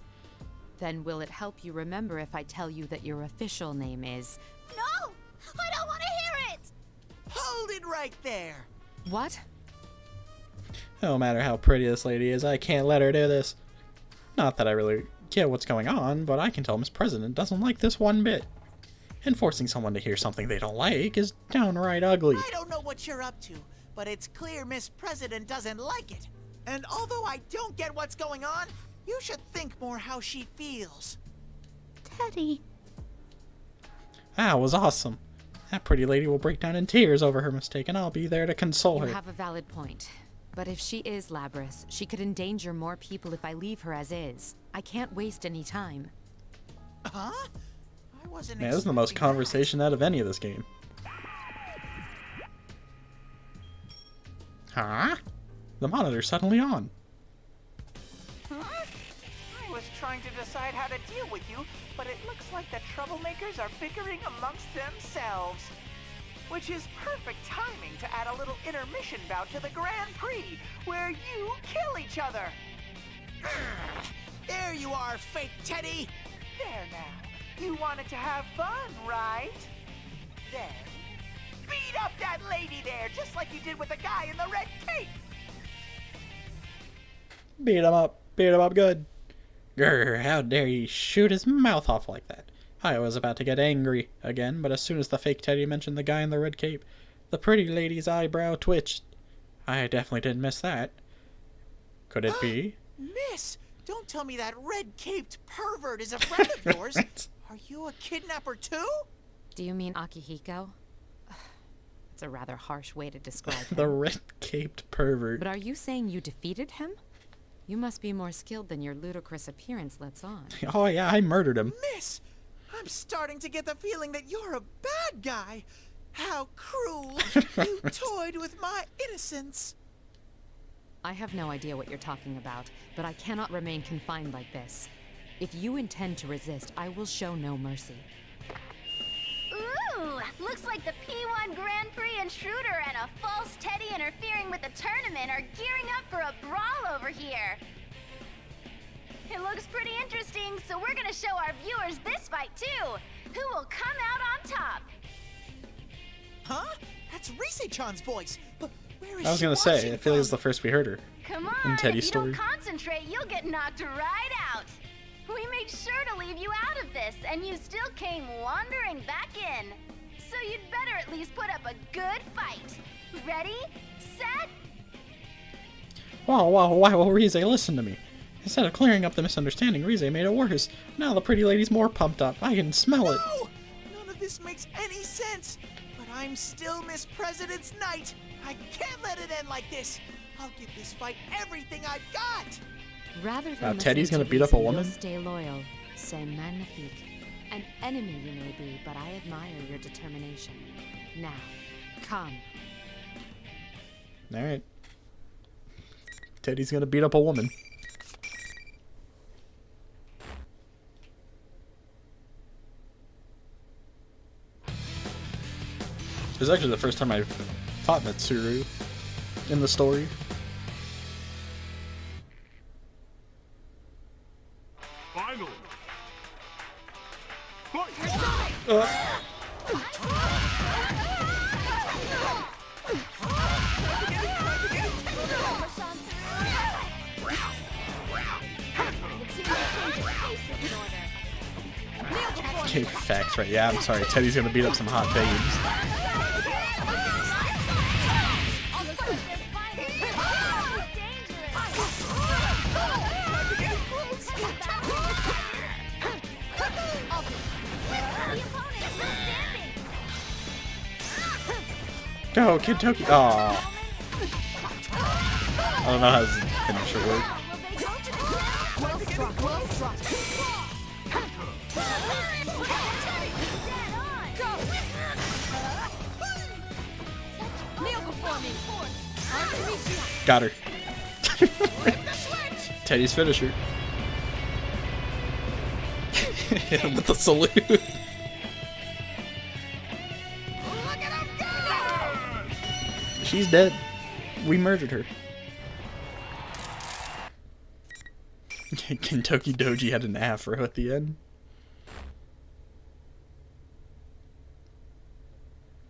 K: Then will it help you remember if I tell you that your official name is...
B: No! I don't want to hear it!
M: Hold it right there!
K: What?
A: No matter how pretty this lady is, I can't let her do this. Not that I really get what's going on, but I can tell Miss President doesn't like this one bit. And forcing someone to hear something they don't like is downright ugly.
M: I don't know what you're up to, but it's clear Miss President doesn't like it. And although I don't get what's going on, you should think more how she feels.
B: Teddy.
A: That was awesome. That pretty lady will break down in tears over her mistake, and I'll be there to console her.
K: You have a valid point. But if she is Labrys, she could endanger more people if I leave her as is. I can't waste any time.
M: Huh? I wasn't
A: Man, this is the most conversation out of any of this game. Huh? The monitor's suddenly on.
E: Huh? I was trying to decide how to deal with you, but it looks like the troublemakers are bickering amongst themselves. Which is perfect timing to add a little intermission bout to the Grand Prix, where you kill each other.
M: There you are, fake Teddy!
E: There now. You wanted to have fun, right? Then, beat up that lady there, just like you did with the guy in the red cape!
A: Beat him up good. Grr, how dare you shoot his mouth off like that? I was about to get angry again, but as soon as the fake Teddy mentioned the guy in the red cape, the pretty lady's eyebrow twitched. I definitely didn't miss that. Could it be?
M: Miss, don't tell me that red-caped pervert is a friend of yours. Are you a kidnapper too?
K: Do you mean Akihiko? It's a rather harsh way to describe him.
A: The red-caped pervert.
K: But are you saying you defeated him? You must be more skilled than your ludicrous appearance lets on.
A: Oh yeah, I murdered him.
M: Miss, I'm starting to get the feeling that you're a bad guy. How cruel. You toyed with my innocence.
K: I have no idea what you're talking about, but I cannot remain confined like this. If you intend to resist, I will show no mercy.
F: Ooh, looks like the P1 Grand Prix intruder and a false Teddy interfering with the tournament are gearing up for a brawl over here. It looks pretty interesting, so we're gonna show our viewers this fight too. Who will come out on top?
M: Huh? That's Rise-chan's voice. But where is
A: I was gonna say, I feel like it's the first we heard her.
F: Come on,
A: in Teddy's
F: if you
A: story.
F: don't concentrate, you'll get knocked right out. We made sure to leave you out of this, and you still came wandering back in. So you'd better at least put up a good fight. Ready, set.
A: Wow, Rize, listen to me. Instead of clearing up the misunderstanding, Rize made it worse. Now the pretty lady's more pumped up. I can smell it.
M: No! None of this makes any sense. But I'm still Miss President's Knight. I can't let it end like this. I'll give this fight everything I've got.
K: Rather than
A: Teddy's
K: listening
A: gonna
K: to
A: beat up a
K: reason,
A: woman?
K: you'll stay loyal. C'est magnifique. An enemy you may be, but I admire your determination. Now, come.
A: Alright. Teddy's gonna beat up a woman. This is actually the first time I've fought Mitsuru in the story.
D: Final.
A: Okay, facts, right? Yeah, I'm sorry. Teddy's gonna beat up some hot babes. Go, Kid Toki. Aw. I don't know how his finisher works. Got her. Teddy's finisher. Hit him with the salute. She's dead. We murdered her. Kentucky Doji had an afro at the end.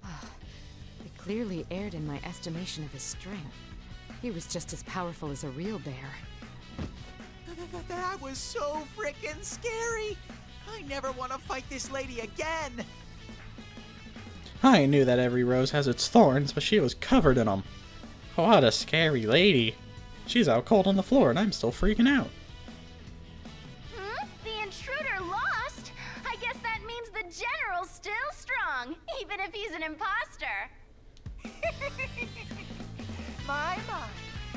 K: It clearly erred in my estimation of his strength. He was just as powerful as a real bear.
M: That was so frickin' scary. I never want to fight this lady again.
A: I knew that every rose has its thorns, but she was covered in them. What a scary lady. She's out cold on the floor and I'm still freaking out.
F: The intruder lost? I guess that means the general's still strong, even if he's an imposter.
E: My,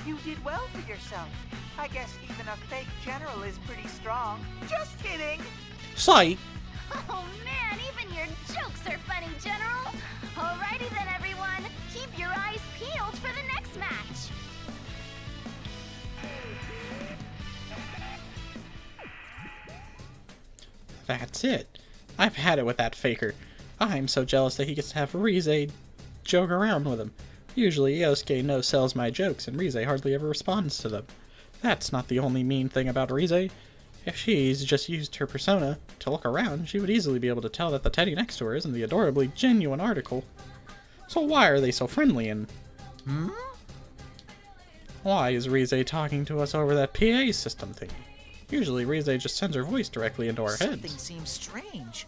E: you did well for yourself. I guess even a fake general is pretty strong. Just kidding.
A: Sight.
F: Oh man, even your jokes are funny, General. Alrighty then, everyone. Keep your eyes peeled for the next match.
A: That's it. I've had it with that faker. I'm so jealous that he gets to have Rize joke around with him. Usually Yosuke no-sells my jokes and Rize hardly ever responds to them. That's not the only mean thing about Rize. If she's just used her persona to look around, she would easily be able to tell that the teddy next to her isn't the adorably genuine article. So why are they so friendly and... Why is Rize talking to us over that PA system thingy? Usually Rize just sends her voice directly into our
M: Something
A: heads.
M: seems strange.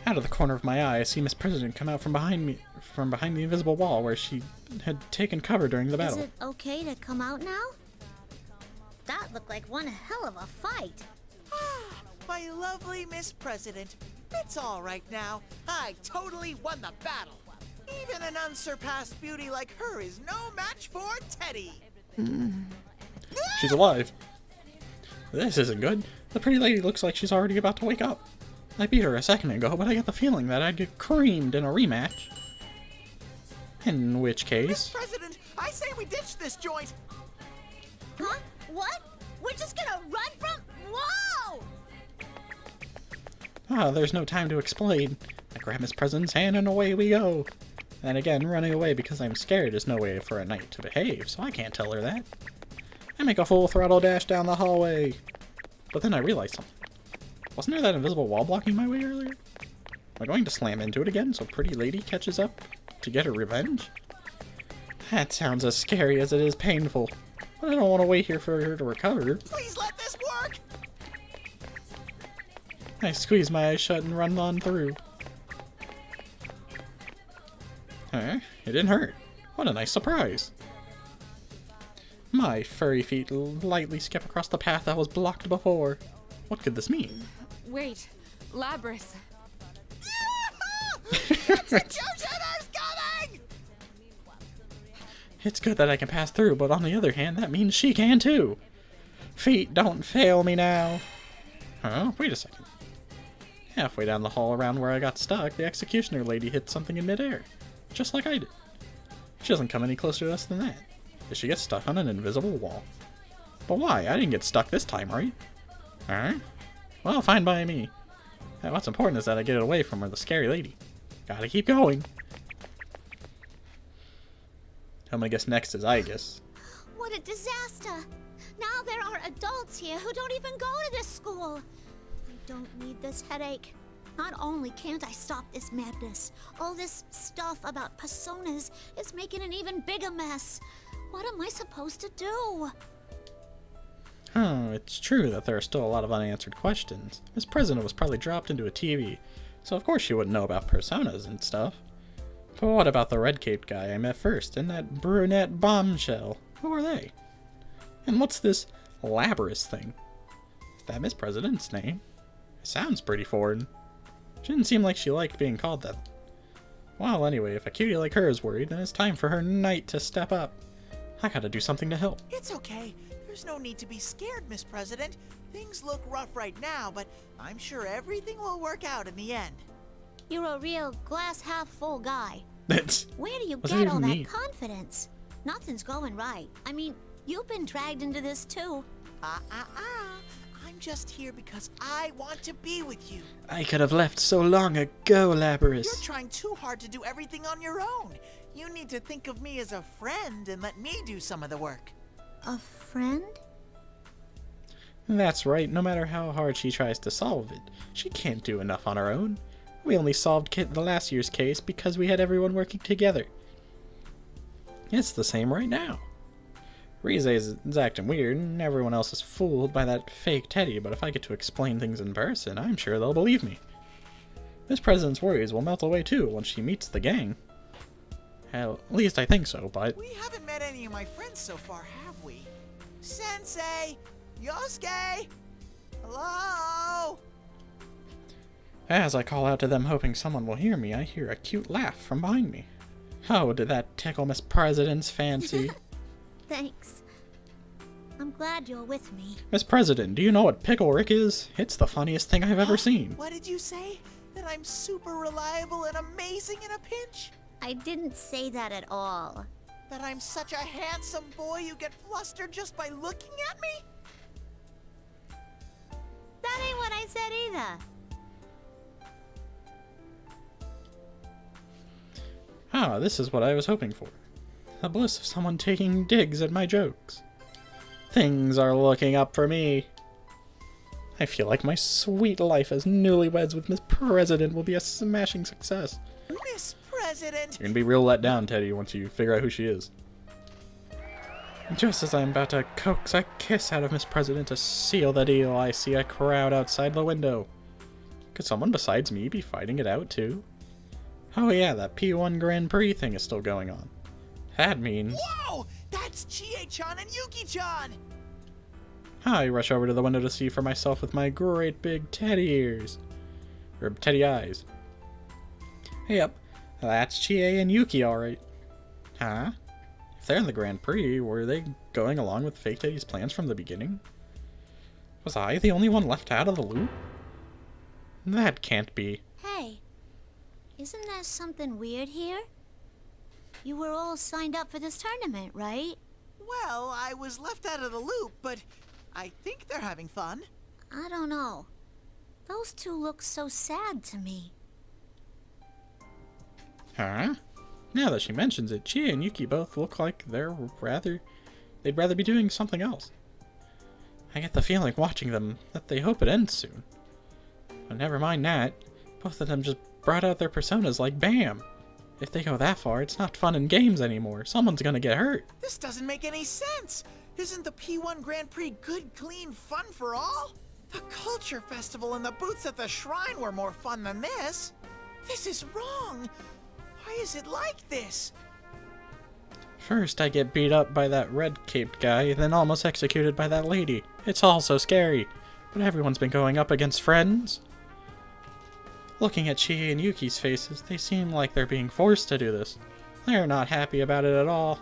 A: Out of the corner of my eye, I see Miss President come out from behind the invisible wall where she had taken cover during the battle.
B: Is it okay to come out now? That looked like one hell of a fight.
M: Ah, my lovely Miss President. It's all right now. I totally won the battle. Even an unsurpassed beauty like her is no match for Teddy.
A: She's alive. This isn't good. The pretty lady looks like she's already about to wake up. I beat her a second ago, but I get the feeling that I'd get creamed in a rematch. In which case...
M: Miss President, I say we ditch this joint.
B: Huh? What? We're just gonna run from... Whoa!
A: Ah, there's no time to explain. I grab Miss President's hand and away we go. And again, running away because I'm scared is no way for a knight to behave, so I can't tell her that. I make a full throttle dash down the hallway. But then I realize something. Wasn't there that invisible wall blocking my way earlier? Am I going to slam into it again so pretty lady catches up to get her revenge? That sounds as scary as it is painful. But I don't want to wait here for her to recover.
M: Please let this work.
A: I squeeze my eyes shut and run on through. Huh? It didn't hurt. What a nice surprise. My furry feet lightly skip across the path that was blocked before. What could this mean?
K: Wait, Labrys.
M: Executioner's coming!
A: It's good that I can pass through, but on the other hand, that means she can too. Feet, don't fail me now. Huh? Wait a second. Halfway down the hall around where I got stuck, the executioner lady hit something in midair. Just like I did. She doesn't come any closer to us than that. Did she get stuck on an invisible wall? But why? I didn't get stuck this time, right? Alright. Well, fine by me. And what's important is that I get away from her, the scary lady. Gotta keep going. I'm gonna guess next is I guess.
B: What a disaster! Now there are adults here who don't even go to this school. I don't need this headache. Not only can't I stop this madness, all this stuff about personas is making an even bigger mess. What am I supposed to do?
A: Oh, it's true that there are still a lot of unanswered questions. Miss President was probably dropped into a TV, so of course she wouldn't know about personas and stuff. But what about the red-caped guy I met first and that brunette bombshell? Who are they? And what's this Labrys thing? Is that Miss President's name? It sounds pretty foreign. She didn't seem like she liked being called that. Well, anyway, if a cutie like her is worried, then it's time for her knight to step up. I gotta do something to help.
M: It's okay. There's no need to be scared, Miss President. Things look rough right now, but I'm sure everything will work out in the end.
B: You're a real glass half full guy. Where do you
A: What's
B: get
A: that
B: all
A: even
B: that
A: mean?
B: confidence? Nothing's going right. I mean, you've been dragged into this too.
M: I'm just here because I want to be with you.
A: I could have left so long ago, Labrys.
M: You're trying too hard to do everything on your own. You need to think of me as a friend and let me do some of the work.
B: A friend?
A: That's right, no matter how hard she tries to solve it, she can't do enough on her own. We only solved the last year's case because we had everyone working together. It's the same right now. Rize is acting weird, and everyone else is fooled by that fake Teddy, but if I get to explain things in person, I'm sure they'll believe me. Miss President's worries will melt away too once she meets the gang. Hell, at least I think so, but...
M: We haven't met any of my friends so far, have we? Sensei! Yosuke! Hello?
A: As I call out to them hoping someone will hear me, I hear a cute laugh from behind me. Oh, did that tickle Miss President's fancy?
B: Thanks. I'm glad you're with me.
A: Miss President, do you know what Pickle Rick is? It's the funniest thing I've ever seen.
M: What did you say? That I'm super reliable and amazing in a pinch?
B: I didn't say that at all.
M: That I'm such a handsome boy you get flustered just by looking at me?
B: That ain't what I said either.
A: Ah, this is what I was hoping for. The bliss of someone taking digs at my jokes. Things are looking up for me. I feel like my sweet life as newlyweds with Miss President will be a smashing success.
M: Miss President!
A: You're gonna be real let down, Teddy, once you figure out who she is. Just as I'm about to coax a kiss out of Miss President to seal the deal, I see a crowd outside the window. Could someone besides me be fighting it out too? Oh yeah, that P1 Grand Prix thing is still going on. That means...
M: Whoa! That's Chie-chan and Yuki-chan!
A: I rush over to the window to see for myself with my great big teddy ears. Or teddy eyes. Yep, that's Chie and Yuki alright. Huh? If they're in the Grand Prix, were they going along with Fake Teddy's plans from the beginning? Was I the only one left out of the loop? That can't be.
B: Hey, isn't there something weird here? You were all signed up for this tournament, right?
M: Well, I was left out of the loop, but I think they're having fun.
B: I don't know. Those two look so sad to me.
A: Huh? Now that she mentions it, Chie and Yuki both look like they'd rather be doing something else. I get the feeling watching them that they hope it ends soon. But never mind that, both of them just brought out their personas like bam. If they go that far, it's not fun and games anymore. Someone's gonna get hurt.
M: This doesn't make any sense. Isn't the P1 Grand Prix good, clean fun for all? The Culture Festival and the booths at the shrine were more fun than this. This is wrong. Why is it like this?
A: First I get beat up by that red-caped guy, then almost executed by that lady. It's all so scary. But everyone's been going up against friends. Looking at Chie and Yuki's faces, they seem like they're being forced to do this. They're not happy about it at all.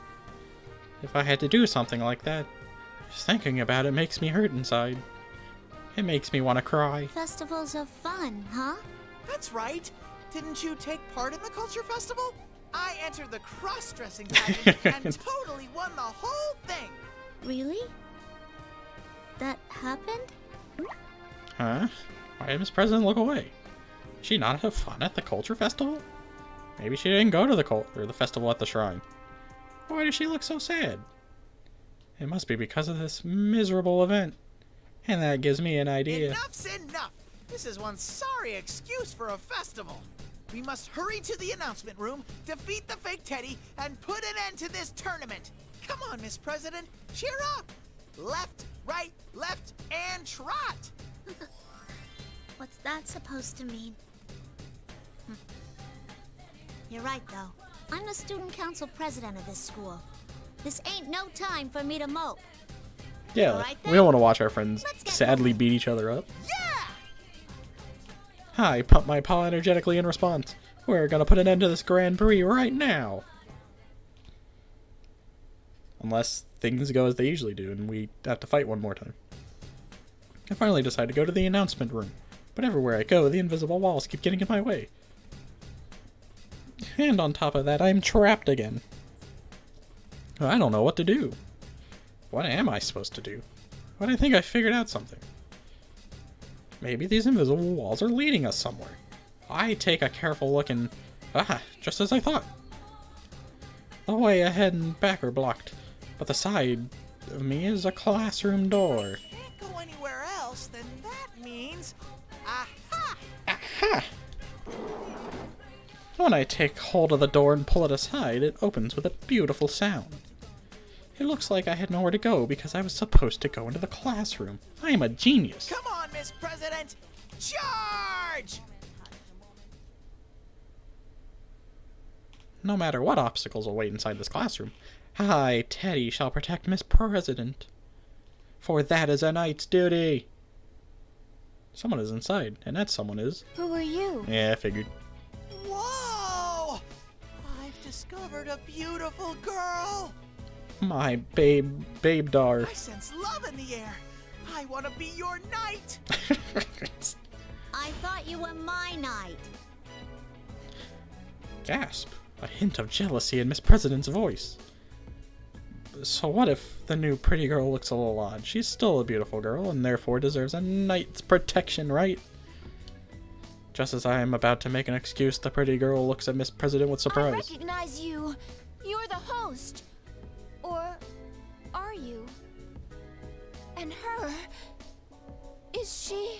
A: If I had to do something like that, just thinking about it makes me hurt inside. It makes me want to cry.
B: Festivals of fun, huh?
M: That's right. Didn't you take part in the Culture Festival? I entered the cross-dressing pageant and totally won the whole thing.
B: Really? That happened?
A: Huh? Why did Miss President look away? Did she not have fun at the Culture Festival? Maybe she didn't go to the festival at the shrine. Why does she look so sad? It must be because of this miserable event. And that gives me an idea.
M: Enough's enough! This is one sorry excuse for a festival. We must hurry to the announcement room, defeat the fake Teddy, and put an end to this tournament. Come on, Miss President, cheer up! Left, right, left, and trot!
B: What's that supposed to mean? You're right, though. I'm the student council president of this school. This ain't no time for me to mope.
A: Yeah,
B: right,
A: we don't want to watch our friends sadly beat each other up.
M: Yeah!
A: I pump my paw energetically in response. We're gonna put an end to this Grand Prix right now. Unless things go as they usually do and we have to fight one more time. I finally decide to go to the announcement room, but everywhere I go, the invisible walls keep getting in my way. And on top of that, I'm trapped again. I don't know what to do. What am I supposed to do? But I think I figured out something. Maybe these invisible walls are leading us somewhere. I take a careful look and... just as I thought. The way ahead and back are blocked, but the side of me is a classroom door.
M: Can't go anywhere else, then that means... Aha!
A: Aha! When I take hold of the door and pull it aside, it opens with a beautiful sound. It looks like I had nowhere to go because I was supposed to go into the classroom. I am a genius.
M: Come on, Miss President! Charge!
A: No matter what obstacles await inside this classroom, I, Teddy, shall protect Miss President. For that is a knight's duty. Someone is inside, and that someone is...
B: Who are you?
A: Yeah, I figured.
M: Whoa! I've discovered a beautiful girl!
A: My babe dar.
M: I sense love in the air. I want to be your knight.
B: I thought you were my knight.
A: Gasp. A hint of jealousy in Miss President's voice. So what if the new pretty girl looks a little odd? She's still a beautiful girl and therefore deserves a knight's protection, right? Just as I am about to make an excuse, the pretty girl looks at Miss President with surprise.
B: I recognize you. You're the host. Or are you? And her, is she?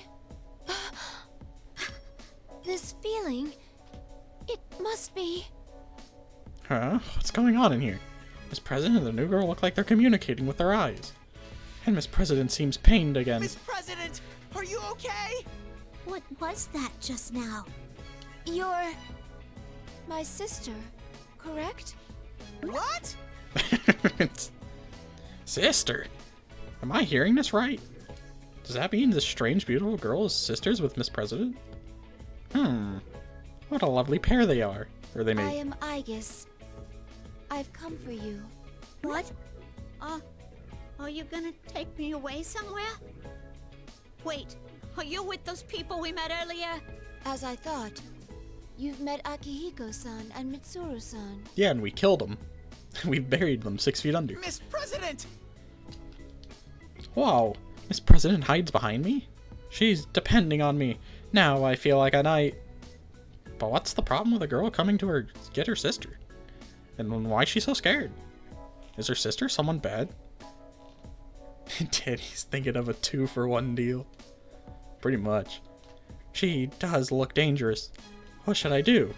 B: This feeling, it must be.
A: Huh? What's going on in here? Miss President and the new girl look like they're communicating with their eyes. And Miss President seems pained again.
M: Miss President, are you okay?
B: What was that just now? You're my sister, correct?
M: What?
A: Sister? Am I hearing this right? Does that mean this strange, beautiful girl is sisters with Miss President? What a lovely pair they are. Or they
B: I
A: made.
B: am Aegis. I've come for you.
N: What? Are you gonna take me away somewhere? Wait, are you with those people we met earlier?
B: As I thought. You've met Akihiko-san and Mitsuru-san.
A: Yeah, and we killed them. We buried them 6 feet under.
M: Miss President!
A: Wow, Miss President hides behind me? She's depending on me. Now I feel like a knight. But what's the problem with a girl coming to her get her sister? And why is she so scared? Is her sister someone bad? Daddy's thinking of a 2-for-1 deal. Pretty much. She does look dangerous. What should I do?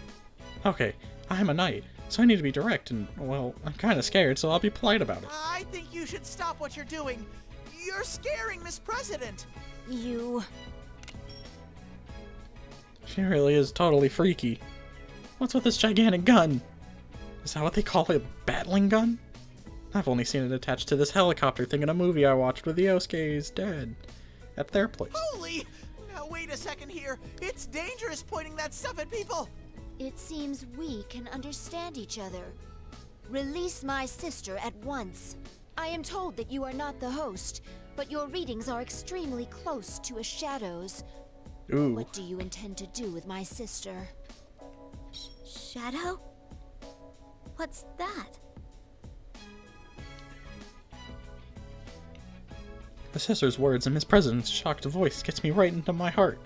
A: Okay, I'm a knight, so I need to be direct and, well, I'm kind of scared, so I'll be polite about it.
M: I think you should stop what you're doing. You're scaring Miss President.
B: You...
A: She really is totally freaky. What's with this gigantic gun? Is that what they call a battling gun? I've only seen it attached to this helicopter thing in a movie I watched with Yosuke's dad at their place.
M: Holy! Now wait a second here. It's dangerous pointing that stuff at people.
B: It seems we can understand each other. Release my sister at once. I am told that you are not the host, but your readings are extremely close to a shadow's.
A: Ooh.
B: What do you intend to do with my sister?
N: Shadow? What's that?
A: The sister's words and Miss President's shocked voice gets me right into my heart.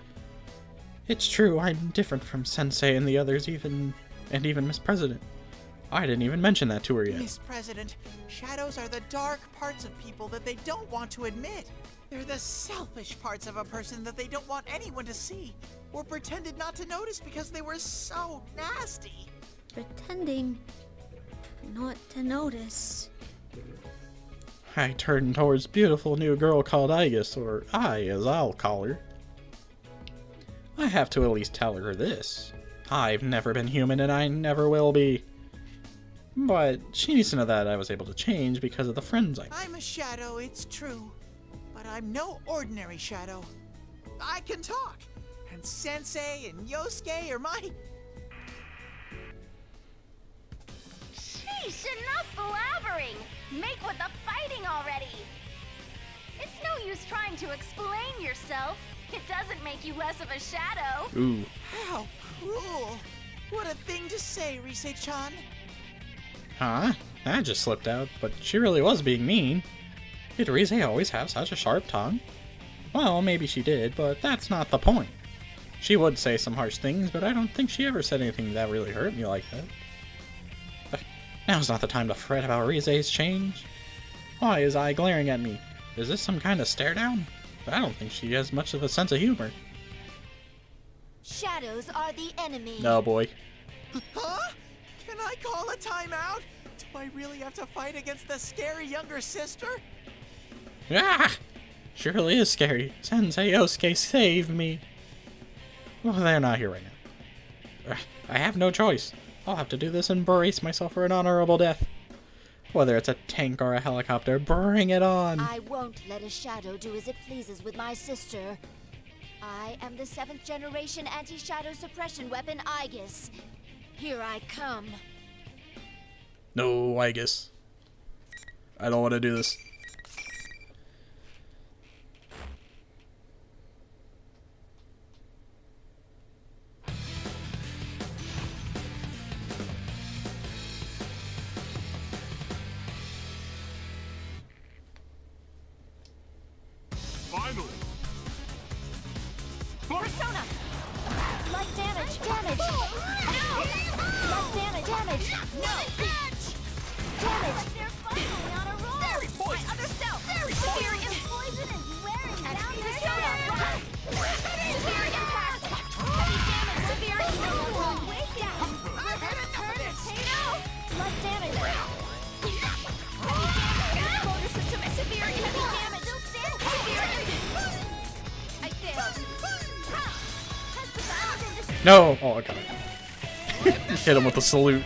A: It's true, I'm different from Sensei and the others, even Miss President. I didn't even mention that to her yet.
M: Miss President, shadows are the dark parts of people that they don't want to admit. They're the selfish parts of a person that they don't want anyone to see, or pretended not to notice because they were so nasty.
N: Pretending not to notice.
A: I turned towards beautiful new girl called Aegis, or I as I'll call her. I have to at least tell her this. I've never been human and I never will be. But she needs to know that I was able to change because of the friends I made.
M: I'm a shadow, it's true. But I'm no ordinary shadow. I can talk. And Sensei and Yosuke are my...
F: Sheesh, enough blabbering! Make with the fighting already! It's no use trying to explain yourself. It doesn't make you less of a shadow.
A: Ooh.
M: How cruel! What a thing to say, Rise-chan.
A: Huh? That just slipped out, but she really was being mean. Did Rise always have such a sharp tongue? Well, maybe she did, but that's not the point. She would say some harsh things, but I don't think she ever said anything that really hurt me like that. Now's not the time to fret about Rise's change. Why is I glaring at me? Is this some kind of stare down? I don't think she has much of a sense of humor.
B: Shadows are the enemy.
A: No, boy.
M: Huh? Can I call a timeout? Do I really have to fight against the scary younger sister?
A: Ah! Surely is scary. Sensei Yosuke, save me. Well, they're not here right now. I have no choice. I'll have to do this and brace myself for an honorable death. Whether it's a tank or a helicopter, bring it on!
B: I won't let a shadow do as it pleases with my sister. I am the 7th generation anti-shadow suppression weapon, Aegis. Here I come.
A: No, Aegis. I don't want to do this.
D: Finally!
B: Persona! Light damage! Damage! Light damage! Damage!
F: No!
B: Damage!
F: They're finally on a roll!
M: Very poison!
F: My other self!
M: Very
F: Serious poison is wearing down your soda! Severe impact! Heavy damage! Severe impact! Wake down! Turn potato!
B: Light damage!
A: No! Oh, I got it. Hit him with a salute.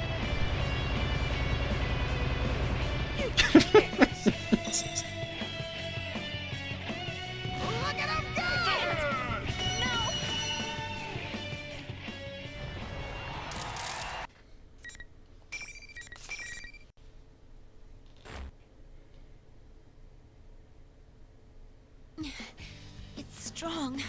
N: It's strong.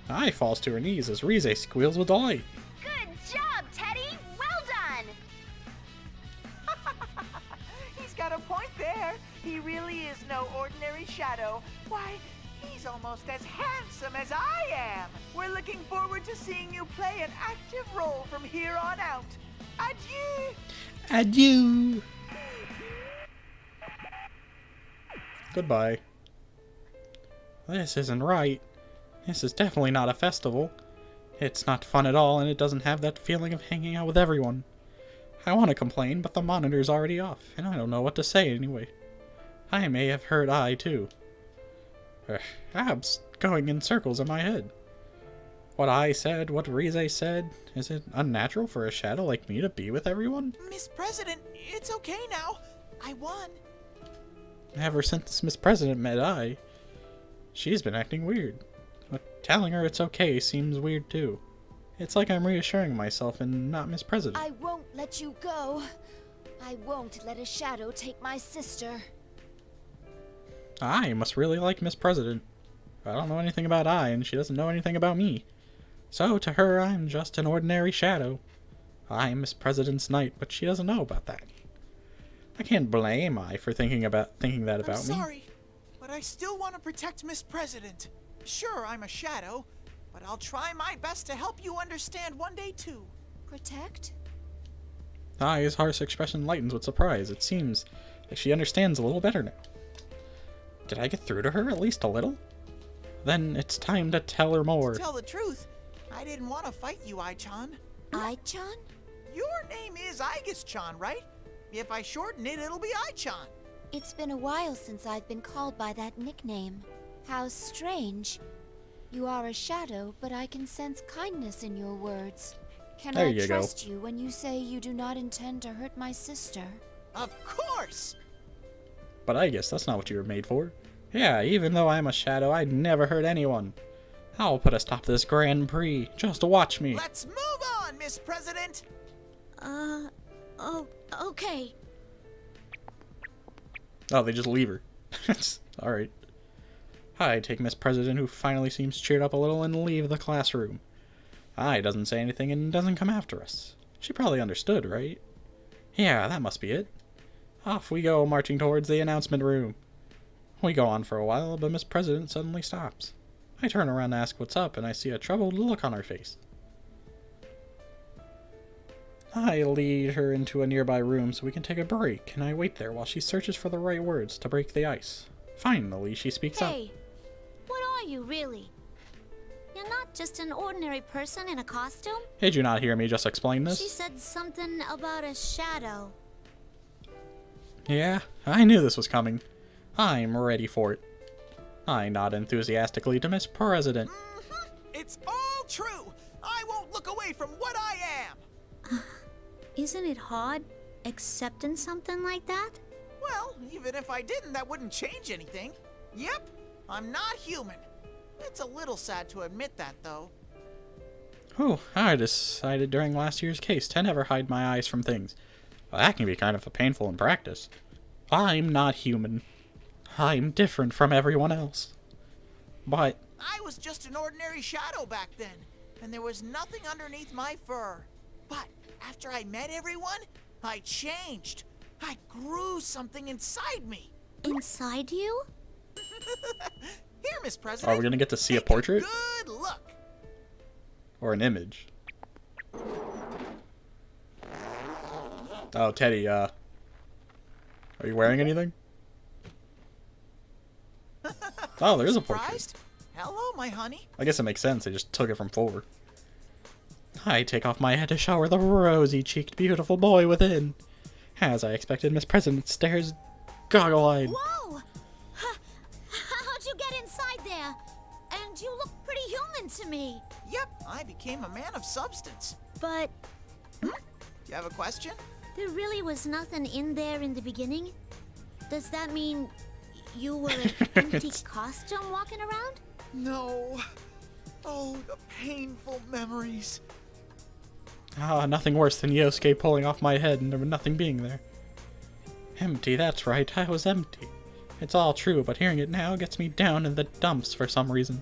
A: Ai falls to her knees as Rize squeals with delight.
F: Good job, Teddy! Well done!
E: He's got a point there. He really is no ordinary shadow. Why, he's almost as handsome as I am. We're looking forward to seeing you play an active role from here on out. Adieu!
A: Adieu! Goodbye. This isn't right. This is definitely not a festival. It's not fun at all, and it doesn't have that feeling of hanging out with everyone. I want to complain, but the monitor's already off, and I don't know what to say anyway. I may have heard Ai, too. Abs going in circles in my head. What I said, what Rize said, is it unnatural for a shadow like me to be with everyone?
M: Miss President, it's okay now. I won.
A: Ever since Miss President met Ai, she's been acting weird. But telling her it's okay seems weird too. It's like I'm reassuring myself and not Miss President.
B: I won't let you go. I won't let a shadow take my sister.
A: I must really like Miss President. I don't know anything about Ai, and she doesn't know anything about me. So to her, I'm just an ordinary shadow. I'm Miss President's knight, but she doesn't know about that. I can't blame Ai for thinking that about me.
M: I'm sorry, but I still want to protect Miss President. Sure, I'm a shadow, but I'll try my best to help you understand one day too.
B: Protect?
A: Ai's harsh expression lightens with surprise. It seems like she understands a little better now. Did I get through to her at least a little? Then it's time to tell her more.
M: To tell the truth, I didn't want to fight you, Ai-chan.
B: Ai-chan?
M: Your name is Aigis-chan, right? If I shorten it, it'll be Ai-chan.
B: It's been a while since I've been called by that nickname. How strange. You are a shadow, but I can sense kindness in your words. Can I trust you when you say you do not intend to hurt my sister?
M: Of course!
A: But I guess that's not what you were made for. Yeah, even though I'm a shadow, I'd never hurt anyone. I'll put a stop to this Grand Prix. Just watch me.
M: Let's move on, Miss President!
N: Okay.
A: Oh, they just leave her. Alright. I take Miss President, who finally seems cheered up a little, and leave the classroom. Ai doesn't say anything and doesn't come after us. She probably understood, right? Yeah, that must be it. Off we go, marching towards the announcement room. We go on for a while, but Miss President suddenly stops. I turn around to ask what's up, and I see a troubled look on her face. I lead her into a nearby room so we can take a break, and I wait there while she searches for the right words to break the ice. Finally, she speaks up.
N: Hey, what are you really? You're not just an ordinary person in a costume?
A: Did you not hear me just explain this?
N: She said something about a shadow.
A: Yeah, I knew this was coming. I'm ready for it. I nod enthusiastically to Miss President.
M: It's all true! I won't look away from what I am!
N: Isn't it hard accepting something like that?
M: Well, even if I didn't, that wouldn't change anything. Yep, I'm not human. It's a little sad to admit that, though.
A: Oh, I decided during last year's case to never hide my eyes from things. Well, that can be kind of painful in practice. I'm not human. I'm different from everyone else. But
M: I was just an ordinary shadow back then, and there was nothing underneath my fur. But after I met everyone, I changed. I grew something inside me.
N: Inside you?
M: Here, Miss President.
A: Are we gonna get to see a portrait?
M: Good look.
A: Or an image? Oh, Teddy, are you wearing anything? Oh, there is a portrait.
M: Hello, my honey.
A: I guess it makes sense. They just took it from 4. I take off my hat to show her the rosy-cheeked, beautiful boy within. As I expected, Miss President stares goggle-eyed.
N: Whoa! How'd you get inside there? And You look pretty human to me.
M: Yep, I became a man of substance.
N: But
M: Do you have a question?
N: there really was nothing in there in the beginning? Does that mean you were an empty costume walking around?
M: No. Oh, the painful memories.
A: Ah, nothing worse than Yosuke pulling off my head and there was nothing being there. Empty, that's right, I was empty. It's all true, but hearing it now gets me down in the dumps for some reason.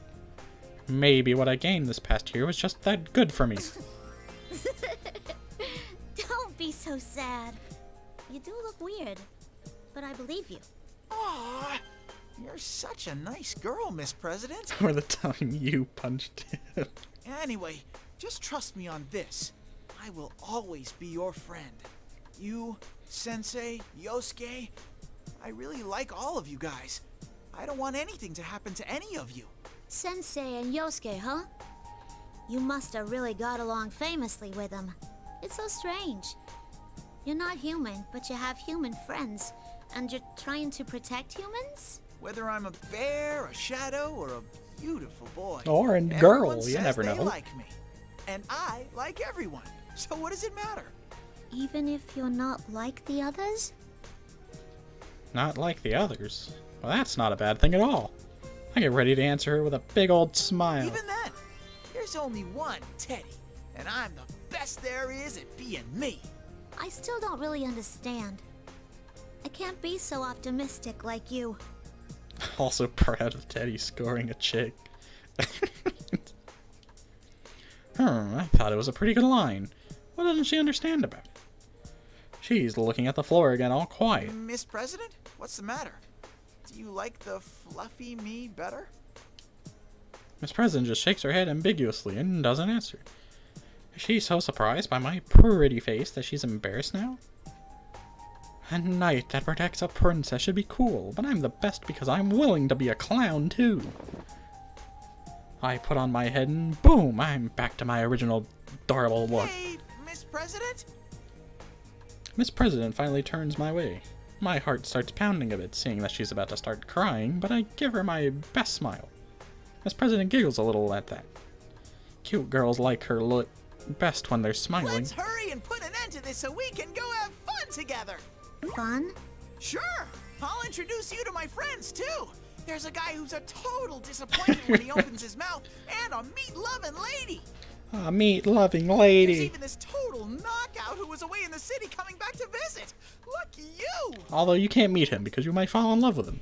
A: Maybe what I gained this past year was just that good for me.
N: Don't be so sad. You do look weird, but I believe you.
M: Aw, you're such a nice girl, Miss President.
A: Or the time you punched him.
M: Anyway, just trust me on this. I will always be your friend. You, Sensei, Yosuke, I really like all of you guys. I don't want anything to happen to any of you.
N: Sensei and Yosuke, huh? You must have really got along famously with them. It's so strange. You're not human, but you have human friends, and you're trying to protect humans?
M: Whether I'm a bear, a shadow, or a beautiful boy.
A: Or a
M: everyone
A: girl, you
M: says
A: never
M: they
A: know.
M: like me. And I like everyone. So what does it matter?
N: Even if you're not like the others?
A: Not like the others. Well, that's not a bad thing at all. I get ready to answer her with a big old smile.
M: Even then, there's only one Teddy, and I'm the best there is at being me.
N: I still don't really understand. I can't be so optimistic like you.
A: Also proud of Teddy scoring a chick. I thought it was a pretty good line. What doesn't she understand about it? She's looking at the floor again, all quiet.
M: Miss President, what's the matter? Do you like the fluffy me better?
A: Miss President just shakes her head ambiguously and doesn't answer. Is she so surprised by my pretty face that she's embarrassed now? A knight that protects a princess should be cool, but I'm the best because I'm willing to be a clown too. I put on my head and boom, I'm back to my original adorable look.
M: Hey, Miss President?
A: Miss President finally turns my way. My heart starts pounding a bit, seeing that she's about to start crying, but I give her my best smile. Miss President giggles a little at that. Cute girls like her look best when they're smiling.
M: Let's hurry and put an end to this so we can go have fun together.
N: Fun?
M: Sure. I'll introduce you to my friends, too. There's a guy who's a total disappointment when he opens his mouth, and a meat-loving lady.
A: A meat-loving lady.
M: There's even this total knockout who was away in the city coming back to visit. Lucky you.
A: Although you can't meet him because you might fall in love with him.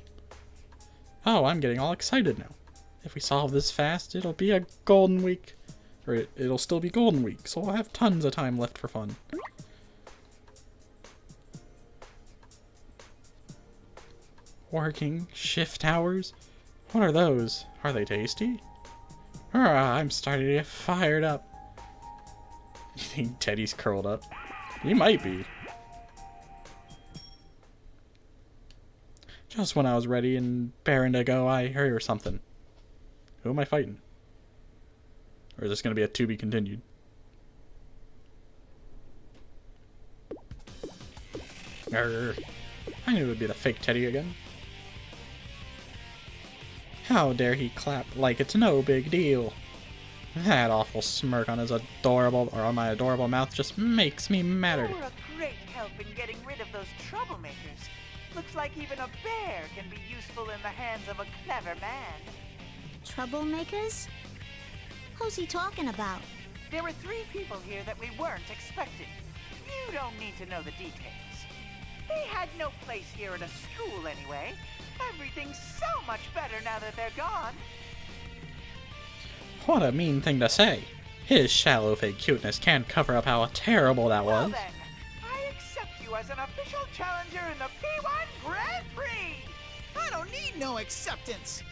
A: Oh, I'm getting all excited now. If we solve this fast, it'll be a golden week. Or it'll still be golden week, so we'll have tons of time left for fun. Working shift hours? What are those? Are they tasty? I'm starting to get fired up. You think Teddy's curled up? He might be. Just when I was ready and bearing to go, I hear something. Who am I fighting? Or is this going to be a to be continued? Arr. I knew it would be the fake Teddy again. How dare he clap like it's no big deal? That awful smirk on his adorable, or on my adorable mouth just makes me madder.
E: You were a great help in getting rid of those troublemakers. Looks like even a bear can be useful in the hands of a clever man.
N: Troublemakers? Who's he talking about?
E: There were 3 people here that we weren't expecting. You don't need to know the details. They had no place here at a school anyway. Everything's so much better now that they're gone.
A: What a mean thing to say. His shallow fake cuteness can't cover up how terrible that
E: Well
A: was.
E: then, I accept you as an official challenger in the P1 Grand Prix.
M: I don't need no acceptance.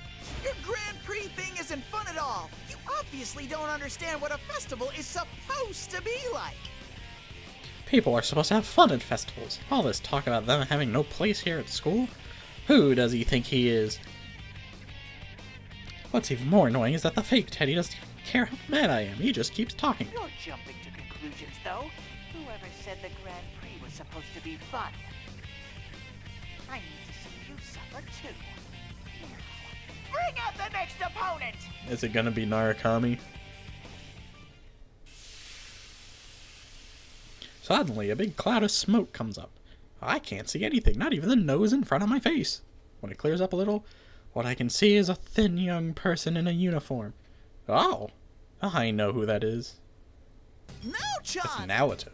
M: Your Grand Prix thing isn't fun at all. You obviously don't understand what a festival is supposed to be like.
A: People are supposed to have fun at festivals. All this talk about them having no place here at school? Who does he think he is? What's even more annoying is that the fake Teddy doesn't even care how mad I am. He just keeps talking.
E: You're jumping to conclusions, though. Whoever said the Grand Prix was supposed to be fun? I need to see you suffer, too. Bring out the next opponent!
A: Is it gonna be Narukami? Suddenly, a big cloud of smoke comes up. I can't see anything, not even the nose in front of my face. When it clears up a little, what I can see is a thin young person in a uniform. Oh, I know who that is. It's Naoto.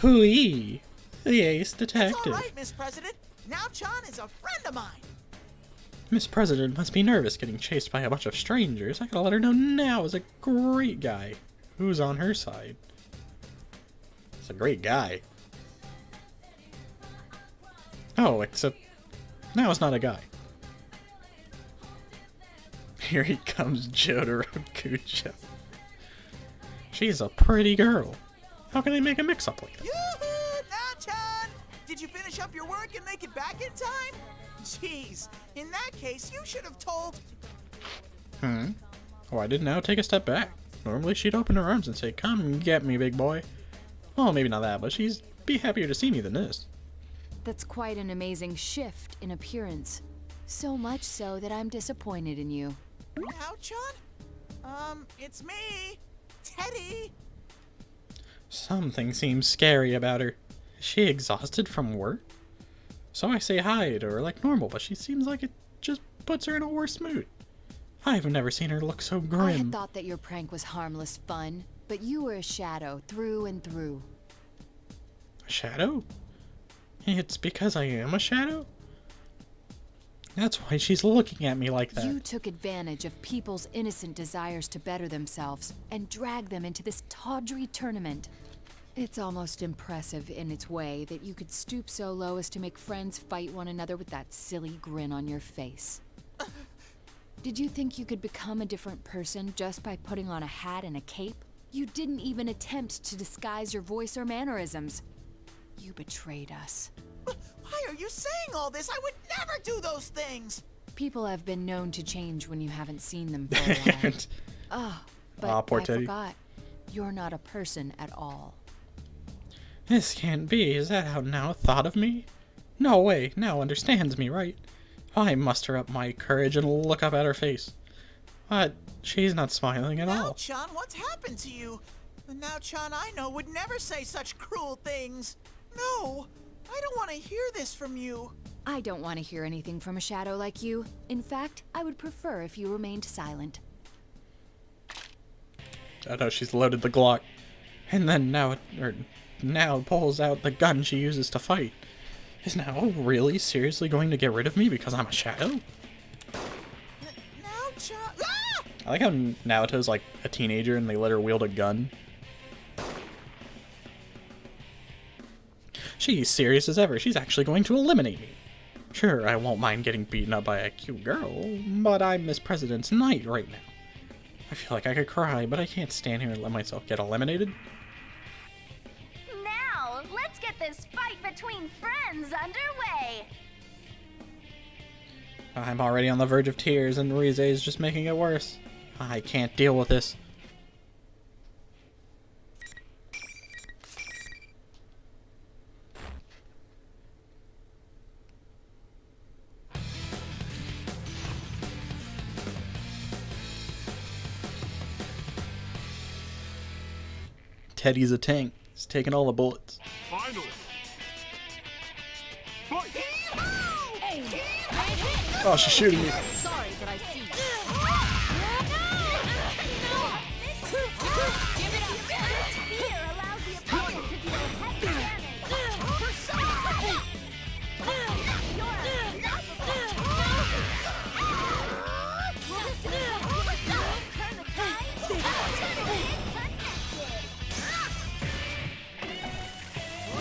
A: Hooey, the ace detective.
M: It's all right, Miss President. Now-chan is a friend of mine.
A: Miss President must be nervous getting chased by a bunch of strangers. I gotta let her know now is a great guy. Who's on her side? It's a great guy. Oh, except now it's not a guy. Here he comes, Jotaro Kujo. She's a pretty girl. How can they make a mix-up like that?
M: Yoo-hoo! Now-chan! Did you finish up your work and make it back in time? Jeez, in that case, you should have told...
A: Why did Now take a step back? Normally she'd open her arms and say, "Come get me, big boy." Well, maybe not that, but she'd be happier to see me than this.
I: That's quite an amazing shift in appearance. So much so that I'm disappointed in you.
M: Now-chan? It's me, Teddy.
A: Something seems scary about her. Is she exhausted from work? So I say hi to her like normal, but she seems like it just puts her in a worse mood. I've never seen her look so grim.
I: I had thought that your prank was harmless fun, but you were a shadow through and through.
A: A shadow? It's because I am a shadow? That's why she's looking at me like that.
I: You took advantage of people's innocent desires to better themselves and dragged them into this tawdry tournament. It's almost impressive in its way that you could stoop so low as to make friends fight one another with that silly grin on your face. Did you think you could become a different person just by putting on a hat and a cape? You didn't even attempt to disguise your voice or mannerisms. You betrayed us.
M: Why are you saying all this? I would never do those things!
I: People have been known to change when you haven't seen them for a while. But
A: poor
I: I
A: Teddy.
I: forgot. You're not a person at all.
A: This can't be. Is that how Now thought of me? No way. Now understands me, right? I muster up my courage and look up at her face. But she's not smiling at all.
M: Now-chan, what's happened to you? The Now-chan I know would never say such cruel things. No, I don't want to hear this from you.
I: I don't want to hear anything from a shadow like you. In fact, I would prefer if you remained silent.
A: I know she's loaded the Glock. And then Now pulls out the gun she uses to fight. Is Now really seriously going to get rid of me because I'm a shadow?
M: Now-chan... Ah!
A: I like how Naoto's like a teenager and they let her wield a gun. She's serious as ever. She's actually going to eliminate me. Sure, I won't mind getting beaten up by a cute girl, but I'm Miss President's knight right now. I feel like I could cry, but I can't stand here and let myself get eliminated.
F: Now, let's get this fight between friends underway.
A: I'm already on the verge of tears, and Rize is just making it worse. I can't deal with this. Teddy's a tank. He's taking all the bullets.
D: Final.
A: Oh, she's shooting me.
I: Sorry, but I see.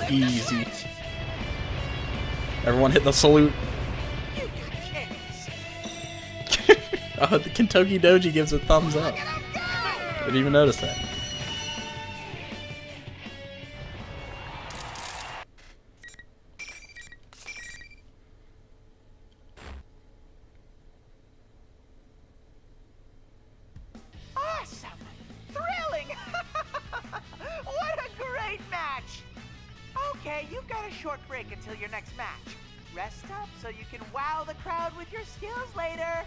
A: Easy. Everyone hit the salute. Oh, the Kentucky Doji gives a thumbs up. Didn't even notice that.
E: Awesome! Thrilling! What a great match! Okay, you've got a short break until your next match. Rest up so you can wow the crowd with your skills later.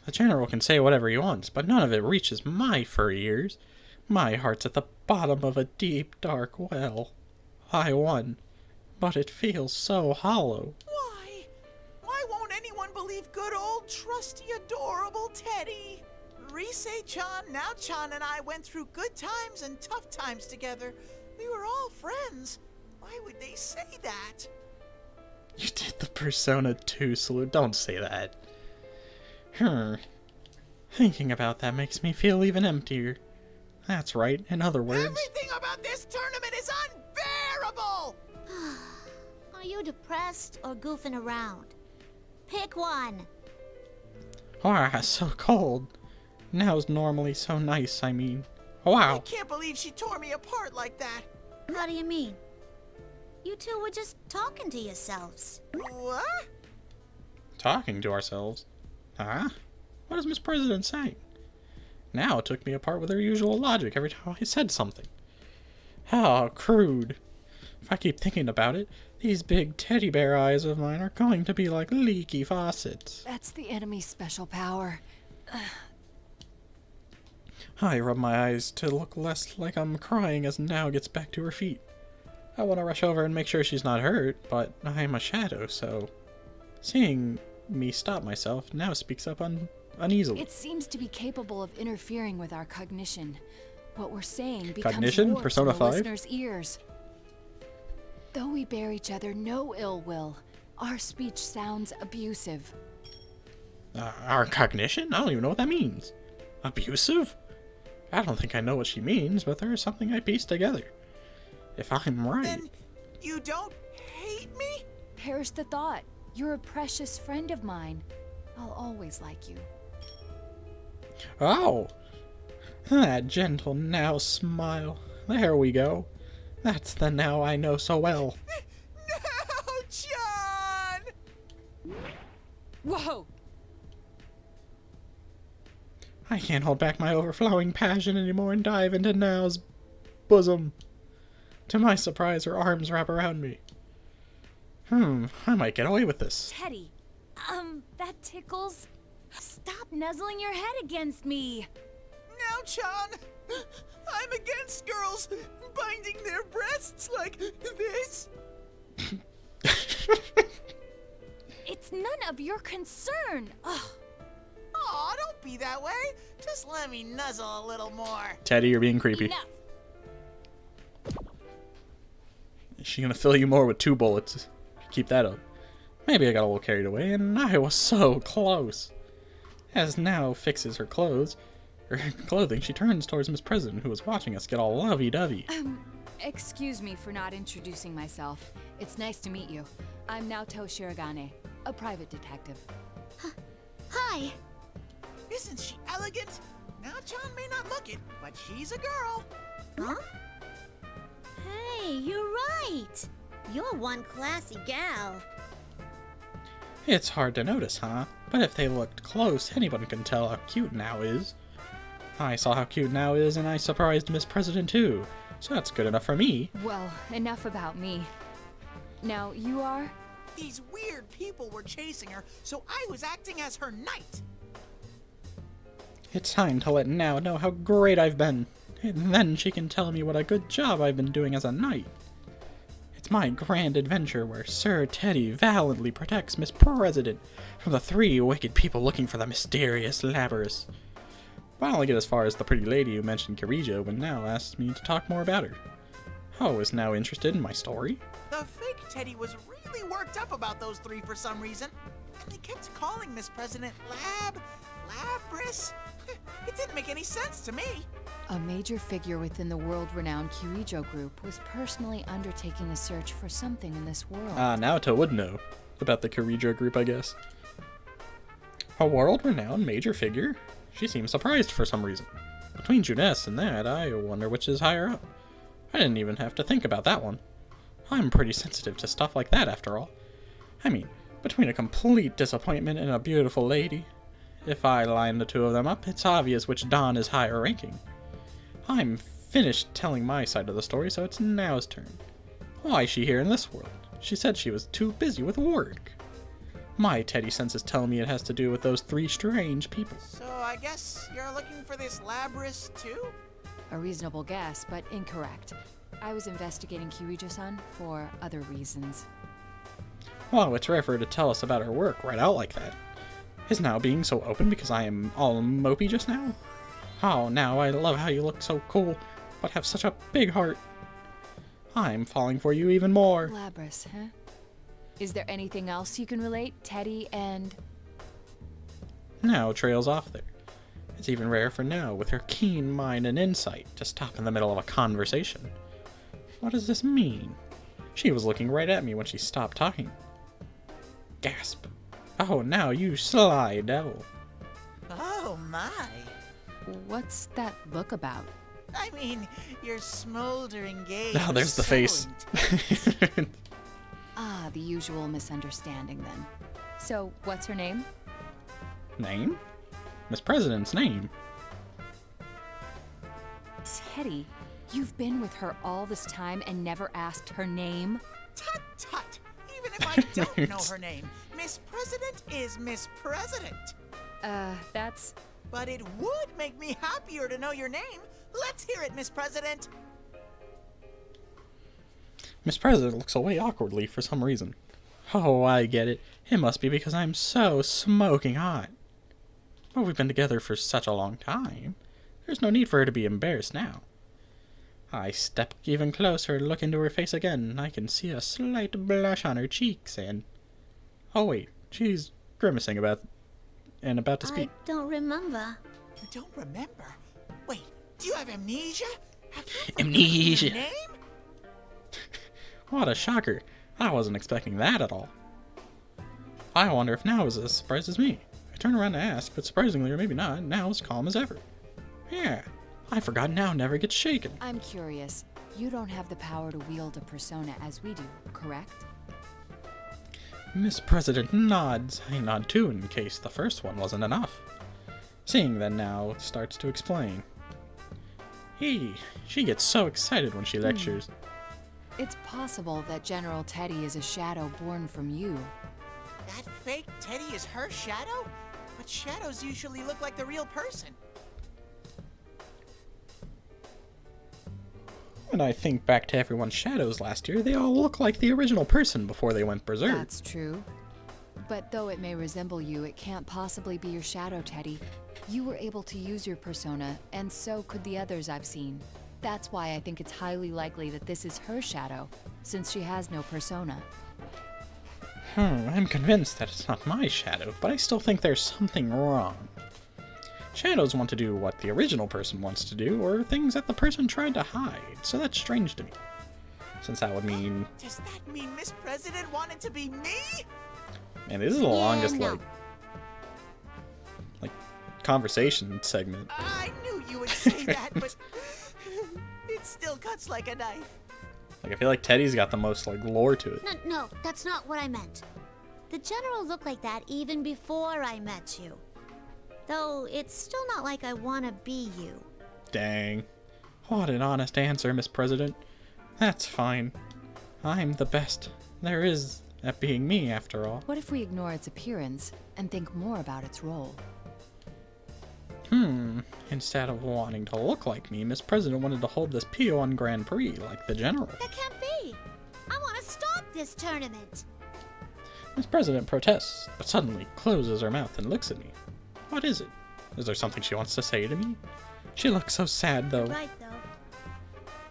A: The general can say whatever he wants, but none of it reaches my furry ears. My heart's at the bottom of a deep, dark well. I won, but it feels so hollow.
M: Why? Why won't anyone believe good old, trusty, adorable Teddy? Rise-chan, Now-chan, and I went through good times and tough times together. We were all friends. Why would they say that?
A: You did the Persona 2 salute. Don't say that. Thinking about that makes me feel even emptier. That's right, in other words.
M: Everything about this tournament is unbearable!
N: Are you depressed or goofing around? Pick one.
A: Ah, so cold. Now's normally so nice, I mean. Wow.
M: I can't believe she tore me apart like that.
N: How do you mean? You two were just talking to yourselves.
M: What?
A: Talking to ourselves? Huh? What is Miss President saying? Now it took me apart with her usual logic every time I said something. How crude. If I keep thinking about it, these big teddy bear eyes of mine are going to be like leaky faucets.
I: That's the enemy's special power.
A: I rub my eyes to look less like I'm crying as Now gets back to her feet. I want to rush over and make sure she's not hurt, but I'm a shadow, so... Seeing me stop myself, Now speaks up uneasily.
I: It seems to be capable of interfering with our cognition. What we're saying becomes
A: Cognition?
I: warped
A: Persona
I: in the
A: 5?
I: listener's ears. Though we bear each other no ill will, our speech sounds abusive.
A: Our cognition? I don't even know what that means. Abusive? I don't think I know what she means, but there's something I pieced together. If I'm right...
M: Then you don't hate me?
I: Perish the thought. You're a precious friend of mine. I'll always like you.
A: Oh! That gentle Now smile. There we go. That's the Now I know so well.
M: No, John!
I: Whoa!
A: I can't hold back my overflowing passion anymore and dive into Now's bosom. To my surprise, her arms wrap around me. I might get away with this.
G: Teddy, that tickles. Stop nuzzling your head against me.
M: Now, John, I'm against girls binding their breasts like this.
G: It's none of your concern. Ugh.
M: Aw, don't be that way. Just let me nuzzle a little more.
A: Teddy, you're being creepy.
G: Enough.
A: Is she gonna fill you more with 2 bullets? Keep that up. Maybe I got a little carried away, and I was so close. As Now fixes her clothing, she turns towards Miss President, who is watching us get all lovey-dovey.
I: Excuse me for not introducing myself. It's nice to meet you. I'm Naoto Shirogane, a private detective.
N: Hi.
M: Isn't she elegant? Now, John may not look it, but she's a girl.
N: Huh? Hey, you're right. You're one classy gal.
A: It's hard to notice, huh? But if they looked close, anyone can tell how cute Now is. I saw how cute Now is, and I surprised Miss President too. So that's good enough for me.
I: Well, enough about me. Now, you are?
M: These weird people were chasing her, so I was acting as her knight.
A: It's time to let Now know how great I've been. And then she can tell me what a good job I've been doing as a knight. It's my grand adventure where Sir Teddy valiantly protects Miss President from the 3 wicked people looking for the mysterious Labrys. But I only get as far as the pretty lady who mentioned Kirijo when Now asks me to talk more about her. I was Now interested in my story.
M: The fake Teddy was really worked up about those 3 for some reason. And they kept calling Miss President Labrys. It didn't make any sense to me.
I: A major figure within the world-renowned Kirijo group was personally undertaking a search for something in this world.
A: Naoto would know about the Kirijo group, I guess. A world-renowned major figure? She seems surprised for some reason. Between Junes and that, I wonder which is higher up. I didn't even have to think about that one. I'm pretty sensitive to stuff like that, after all. I mean, between a complete disappointment and a beautiful lady. If I line the 2 of them up, it's obvious which Don is higher ranking. I'm finished telling my side of the story, so it's Now's turn. Why is she here in this world? She said she was too busy with work. My Teddy sense is telling me it has to do with those 3 strange people.
M: So I guess you're looking for this Labrys too?
I: A reasonable guess, but incorrect. I was investigating Kirijo-san for other reasons.
A: Wow, it's rare for her to tell us about her work right out like that. Is now being so open because I am all mopey just now? Oh, now I love how you look so cool, but have such a big heart. I'm falling for you even more.
I: Labrys, huh? Is there anything else you can relate, Teddy and...
A: Now trails off there. It's even rare for now, with her keen mind and insight, to stop in the middle of a conversation. What does this mean? She was looking right at me when she stopped talking. Gasp. Oh, now you sly devil.
M: Oh my.
I: What's that look about?
M: I mean, your smoldering gaze.
A: Oh, there's the
M: so
A: face.
I: Ah, the usual misunderstanding then. So, what's her name?
A: Name? Miss President's name.
I: Teddy, you've been with her all this time and never asked her name?
M: Tut tut. Even if I don't know her name, Miss President is Miss President.
I: That's...
M: But it would make me happier to know your name. Let's hear it, Miss President.
A: Miss President looks away awkwardly for some reason. Oh, I get it. It must be because I'm so smoking hot. But we've been together for such a long time. There's no need for her to be embarrassed now. I step even closer, look into her face again. I can see a slight blush on her cheeks and... Oh wait, she's grimacing about to speak.
N: I don't remember.
M: You don't remember? Wait, do you have amnesia? Have you forgotten
A: Amnesia.
M: your name?
A: What a shocker. I wasn't expecting that at all. I wonder if now is as surprised as me. I turn around to ask, but surprisingly, or maybe not, now as calm as ever. Yeah, I forgot now never gets shaken.
I: I'm curious. You don't have the power to wield a persona as we do, correct?
A: Miss President nods. I nod too in case the first one wasn't enough. Seeing then now starts to explain. Hey, she gets so excited when she lectures.
I: It's possible that General Teddy is a shadow born from you.
M: That fake Teddy is her shadow? But shadows usually look like the real person.
A: When I think back to everyone's shadows last year, they all look like the original person before they went berserk.
I: That's true. But though it may resemble you, it can't possibly be your shadow, Teddy. You were able to use your persona, and so could the others I've seen. That's why I think it's highly likely that this is her shadow, since she has no persona.
A: I'm convinced that it's not my shadow, but I still think there's something wrong. Shadows want to do what the original person wants to do, or things that the person tried to hide, so that's strange to me. Since that would mean...
M: Does that mean Miss President wanted to be me?
A: Man, this is the longest,
N: no.
A: like, conversation segment.
M: I knew you would say that, but it still cuts like a knife.
A: Like, I feel like Teddy's got the most, like, lore to it.
N: No, that's not what I meant. The general looked like that even before I met you. Though it's still not like I want to be you.
A: Dang. What an honest answer, Miss President. That's fine. I'm the best there is at being me, after all.
I: What if we ignore its appearance and think more about its role?
A: Instead of wanting to look like me, Miss President wanted to hold this P1 Grand Prix like the general.
N: That can't be. I want to stop this tournament.
A: Miss President protests, but suddenly closes her mouth and looks at me. What is it? Is there something she wants to say to me? She looks so sad, though.
N: Right, though.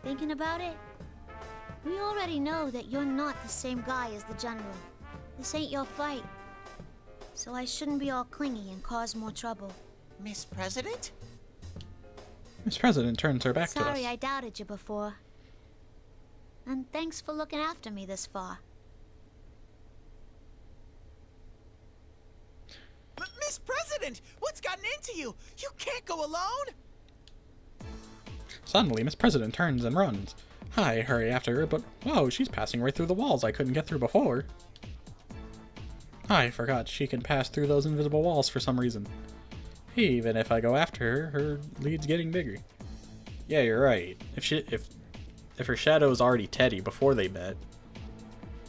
N: Thinking about it, we already know that you're not the same guy as the general. This ain't your fight. So I shouldn't be all clingy and cause more trouble.
M: Miss President?
A: Miss President turns her back to us.
N: Sorry I doubted you before. And thanks for looking after me this far.
M: Miss President! What's gotten into you? You can't go alone!
A: Suddenly, Miss President turns and runs. I hurry after her, but whoa, she's passing right through the walls I couldn't get through before. I forgot she can pass through those invisible walls for some reason. Even if I go after her, her lead's getting bigger. Yeah, you're right. If if her shadow is already Teddy before they met.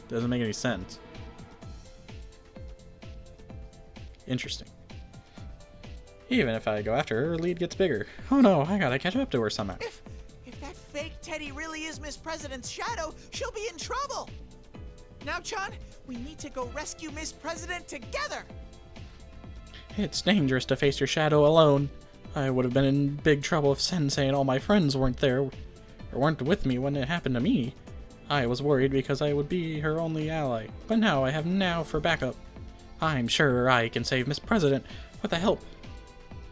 A: Doesn't make any sense. Interesting. Even if I go after her, her lead gets bigger. Oh no, I gotta catch up to her somehow.
M: If that fake Teddy really is Miss President's shadow, she'll be in trouble. Now, Chan, we need to go rescue Miss President together.
A: It's dangerous to face your shadow alone. I would have been in big trouble if Sensei and all my friends weren't there, or weren't with me when it happened to me. I was worried because I would be her only ally, but now I have Now for backup. I'm sure I can save Miss President with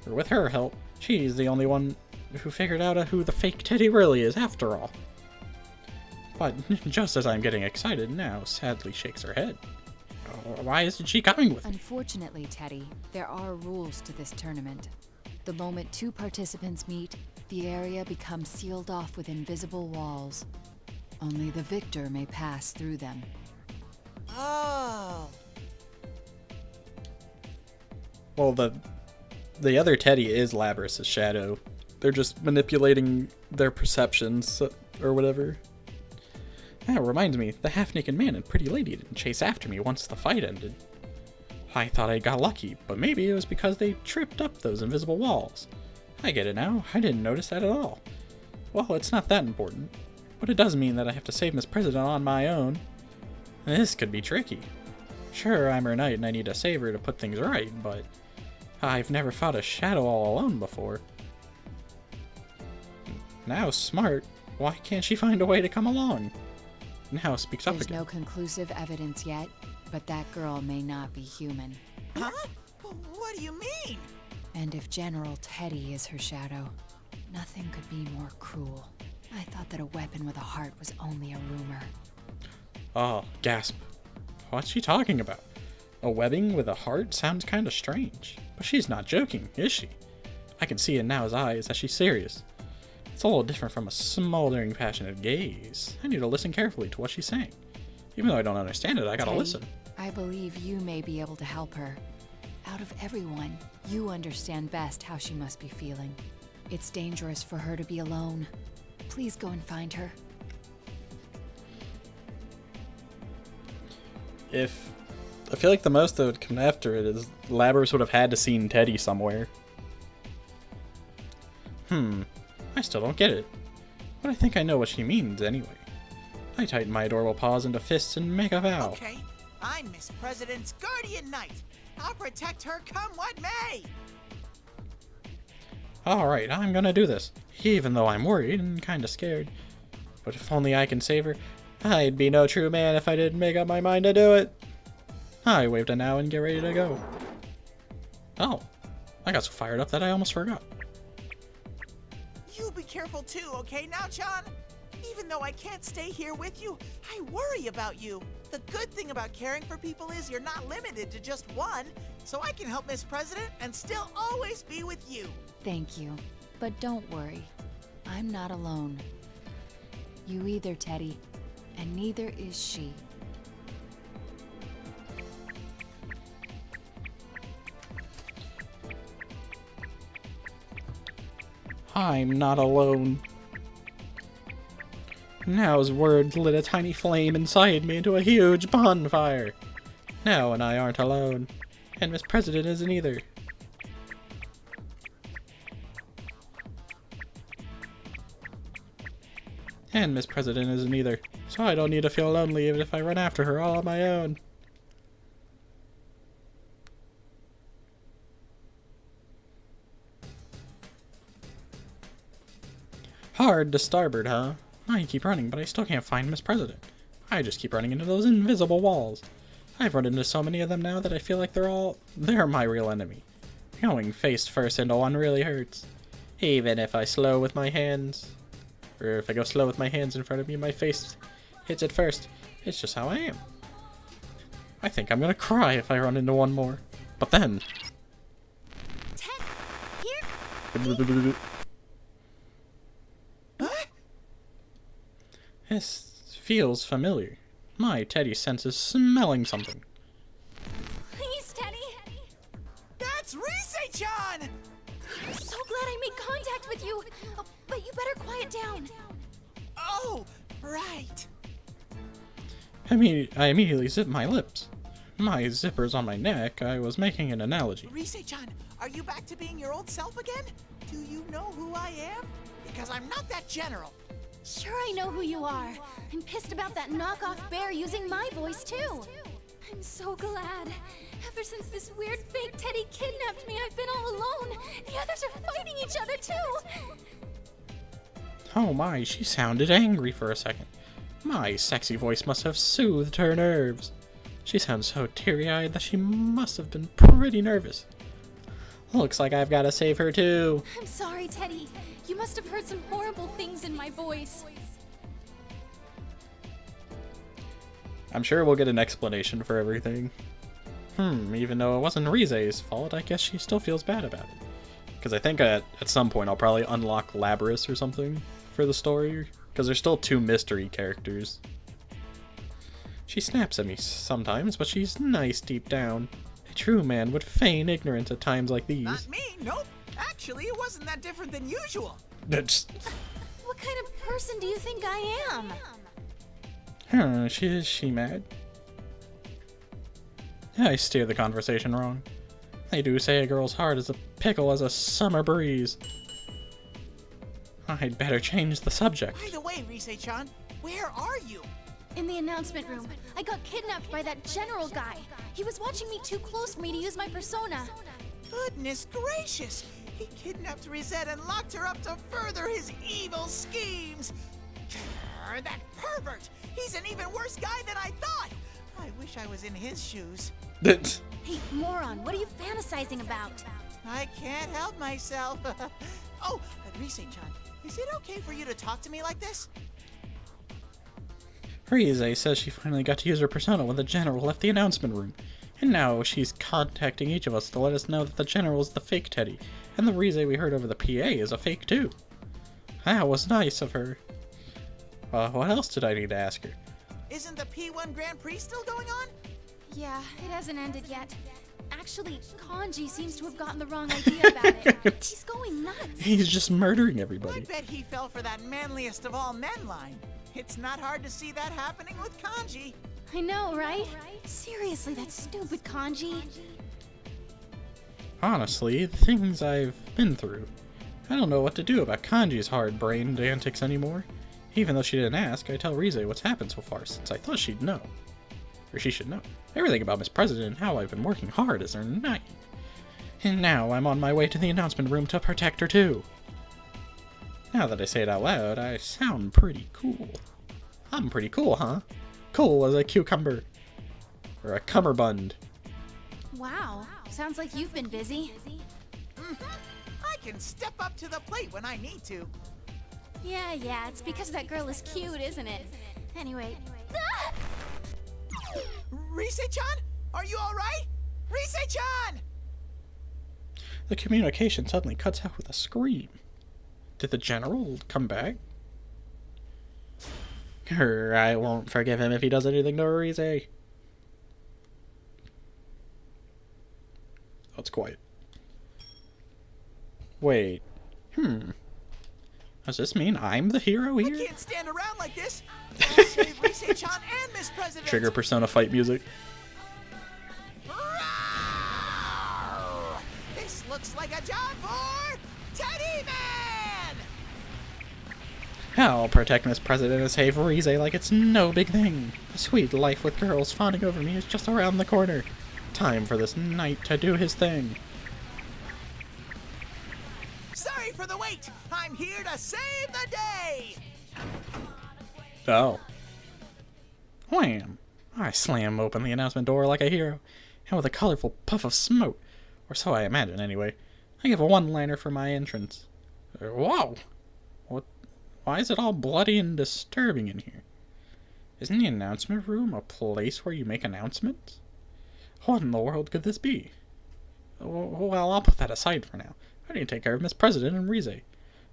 A: with her help. She's the only one who figured out who the fake Teddy really is after all. But just as I'm getting excited, Now sadly shakes her head. Why isn't she coming with me?
I: Unfortunately, Teddy, there are rules to this tournament. The moment two participants meet, the area becomes sealed off with invisible walls. Only the victor may pass through them.
M: Oh.
A: Well, the other Teddy is Labrys's shadow. They're just manipulating their perceptions, or whatever. That reminds me, the half-naked man and pretty lady didn't chase after me once the fight ended. I thought I got lucky, but maybe it was because they tripped up those invisible walls. I get it now, I didn't notice that at all. Well, it's not that important, but it does mean that I have to save Miss President on my own. This could be tricky. Sure, I'm her knight and I need to save her to put things right, but I've never fought a shadow all alone before. Now smart, why can't she find a way to come along? Now speaks up again.
I: There's no conclusive evidence yet, but that girl may not be human.
M: Huh? What do you mean?
I: And if General Teddy is her shadow, nothing could be more cruel. I thought that a weapon with a heart was only a rumor.
A: Oh, gasp. What's she talking about? A webbing with a heart sounds kinda strange. But she's not joking, is she? I can see in Now's eyes that she's serious. It's a little different from a smoldering, passionate gaze. I need to listen carefully to what she's saying. Even though I don't understand it, I gotta
I: Teddy,
A: listen.
I: I believe you may be able to help her. Out of everyone, you understand best how she must be feeling. It's dangerous for her to be alone. Please go and find her.
A: I feel like the most that would come after it is Labrys would have had to seen Teddy somewhere. I still don't get it. But I think I know what she means anyway. I tighten my adorable paws into fists and make a vow.
M: Okay, I'm Miss President's guardian knight. I'll protect her come what may.
A: Alright, I'm gonna do this. Even though I'm worried and kinda scared. But if only I can save her, I'd be no true man if I didn't make up my mind to do it. I waved a Now and get ready to go. Oh, I got so fired up that I almost forgot.
M: You be careful too, okay now, Chan? Even though I can't stay here with you, I worry about you. The good thing about caring for people is you're not limited to just one, so I can help Miss President and still always be with you.
I: Thank you. But don't worry. I'm not alone. You either, Teddy, and neither is she.
A: I'm not alone. Now's words lit a tiny flame inside me into a huge bonfire. Now and I aren't alone. And Miss President isn't either. And Miss President isn't either. So I don't need to feel lonely even if I run after her all on my own. Hard to starboard, huh? I keep running, but I still can't find Miss President. I just keep running into those invisible walls. I've run into so many of them now that I feel like they're my real enemy. Going face first into one really hurts. Even if I slow with my hands. Or if I go slow with my hands in front of me, my face hits it first. It's just how I am. I think I'm gonna cry if I run into one more. But then...
F: Ted, here.
A: This feels familiar. My Teddy sense is smelling something.
B: Please, Teddy!
M: That's Risei-chan!
B: I'm so glad I made contact with you! Oh, but you better quiet down.
M: Oh, right.
A: I immediately zipped my lips. My zipper's on my neck. I was making an analogy.
M: Rise-chan, are you back to being your old self again? Do you know who I am? Because I'm not that general.
F: Sure, I know who you are. I'm pissed about that knockoff bear using my voice, too.
G: I'm so glad. Ever since this weird fake Teddy kidnapped me, I've been all alone. The others are fighting each other, too.
A: Oh my, she sounded angry for a second. My sexy voice must have soothed her nerves. She sounds so teary-eyed that she must have been pretty nervous. Looks like I've got to save her too.
G: I'm sorry, Teddy. You must have heard some horrible things in my voice.
A: I'm sure we'll get an explanation for everything. Even though it wasn't Rize's fault, I guess she still feels bad about it. Because I think at some point I'll probably unlock Labrys or something for the story, because there's still 2 mystery characters. She snaps at me sometimes, but she's nice deep down. A true man would feign ignorance at times like these.
M: Not me, nope. Actually, it wasn't that different than usual.
F: What kind of person do you think I am?
A: Is she mad? I steer the conversation wrong. They do say a girl's heart is a pickle as a summer breeze. I'd better change the subject.
M: By the way, Rise-chan, where are you?
F: In the announcement room. I got kidnapped by that general guy. He was watching me too close for me to use my persona.
M: Goodness gracious! He kidnapped Rizette and locked her up to further his evil schemes! That pervert! He's an even worse guy than I thought! I wish I was in his shoes.
F: Hey, moron, what are you fantasizing about?
M: I can't help myself. Oh, but Rise-chan, is it okay for you to talk to me like this?
A: Rize says she finally got to use her persona when the general left the announcement room. And now she's contacting each of us to let us know that the general is the fake Teddy, and the Rize we heard over the PA is a fake too. That was nice of her. What else did I need to ask her?
M: Isn't the P1 Grand Prix still going on?
F: Yeah, it hasn't ended yet. Actually, Kanji seems to have gotten the wrong idea about it. He's going nuts.
A: He's just murdering everybody.
M: I bet he fell for that manliest of all men line. It's not hard to see that happening with Kanji.
F: I know, right? Seriously, that stupid Kanji.
A: Honestly, the things I've been through, I don't know what to do about Kanji's hard-brained antics anymore. Even though she didn't ask, I tell Rize what's happened so far, since I thought she'd know. Or she should know. Everything about Miss President and how I've been working hard as her knight. And now I'm on my way to the announcement room to protect her too. Now that I say it out loud, I sound pretty cool. I'm pretty cool, huh? Cool as a cucumber. Or a cummerbund.
F: Wow, sounds like you've been busy.
M: I can step up to the plate when I need to.
F: Yeah, it's because that girl is cute, isn't it? Anyway.
M: Rise-chan? Are you alright? Rise-chan!
A: The communication suddenly cuts out with a scream. Did the general come back? I won't forgive him if he does anything to Rize. Oh, it's quiet. Wait. Does this mean I'm the hero here?
M: I can't stand around like this. I'll save Rise-chan and Miss President.
A: Trigger persona fight music.
M: This looks like a job for Teddy Man!
A: I'll protect Miss President and save Rize like it's no big thing. A sweet life with girls fawning over me is just around the corner. Time for this knight to do his thing.
M: Sorry for the wait. I'm here to save the day.
A: Oh. Wham! I slam open the announcement door like a hero, and with a colorful puff of smoke, or so I imagine anyway, I give a one-liner for my entrance. Whoa! What? Why is it all bloody and disturbing in here? Isn't the announcement room a place where you make announcements? What in the world could this be? Well, I'll put that aside for now. I need to take care of Miss President and Rize.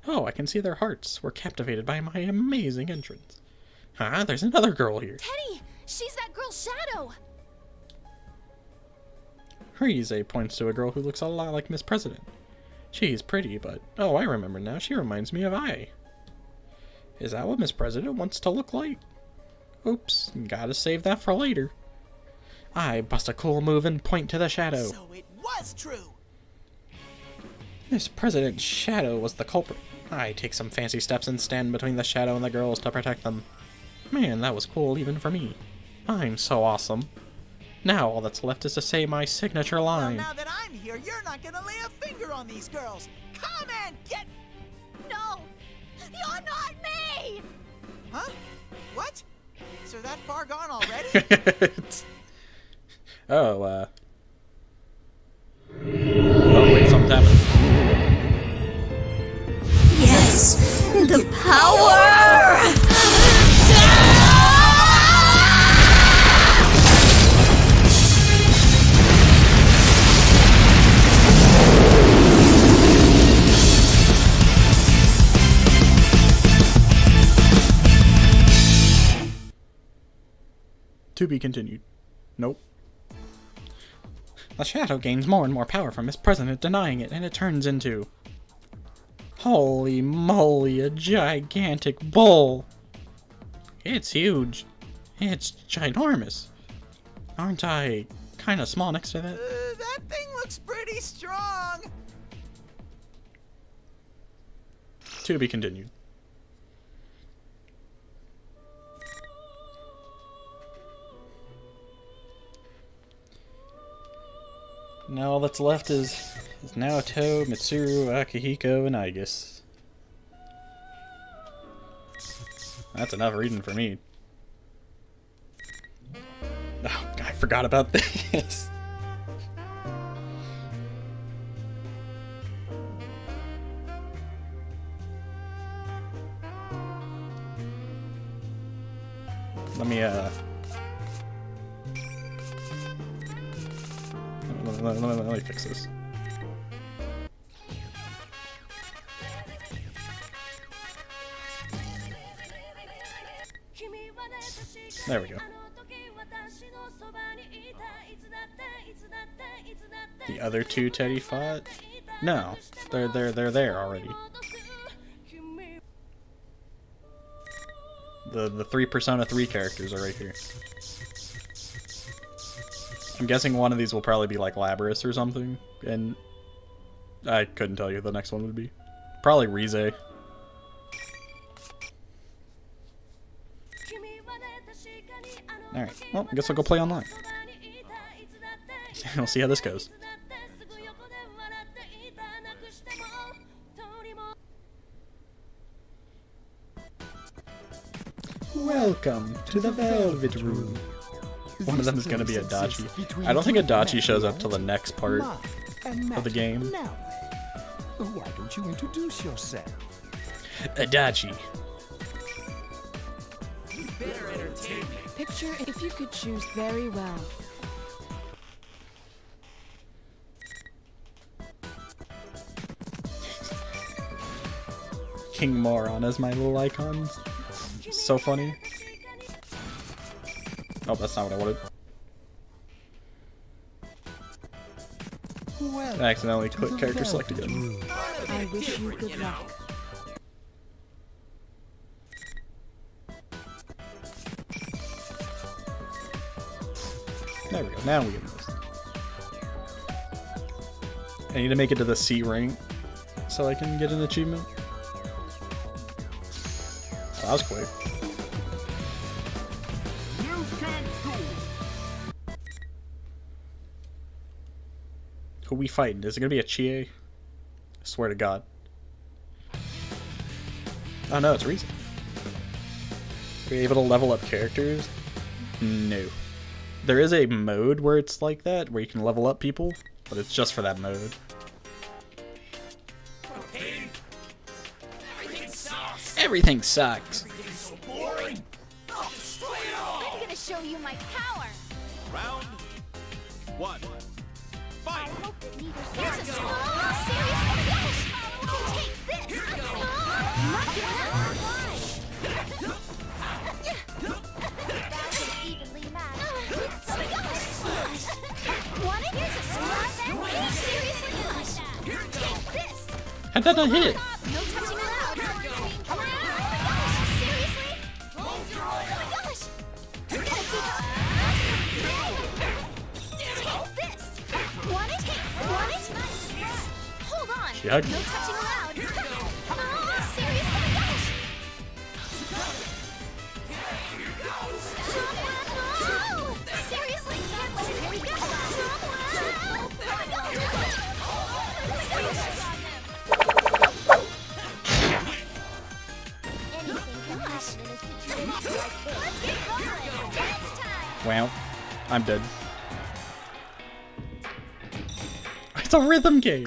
A: Oh, I can see their hearts were captivated by my amazing entrance. There's another girl here.
F: Teddy! She's that girl's shadow!
A: Rize points to a girl who looks a lot like Miss President. She's pretty, but... Oh, I remember now. She reminds me of Ai. Is that what Miss President wants to look like? Oops, gotta save that for later. I bust a cool move and point to the shadow.
M: So it was true.
A: Miss President's shadow was the culprit. I take some fancy steps and stand between the shadow and the girls to protect them. Man, that was cool even for me. I'm so awesome. Now all that's left is to say my signature line.
M: Well, now that I'm here, you're not gonna lay a finger on these girls. Come and get...
F: No! You're not me!
M: Huh? What? So that far gone already?
A: Oh, wait, something's happening.
N: Yes! The power!
A: To be continued. Nope. The shadow gains more and more power from Miss President denying it, and it turns into... Holy moly, a gigantic bull! It's huge. It's ginormous. Aren't I kinda small next to that?
M: That thing looks pretty strong.
A: To be continued. Now all that's left is Naoto, Mitsuru, Akihiko, and Aigis. That's enough reading for me. Oh, I forgot about this. Let me fix this. There we go. The other two Teddy fought? No, they're there already. The three Persona 3 characters are right here. I'm guessing one of these will probably be like Labras or something, and I couldn't tell you who the next one would be. Probably Rize. Alright, well, I guess I'll go play online. We'll see how this goes. Welcome to the Velvet Room. One of them is going to be Adachi. I don't think Adachi shows up till the next part of the game.
O: Why don't you introduce yourself?
A: Adachi.
I: Picture if you could choose very well.
A: King Moron as my little icons. So funny. Oh, that's not what I wanted.
O: Well,
A: I accidentally clicked character select again.
I: I wish you good luck.
A: There we go. Now we get this. I need to make it to the C rank so I can get an achievement. Oh, that was quick. Who we fighting? Is it gonna be a Chie? I swear to God. Oh no, it's Rize. Are we able to level up characters? No. There is a mode where it's like that, where you can level up people, but it's just for that mode. Everything sucks.
F: Everything's so boring. I'm gonna show you my power.
C: Round 1. Fight!
F: Here's a small, serious flash. Take this. Evenly matched. Oh my gosh! Want it? Here's a small, seriously flash. Take this.
A: How'd that not hit?
F: No touching allowed. Come on.
A: She hugged me.
F: No touching allowed. Oh, serious? Oh my gosh. Oh, seriously? Can't let it really go. Oh my gosh.
B: Anything can happen in a situation like this.
F: Let's get rolling. Dance time.
A: Wow. I'm dead. It's a rhythm game.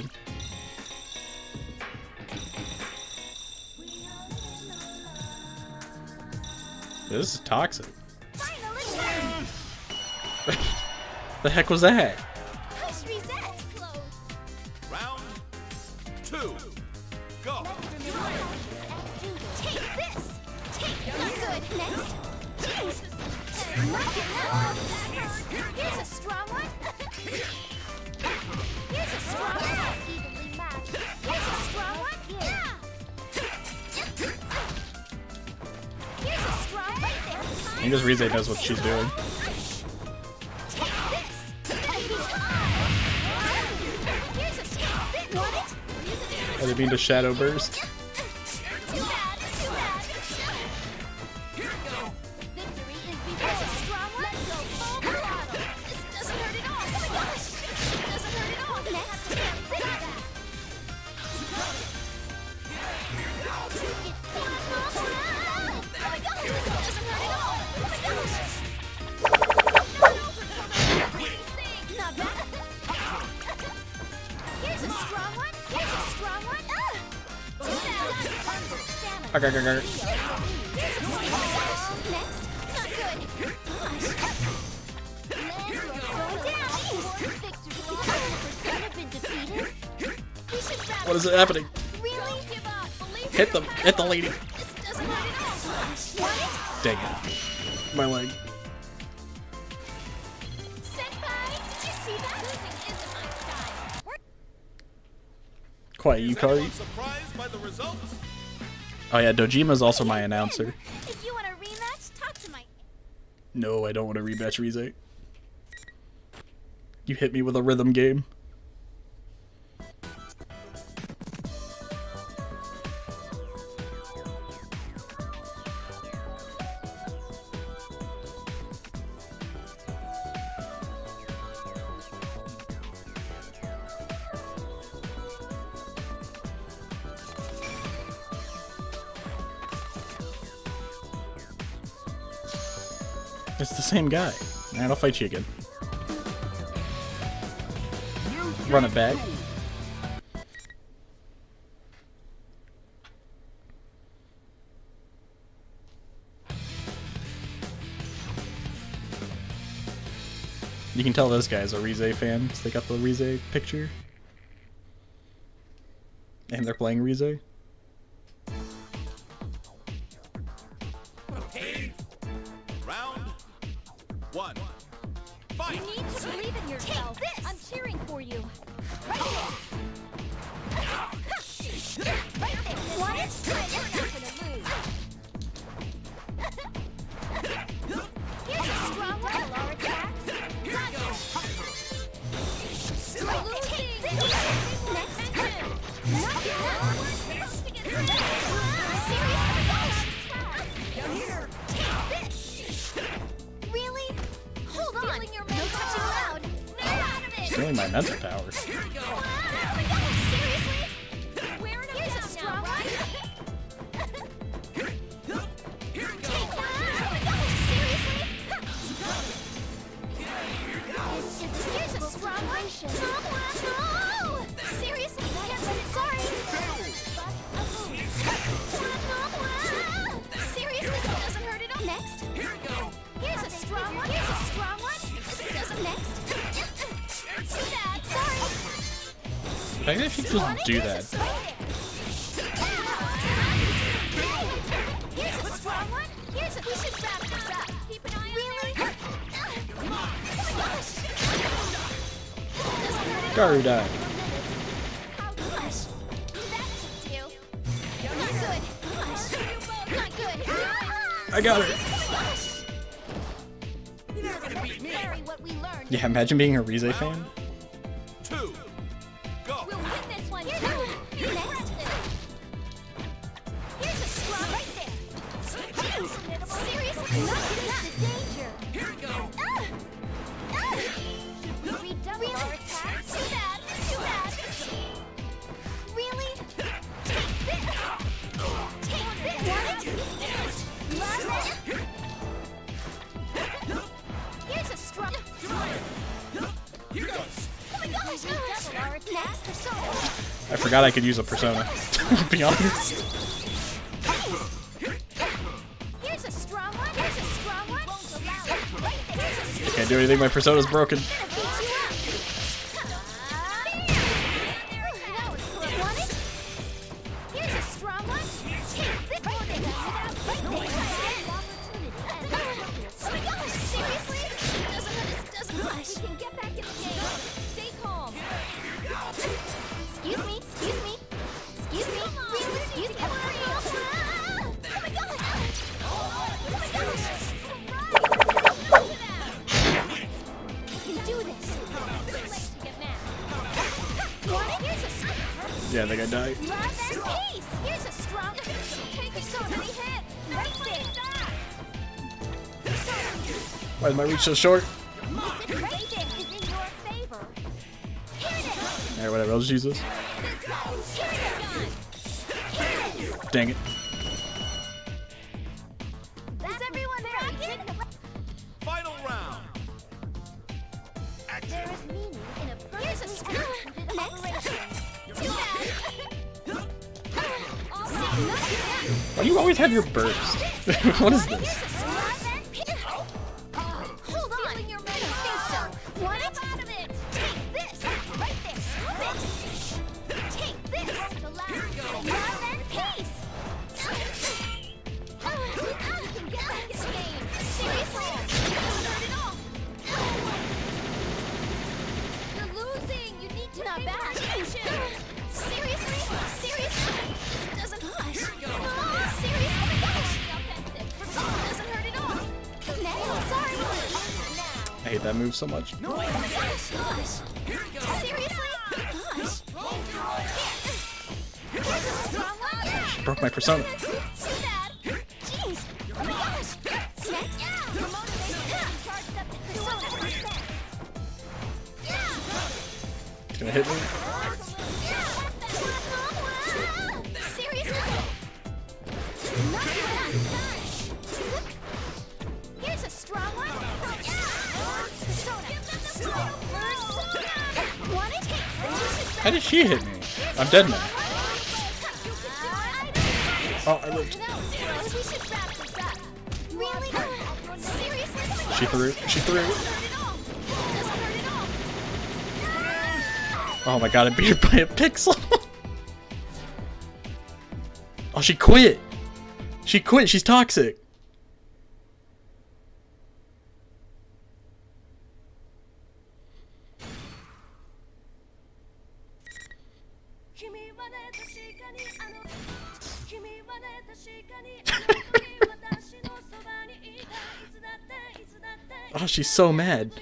A: This is toxic.
F: Finally.
A: The heck was that?
F: Push reset.
C: Round 2. Go.
F: Take this. Take not good. Next. Jeez. Knock it out. Here's a strong one. Here's a strong one.
B: Evenly matched.
F: Here's a strong one. Yeah. Here's a strong right there.
A: I think this Rize knows what she's doing.
F: Take this. Here's a strong bit. Want it?
A: I didn't mean to shadow burst.
F: Too bad. Too bad.
B: Victory is
F: Here's a
B: before.
F: strong one. Let's go full throttle. This doesn't hurt at all. Oh my gosh. It doesn't hurt at all. Next. Oh my gosh. This doesn't hurt at all. Oh my gosh. Not bad. Here's a strong one. Here's a strong one. Too bad.
A: Okay.
F: Here's a strong one. Next. Not good. Gosh. Going down.
B: Victory 100% have been defeated.
F: We should wrap
A: What is
F: this
A: it happening?
F: up. Really? Give up. Believe
A: Hit them. Hit the lady.
F: This doesn't hurt at all. Want it?
A: Dang it. My leg.
F: Senpai, did you see that? Losing isn't my style.
A: Quiet, Yukari.
D: Surprised by the results?
A: Oh yeah, Dojima's also my announcer.
F: If you want a rematch, talk to my...
A: No, I don't want to rematch Rize. You hit me with a rhythm game. It's the same guy. Alright, I'll fight you again. Run it back. You can tell this guy's a Rize fan because they got the Rize picture. And they're playing Rize.
C: Round 1. Fight.
B: You need to believe in yourself.
F: Take this.
B: I'm cheering for you.
F: Right there. Right there. Want it?
B: You're not gonna lose.
F: Here's a strong one.
B: Our attack.
F: Got it.
B: You're losing.
F: Next. Knock it out. Serious? Oh my gosh. Down here. Take this. Really? Hold on.
B: Feeling your
F: No
B: mental.
F: touching allowed. Snap out of it.
A: Stealing my mental powers.
F: Oh my gosh. Seriously?
B: We're in a
F: Here's a
B: battle
F: strong
B: now,
F: one.
B: right?
F: Take that. Oh my gosh. Seriously? Here's a strong one. Oh! Seriously? Can't let it. Sorry. Seriously? This doesn't hurt at all. Next. Here's a strong one. Here's a strong one. This doesn't. Next. Too bad. Sorry.
A: Maybe if you just do that.
F: Here's a strong one. Here's a. We should wrap this up. Keep an eye on really? Oh my gosh. Doesn't hurt at all.
A: Garu died.
F: How gosh. That should do. Not good. Gosh. Not good.
A: I got her.
F: Oh my gosh.
B: Carry what we learned.
A: Yeah, imagine being a Rize fan.
C: 2. Go.
B: We'll win this one
F: Here
B: too.
F: now. Danger! Here we go! Redouble our attack? Too bad! Too bad! Really? Take this! Take this! Love it! Here's a strong... Here goes! Oh my gosh! Redouble our attack? Persona!
A: I forgot I could use a persona, to be honest.
F: Here's a strong one! Here's a strong one! Won't allow it! Right there! Here's a
A: Can't do anything, my persona's broken. Yeah, I think I died.
F: Here's a strong... Take a so many hit! Right there!
A: Why is my reach so short?
F: Right there is in your favor.
A: Alright, whatever, I'll just use this. Dang it.
F: Is everyone rocking?
D: Final round.
F: There is meaning in a perfectly executed operation. Too bad.
A: Why do you always have your burst? What is this?
F: Hold on. Your man so. What out of it? Take this. Right there. Take this. The last. Love and peace. You can get back in the game. Seriously. Not at all. You're losing. You need to not bad. Seriously? Seriously? This doesn't hush. Seriously? Oh my gosh. Doesn't hurt at all. No, sorry.
A: I hate that move so much.
F: Oh my gosh, gosh. Seriously? Gosh. Here's a strong one.
A: She broke my persona.
F: Too bad. Jeez. Oh my gosh. Next. Your motivation charged up to persona.
A: It's gonna hit me.
F: Seriously? Not bad. Here's a strong one. Persona. Want it?
A: How did she hit me? I'm dead now. Oh, I lived.
F: We should wrap this up. Really? Seriously?
A: She threw. She threw. Oh my god, I beat her by a pixel. Oh, she quit. She quit. She's toxic. Oh, she's so mad.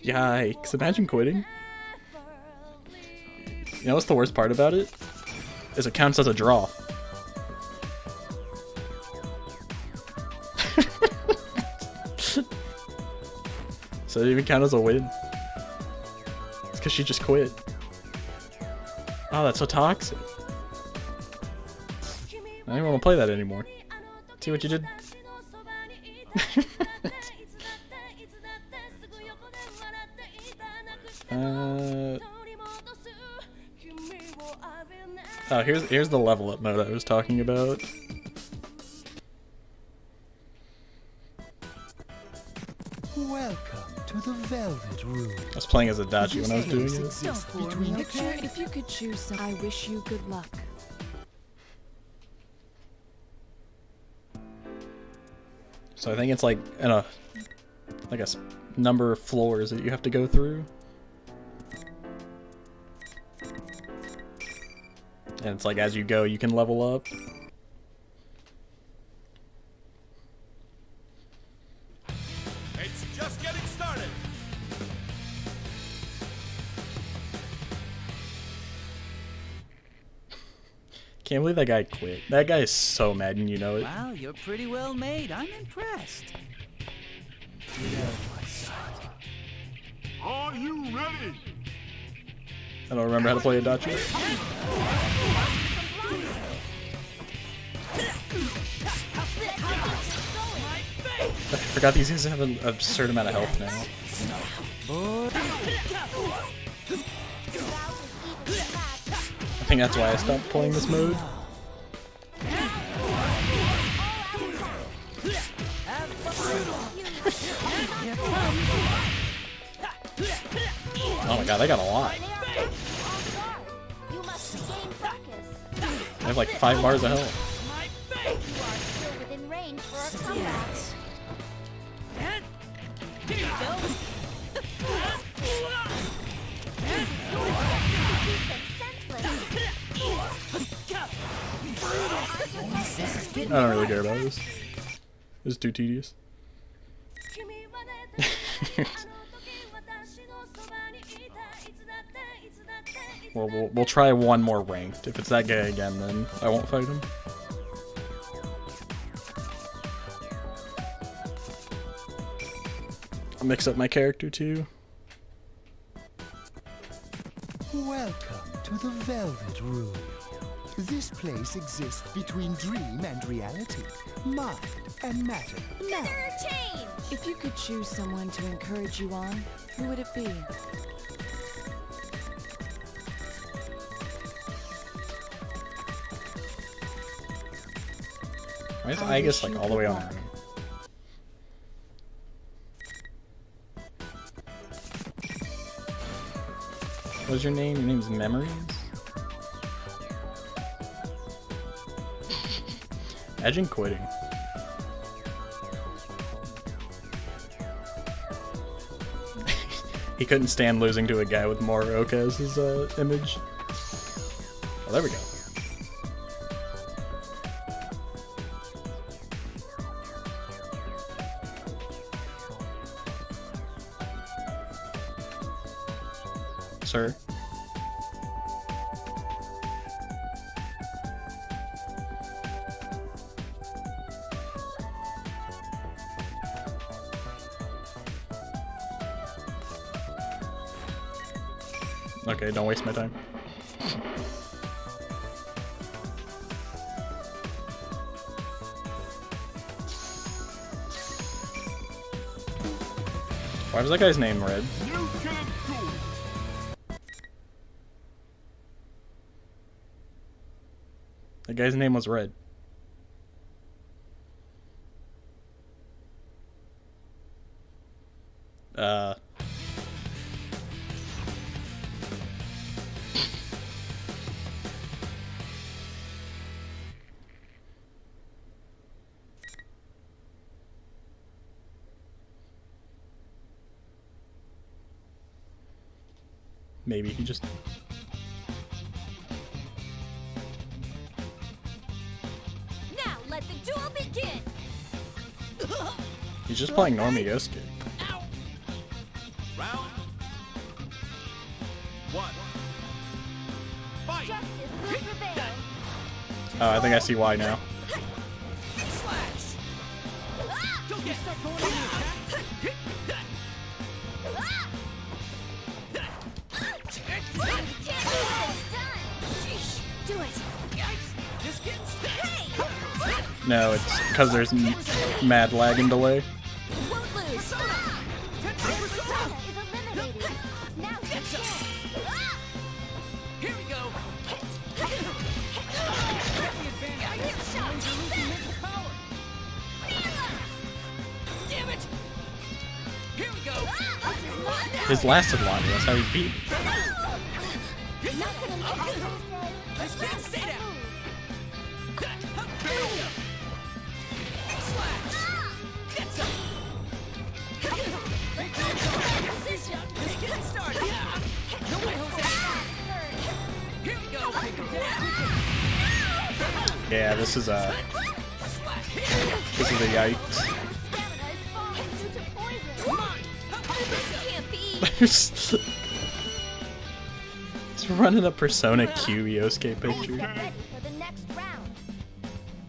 A: Yikes, imagine quitting. You know what's the worst part about it? Is it counts as a draw. So it even count as a win. It's because she just quit. Oh, that's so toxic. I don't want to play that anymore. See what you did? Oh, here's the level up mode I was talking about.
O: Welcome to the Velvet Room.
A: I was playing as Adachi when I was doing it.
I: Don't worry, Victor. If you could choose some, I wish you good luck.
A: So I think it's like in a number of floors that you have to go through. And it's like as you go, you can level up.
D: It's just getting started.
A: Can't believe that guy quit. That guy is so mad and you know it.
L: Wow, you're pretty well made. I'm impressed.
D: Are you ready?
A: I don't remember how to play Adachi. I forgot these guys have an absurd amount of health now. I think that's why I stopped playing this mode. Oh my god, they got a lot. I have like 5 bars of health.
B: Within range for a comeback.
A: I don't really care about this. It's too tedious. Well, we'll try one more ranked. If it's that guy again, then I won't fight him. I'll mix up my character too.
O: Welcome to the Velvet Room. This place exists between dream and reality, mind and matter.
I: No. If you could choose someone to encourage you on, who would it be?
A: Why is Aegis like all the way on her? What's your name? Your name's Memories? Imagine quitting. He couldn't stand losing to a guy with Morioka as his image. Oh, there we go. Sir. Okay, don't waste my time. Why was that guy's name red? The guy's name was red. Maybe he just...
B: Now let the duel begin.
A: He's just playing Normie Yosuke.
C: Round 1. Fight!
B: Justice will prevail.
A: Oh, I think I see why now. No, it's because there's mad lag and delay. His lasted longer, that's how he beat me. Yeah, this is a yikes. It's Just running a Persona Q Yosuke picture.
B: Ready for the next round.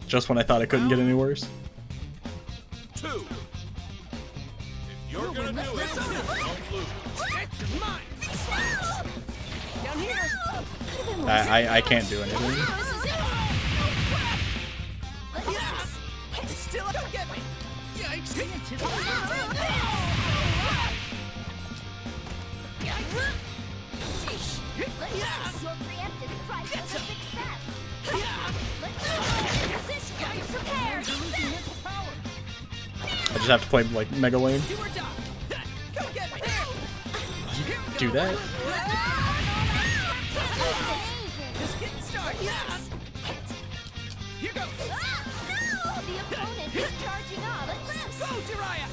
A: Just when I thought it couldn't get any worse.
D: 2. If you're gonna do it, don't lose.
E: Down here.
A: I can't do anything.
E: Still don't get me. Yikes.
B: Your preemptive strike was a success. Position. Are you prepared?
A: I just have to play like Mega Lane.
E: Do or die. Come get me.
A: Do that?
E: Just getting started. Here goes.
B: The opponent is charging up.
E: Go, Jiraiya.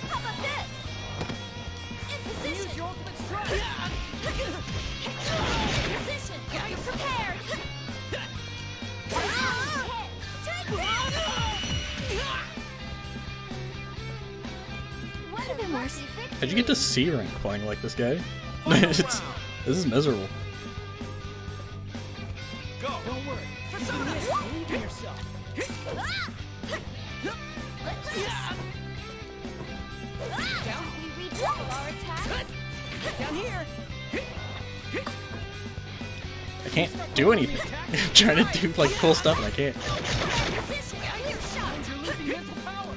B: How about this? In position.
E: Use your ultimate strike.
B: Position. Are you prepared? What a mercy.
A: How'd you get to C rank playing like this guy? This is miserable.
D: Go.
E: Don't worry. Believe in yourself.
B: Down. We redouble our attack.
E: Down here.
A: I can't do anything. I'm trying to do like cool stuff and I can't.
B: Position. Are you shot?
E: You're losing mental power.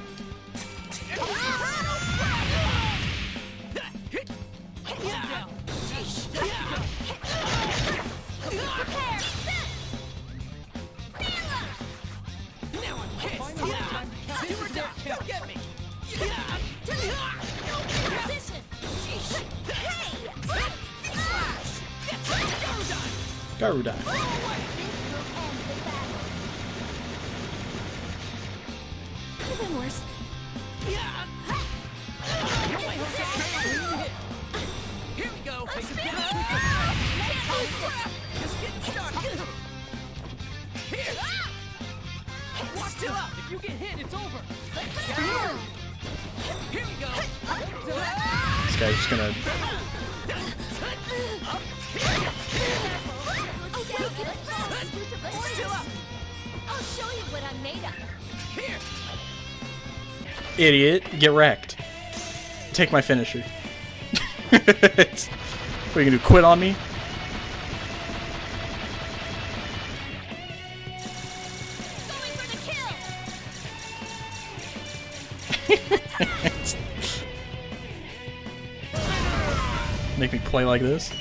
E: Don't get me.
B: Position.
A: Garuda.
B: Even worse.
E: Here we go. Just getting started. Here. Watch still up. If you get hit, it's over. Here we go.
A: This guy's just gonna.
B: Still up. I'll show you what I'm made of.
E: Here.
A: Idiot, get wrecked. Take my finisher. What are you gonna do? Quit on me?
B: Going for the kill.
A: Make me play like this?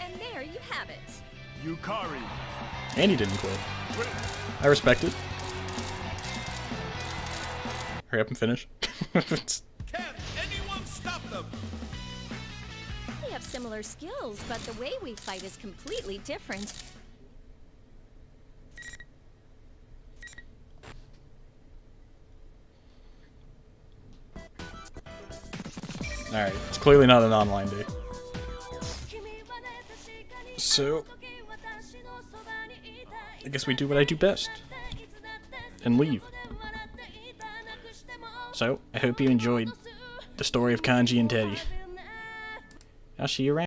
B: And there you have it.
D: Yukari.
A: And he didn't quit. I respect it. Hurry up and finish.
D: Can anyone stop them?
B: We have similar skills, but the way we fight is completely different.
A: Alright, it's clearly not an online day. So, I guess we do what I do best. And leave. So, I hope you enjoyed the story of Kanji and Teddy. I'll see you around.